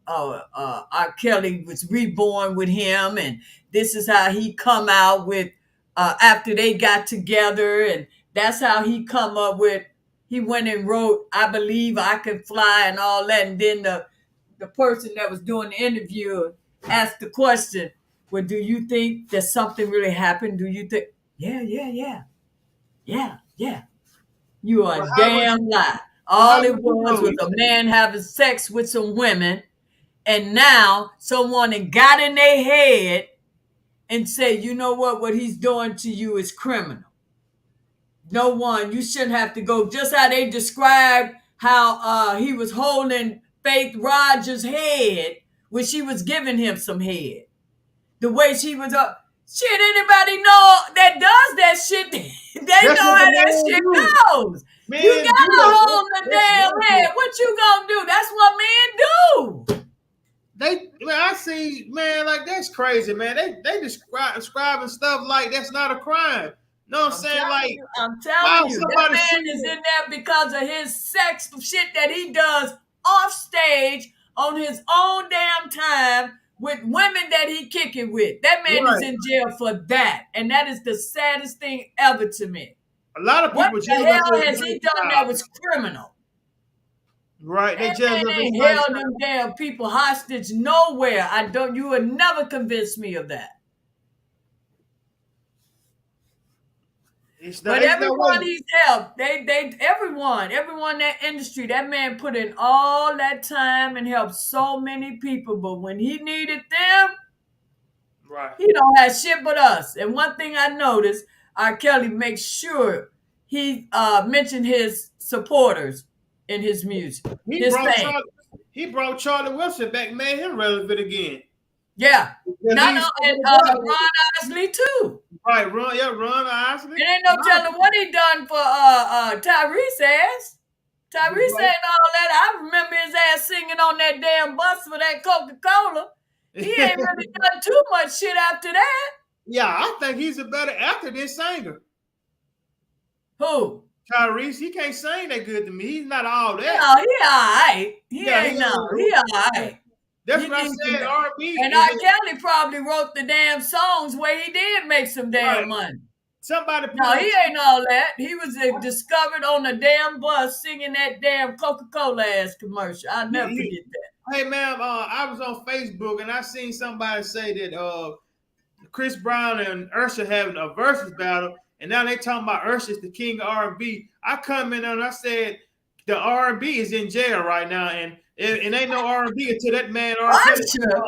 Kelly was reborn with him, and this is how he come out with after they got together, and that's how he come up with. He went and wrote, "I believe I can fly" and all that, and then the person that was doing the interview asked the question, well, do you think that something really happened? Do you think? Yeah, yeah, yeah, yeah, yeah. You are But a how would damn you? lie. But how All it would you was know? was a man having sex with some women, and now someone had got in their head and said, you know what he's doing to you is criminal. No one, you shouldn't have to go. Just how they described how he was holding Faith Rogers' head when she was giving him some head. The way she was up. Shit, anybody know that does that shit, they That's know what how the that man shit do. goes. You Men do gotta that. hold the That's damn head. natural. What you gonna do? That's what men do. Man, I see, man, like that's crazy, man. They describing stuff like that's not a crime. Know what I'm I'm saying? telling Like, you, I'm how telling you, that somebody man sitting is there, in there because of his sex shit that he does off stage on his own damn time with women that he kick it with. That man is right? in jail for that. And that is the saddest thing ever to me. A lot of What people the jail up hell his has he done that lifestyle, was criminal? right? They That jail man up his ain't held lifestyle. them damn people hostage nowhere. You would never convince me of that. But It's no everyone way. he's helped, everyone that industry, that man put in all that time and helped so many people. But when he needed them, Right. he don't have shit but us. And one thing I noticed, R. Kelly makes sure he mentioned his supporters in his music, He his brought fans. Charlie. He brought Charlie Wilson back, made him relevant again. Yeah. Because Not he's and Ron Isley too. right, Ron Isley. It ain't no telling what he done for Tyrese ass. Tyrese ain't all that. I remember his ass singing on that damn bus for that Coca-Cola. He ain't really done too much shit after that. Yeah, I think he's a better actor than singer. Who? Tyrese, he can't sing that good to me. He's not all that. No, he all right. He Yeah, ain't no. He all right. that's He what I decent. said. R&B And is R. Kelly probably wrote the damn songs where he did make some right. damn money. Somebody put No, on. he ain't all that. He was discovered on a damn bus singing that damn Coca-Cola ass commercial. I'll never forget that. Hey, ma'am, I was on Facebook and I seen somebody say that Chris Brown and Usher having a versus battle, and now they talking about Usher's the king of R&B. I come in and I said the R&B is in jail right now, and ain't no R&B until that man R. Kelly. Usher?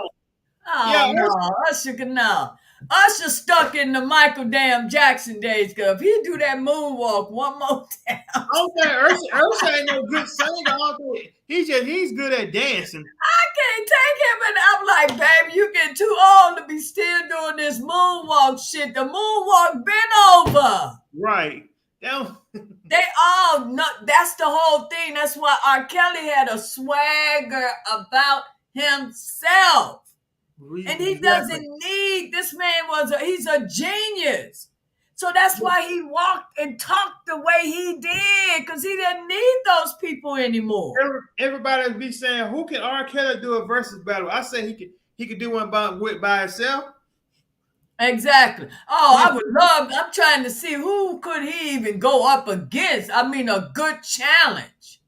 Yeah, Oh no, Usher can no. Usher stuck in the Michael damn Jackson days, cause if he do that moonwalk one more time, I don't think Usher ain't no good singer. I don't think he's good at dancing. I can't take him. And I'm like, baby, you get too old to be still doing this moonwalk shit. The moonwalk been over. Right. They all know. That's the whole thing. That's why R. Kelly had a swagger about himself. And he doesn't need, this man he's a genius. So that's why he walked and talked the way he did, because he didn't need those people anymore. Everybody be saying, who can R. Kelly do a versus battle? I say he could do one by himself. Exactly. Oh, I would love, I'm trying to see who could he even go up against. I mean, a good challenge.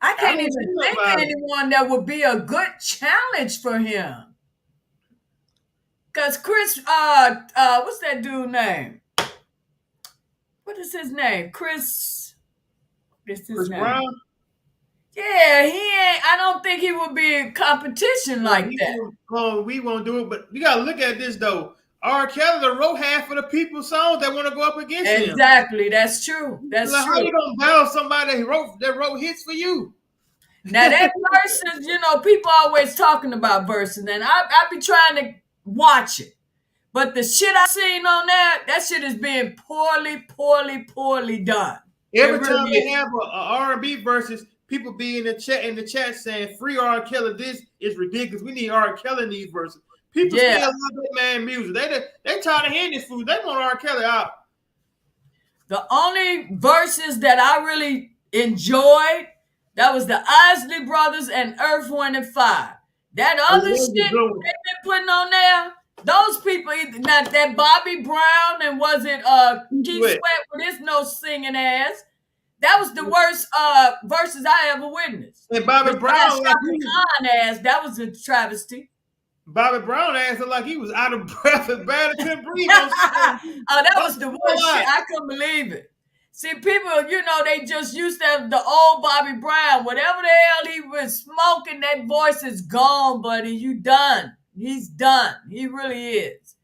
I can't even think of anyone that would be a good challenge for him. Because Chris, what's that dude's name? What is his name? Chris. What's his name? Brown? Yeah, he ain't. I don't think he would be in competition like that. We won't do it, but you gotta look at this though. R. Kelly wrote half of the people's songs that want to go up against him. Exactly, that's true. That's true. How you gonna battle somebody that wrote hits for you? Now that verses, people always talking about verses, and I be trying to watch it. But the shit I seen on that shit is being poorly done. It Every time really they is. have a R&B versus people be in the chat saying free R. Kelly, this is ridiculous. We need R. Kelly in these verses. People Yeah. still love that man music. They tired of hearing this food. They want R. Kelly out. The only verses that I really enjoyed, that was the Isley Brothers and Earth, Wind, and Fire. That I other love shit the good one. they've been putting on there, those people, not that Bobby Brown and was it Keith Sweat. Sweat with his no singing ass. That was the worst verses I ever witnessed. And Bobby Besides Brown, like Shaka Khan ass, that was a travesty. Bobby Brown answered like he was out of breath and barely couldn't breathe on Oh, stage. that was the worst shit. I couldn't believe it. See, people, they just used to have the old Bobby Brown. Whatever the hell he was smoking, that voice is gone, buddy. You done. He's done. He really is.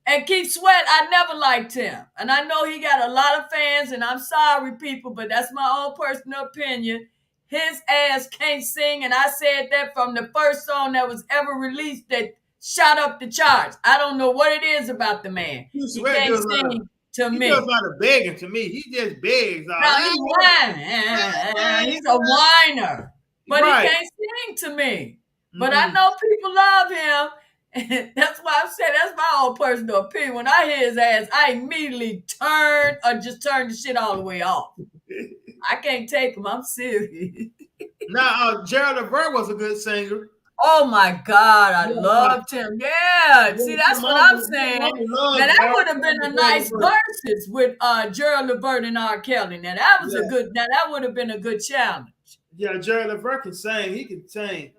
And Keith Sweat, I never liked him. And I know he got a lot of fans, and I'm sorry, people, but that's my own personal opinion. His ass can't sing, and I said that from the first song that was ever released that shot up the charts. I don't know what it is about the man. Keith He Sweat can't does not. sing to He me. does not a begging to me. He just begs. No, he whines. He's a whiner, but Right. he can't sing to me. But Mhm. I know people love him. And that's why I'm saying that's my own personal opinion. When I hear his ass, I immediately turn or just turn the shit all the way off. I can't take him. I'm serious. Now, Gerald Levert was a good singer. Oh my God, I loved him. Yeah, see, that's what I'm saying. Now that would have been a nice versus with Gerald Levert and R. Kelly. Now that was a good. Now that would have been a good challenge. Yeah, Gerald Levert can sing. He can sing.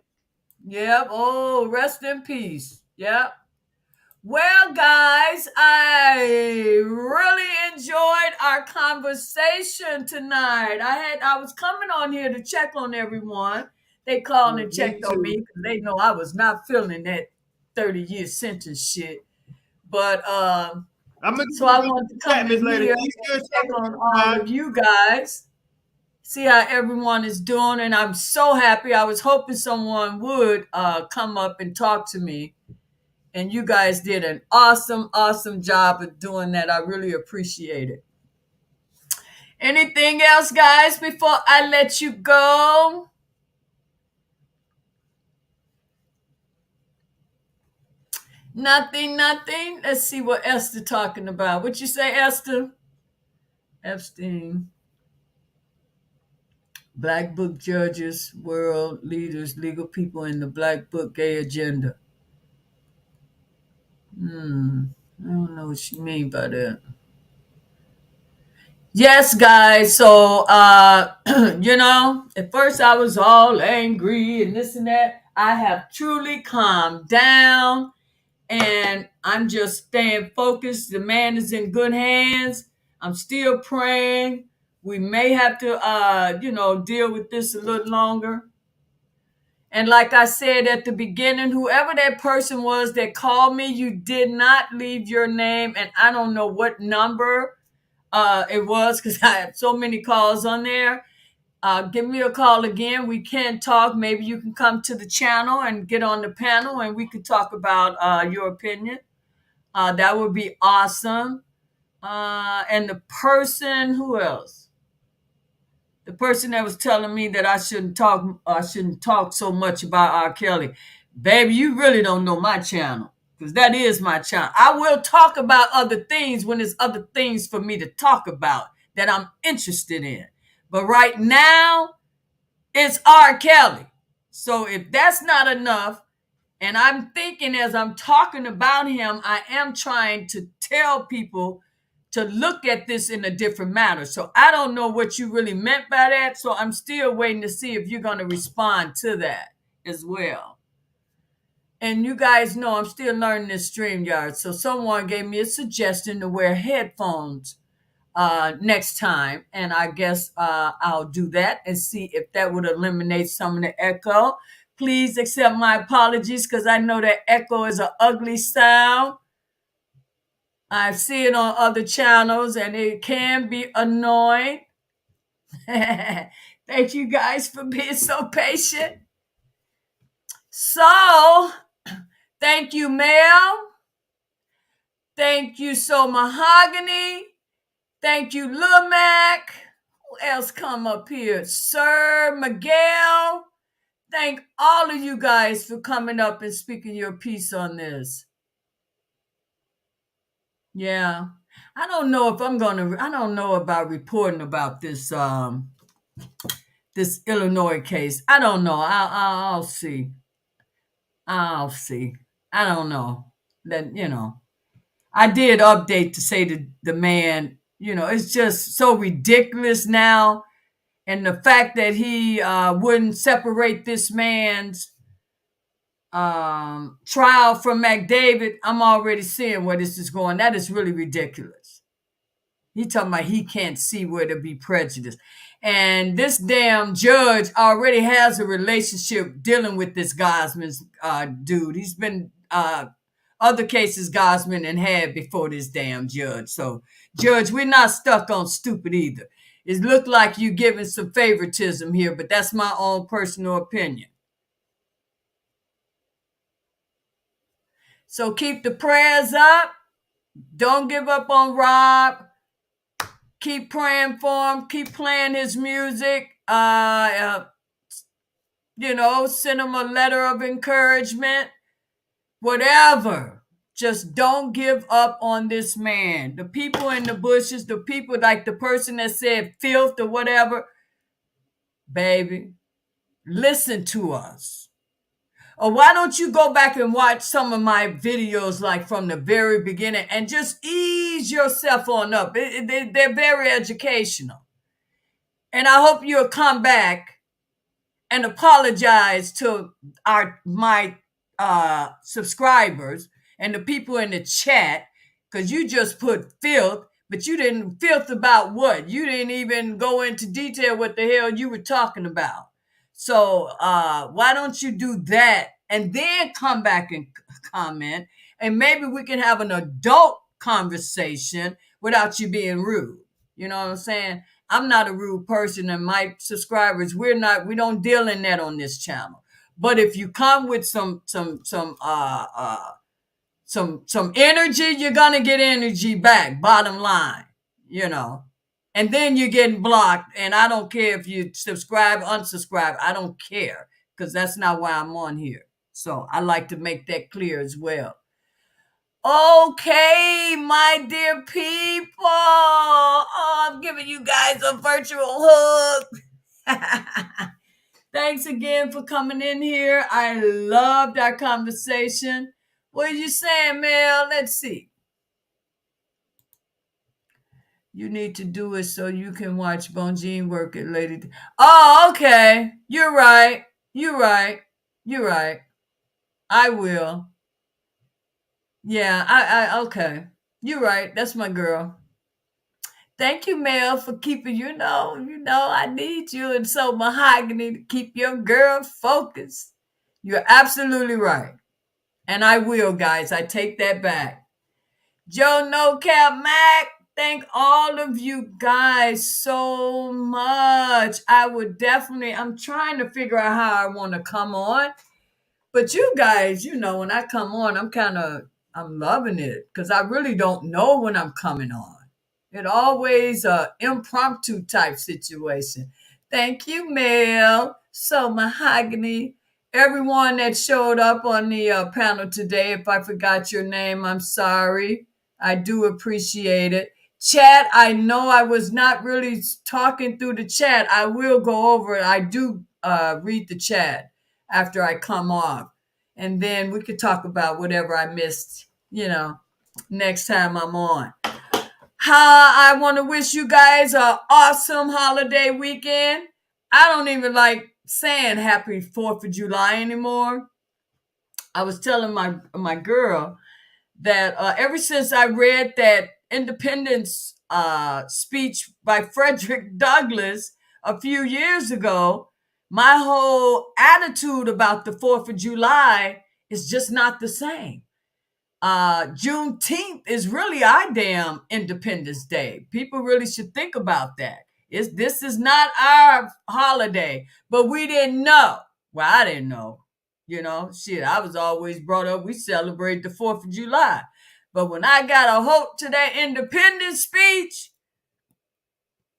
Yep. Oh, rest in peace. Yep. Well, guys, I really enjoyed our conversation tonight. I was coming on here to check on everyone. They called and checked on me because they know I was not feeling that 30-year sentence shit. But so I wanted to come in here and check on all of you guys, see how everyone is doing, and I'm so happy. I was hoping someone would come up and talk to me. And you guys did an awesome, awesome job of doing that. I really appreciate it. Anything else, guys, before I let you go? Nothing. Let's see what Esther talking about. What you say, Esther? Epstein. Black book judges, world leaders, legal people in the Black Book gay agenda. I don't know what you mean by that. Yes, guys. So, at first I was all angry and this and that. I have truly calmed down and I'm just staying focused. The man is in good hands. I'm still praying. We may have to, deal with this a little longer. And like I said at the beginning, whoever that person was that called me, you did not leave your name. And I don't know what number it was because I had so many calls on there. Give me a call again. We can talk. Maybe you can come to the channel and get on the panel and we could talk about your opinion. That would be awesome. And the person, who else? The person that was telling me that I shouldn't talk so much about R. Kelly. Baby, you really don't know my channel. Because that is my channel. I will talk about other things when there's other things for me to talk about that I'm interested in. But right now, it's R. Kelly. So if that's not enough, and I'm thinking as I'm talking about him, I am trying to tell people to look at this in a different manner. So I don't know what you really meant by that. So I'm still waiting to see if you're going to respond to that as well. And you guys know I'm still learning this StreamYard. So someone gave me a suggestion to wear headphones next time. And I guess I'll do that and see if that would eliminate some of the echo. Please accept my apologies because I know that echo is an ugly sound. I see it on other channels and it can be annoying. Thank you guys for being so patient. So, thank you, Mel. Thank you, So Mahogany. Thank you, Lil Mac. Who else come up here? Sir Miguel. Thank all of you guys for coming up and speaking your piece on this. Yeah. I don't know if I don't know about reporting about this this Illinois case. I don't know. I'll see. I'll see. I don't know. That, I did update to say to the man, it's just so ridiculous now. And the fact that he wouldn't separate this man's trial from McDavid, I'm already seeing where this is going. That is really ridiculous. He talking about he can't see where to be prejudiced. And this damn judge already has a relationship dealing with this Gosman's dude. He's been other cases Gosman and had before this damn judge. So, Judge, we're not stuck on stupid either. It looked like you giving some favoritism here, but that's my own personal opinion. So keep the prayers up. Don't give up on Rob. Keep praying for him. Keep playing his music. Send him a letter of encouragement. Whatever. Just don't give up on this man. The people in the bushes, the people like the person that said filth or whatever, baby, listen to us. Or why don't you go back and watch some of my videos like from the very beginning and just ease yourself on up. They're very educational. And I hope you'll come back and apologize to my subscribers and the people in the chat, because you just put filth, but you didn't filth about what? You didn't even go into detail what the hell you were talking about. So why don't you do that and then come back and comment, and maybe we can have an adult conversation without you being rude. You know what I'm saying? I'm not a rude person, and my subscribers, we don't deal in that on this channel. But if you come with some energy, you're gonna get energy back, bottom line, and then you're getting blocked. And I don't care if you subscribe, unsubscribe, I don't care, because that's not why I'm on here. So I like to make that clear as well. Okay, my dear people. Oh, I'm giving you guys a virtual hug. Thanks again for coming in here. I loved our conversation. What are you saying, Mel? Let's see. You need to do it so you can watch Bonjean work it later. Oh, okay. You're right. I will. Yeah, okay. You're right. That's my girl. Thank you, Mel, for keeping, I need you and so Mahogany to keep your girl focused. You're absolutely right. And I will, guys. I take that back. Joe No Cap Mac, thank all of you guys so much. I'm trying to figure out how I want to come on. But you guys, when I come on, I'm loving it, because I really don't know when I'm coming on. It always a impromptu type situation. Thank you, Mel. So Mahogany. Everyone that showed up on the panel today, if I forgot your name, I'm sorry. I do appreciate it. Chat, I know I was not really talking through the chat. I will go over it. I do read the chat after I come off. And then we could talk about whatever I missed, next time I'm on. I want to wish you guys an awesome holiday weekend. I don't even like saying happy 4th of July anymore. I was telling my girl that ever since I read that independence speech by Frederick Douglass a few years ago, my whole attitude about the 4th of July is just not the same. Juneteenth is really our damn Independence Day. People really should think about that. This is not our holiday, but we didn't know. Well, I didn't know. I was always brought up, we celebrate the 4th of July. But when I got a hope to that independence speech,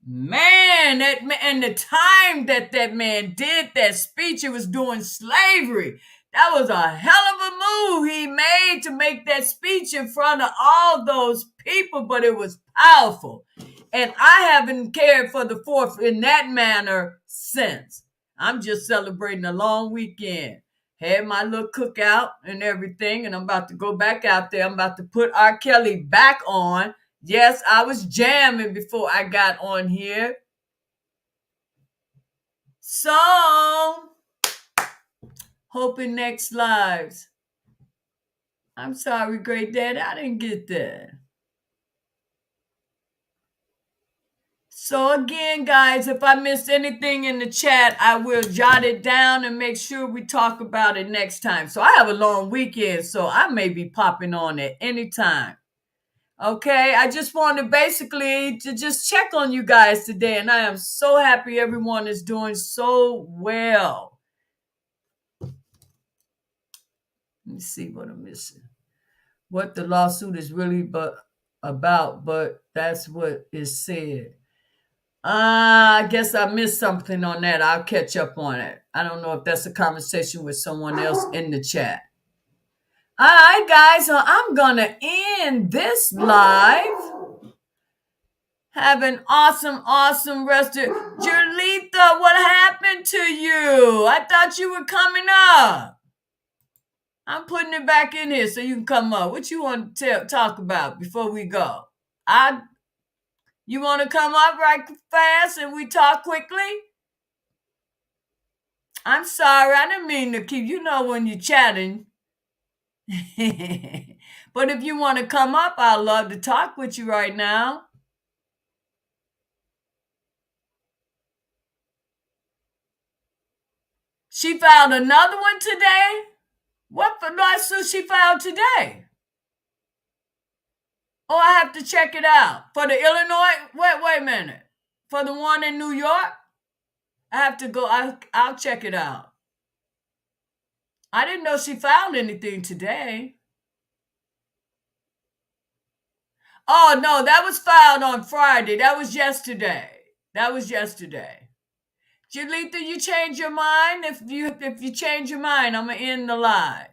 Man, that man, and the time that man did that speech, it was during slavery. That was a hell of a move he made to make that speech in front of all those people, but it was powerful. And I haven't cared for the Fourth in that manner since. I'm just celebrating a long weekend. Had my little cookout and everything, and I'm about to go back out there. I'm about to put R. Kelly back on. Yes, I was jamming before I got on here. So, hoping next lives. I'm sorry, Great Dad, I didn't get that. So again, guys, if I missed anything in the chat, I will jot it down and make sure we talk about it next time. So I have a long weekend, so I may be popping on at any time. Okay, I just wanted basically to just check on you guys today, and I am so happy everyone is doing so well. Let me see what I'm missing. What the lawsuit is really about, but that's what is said. I guess I missed something on that. I'll catch up on it. I don't know if that's a conversation with someone else in the chat. All right, guys, so I'm going to end this live. Have an awesome rest of Julita, what happened to you? I thought you were coming up. I'm putting it back in here so you can come up. What you want to talk about before we go? You want to come up right fast and we talk quickly? I'm sorry, I didn't mean to keep, when you're chatting. But if you want to come up, I'd love to talk with you right now. She filed another one today? What lawsuit she filed today? Oh, I have to check it out. For the Illinois? Wait a minute. For the one in New York? I have to go. I'll check it out. I didn't know she filed anything today. Oh, no, that was filed on Friday. That was yesterday. Julita, you change your mind? If you change your mind, I'm going to end the live.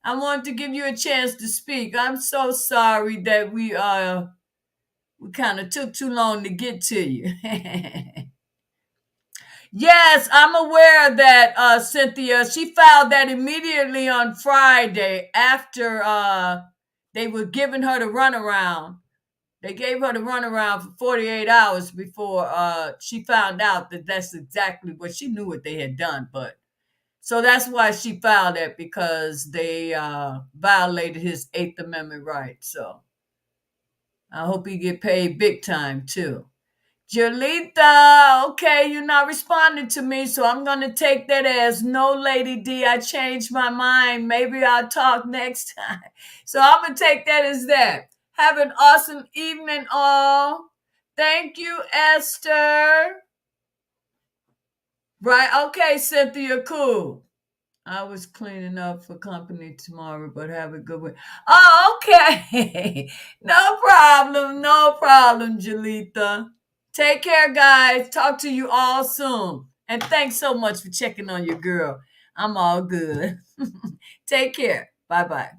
I wanted to give you a chance to speak. I'm so sorry that we kind of took too long to get to you. Yes, I'm aware that Cynthia, she filed that immediately on Friday after they were giving her the runaround. They gave her the runaround for 48 hours before she found out that that's exactly what she knew what they had done. But so that's why she filed it, because they violated his 8th Amendment rights. So I hope he get paid big time too. Julita, okay, you're not responding to me, so I'm going to take that as no, Lady D, I changed my mind. Maybe I'll talk next time. So I'm going to take that as that. Have an awesome evening, all. Thank you, Esther. Right, okay, Cynthia, cool. I was cleaning up for company tomorrow, but have a good one. Oh, okay. No problem, Julita. Take care, guys. Talk to you all soon. And thanks so much for checking on your girl. I'm all good. Take care. Bye-bye.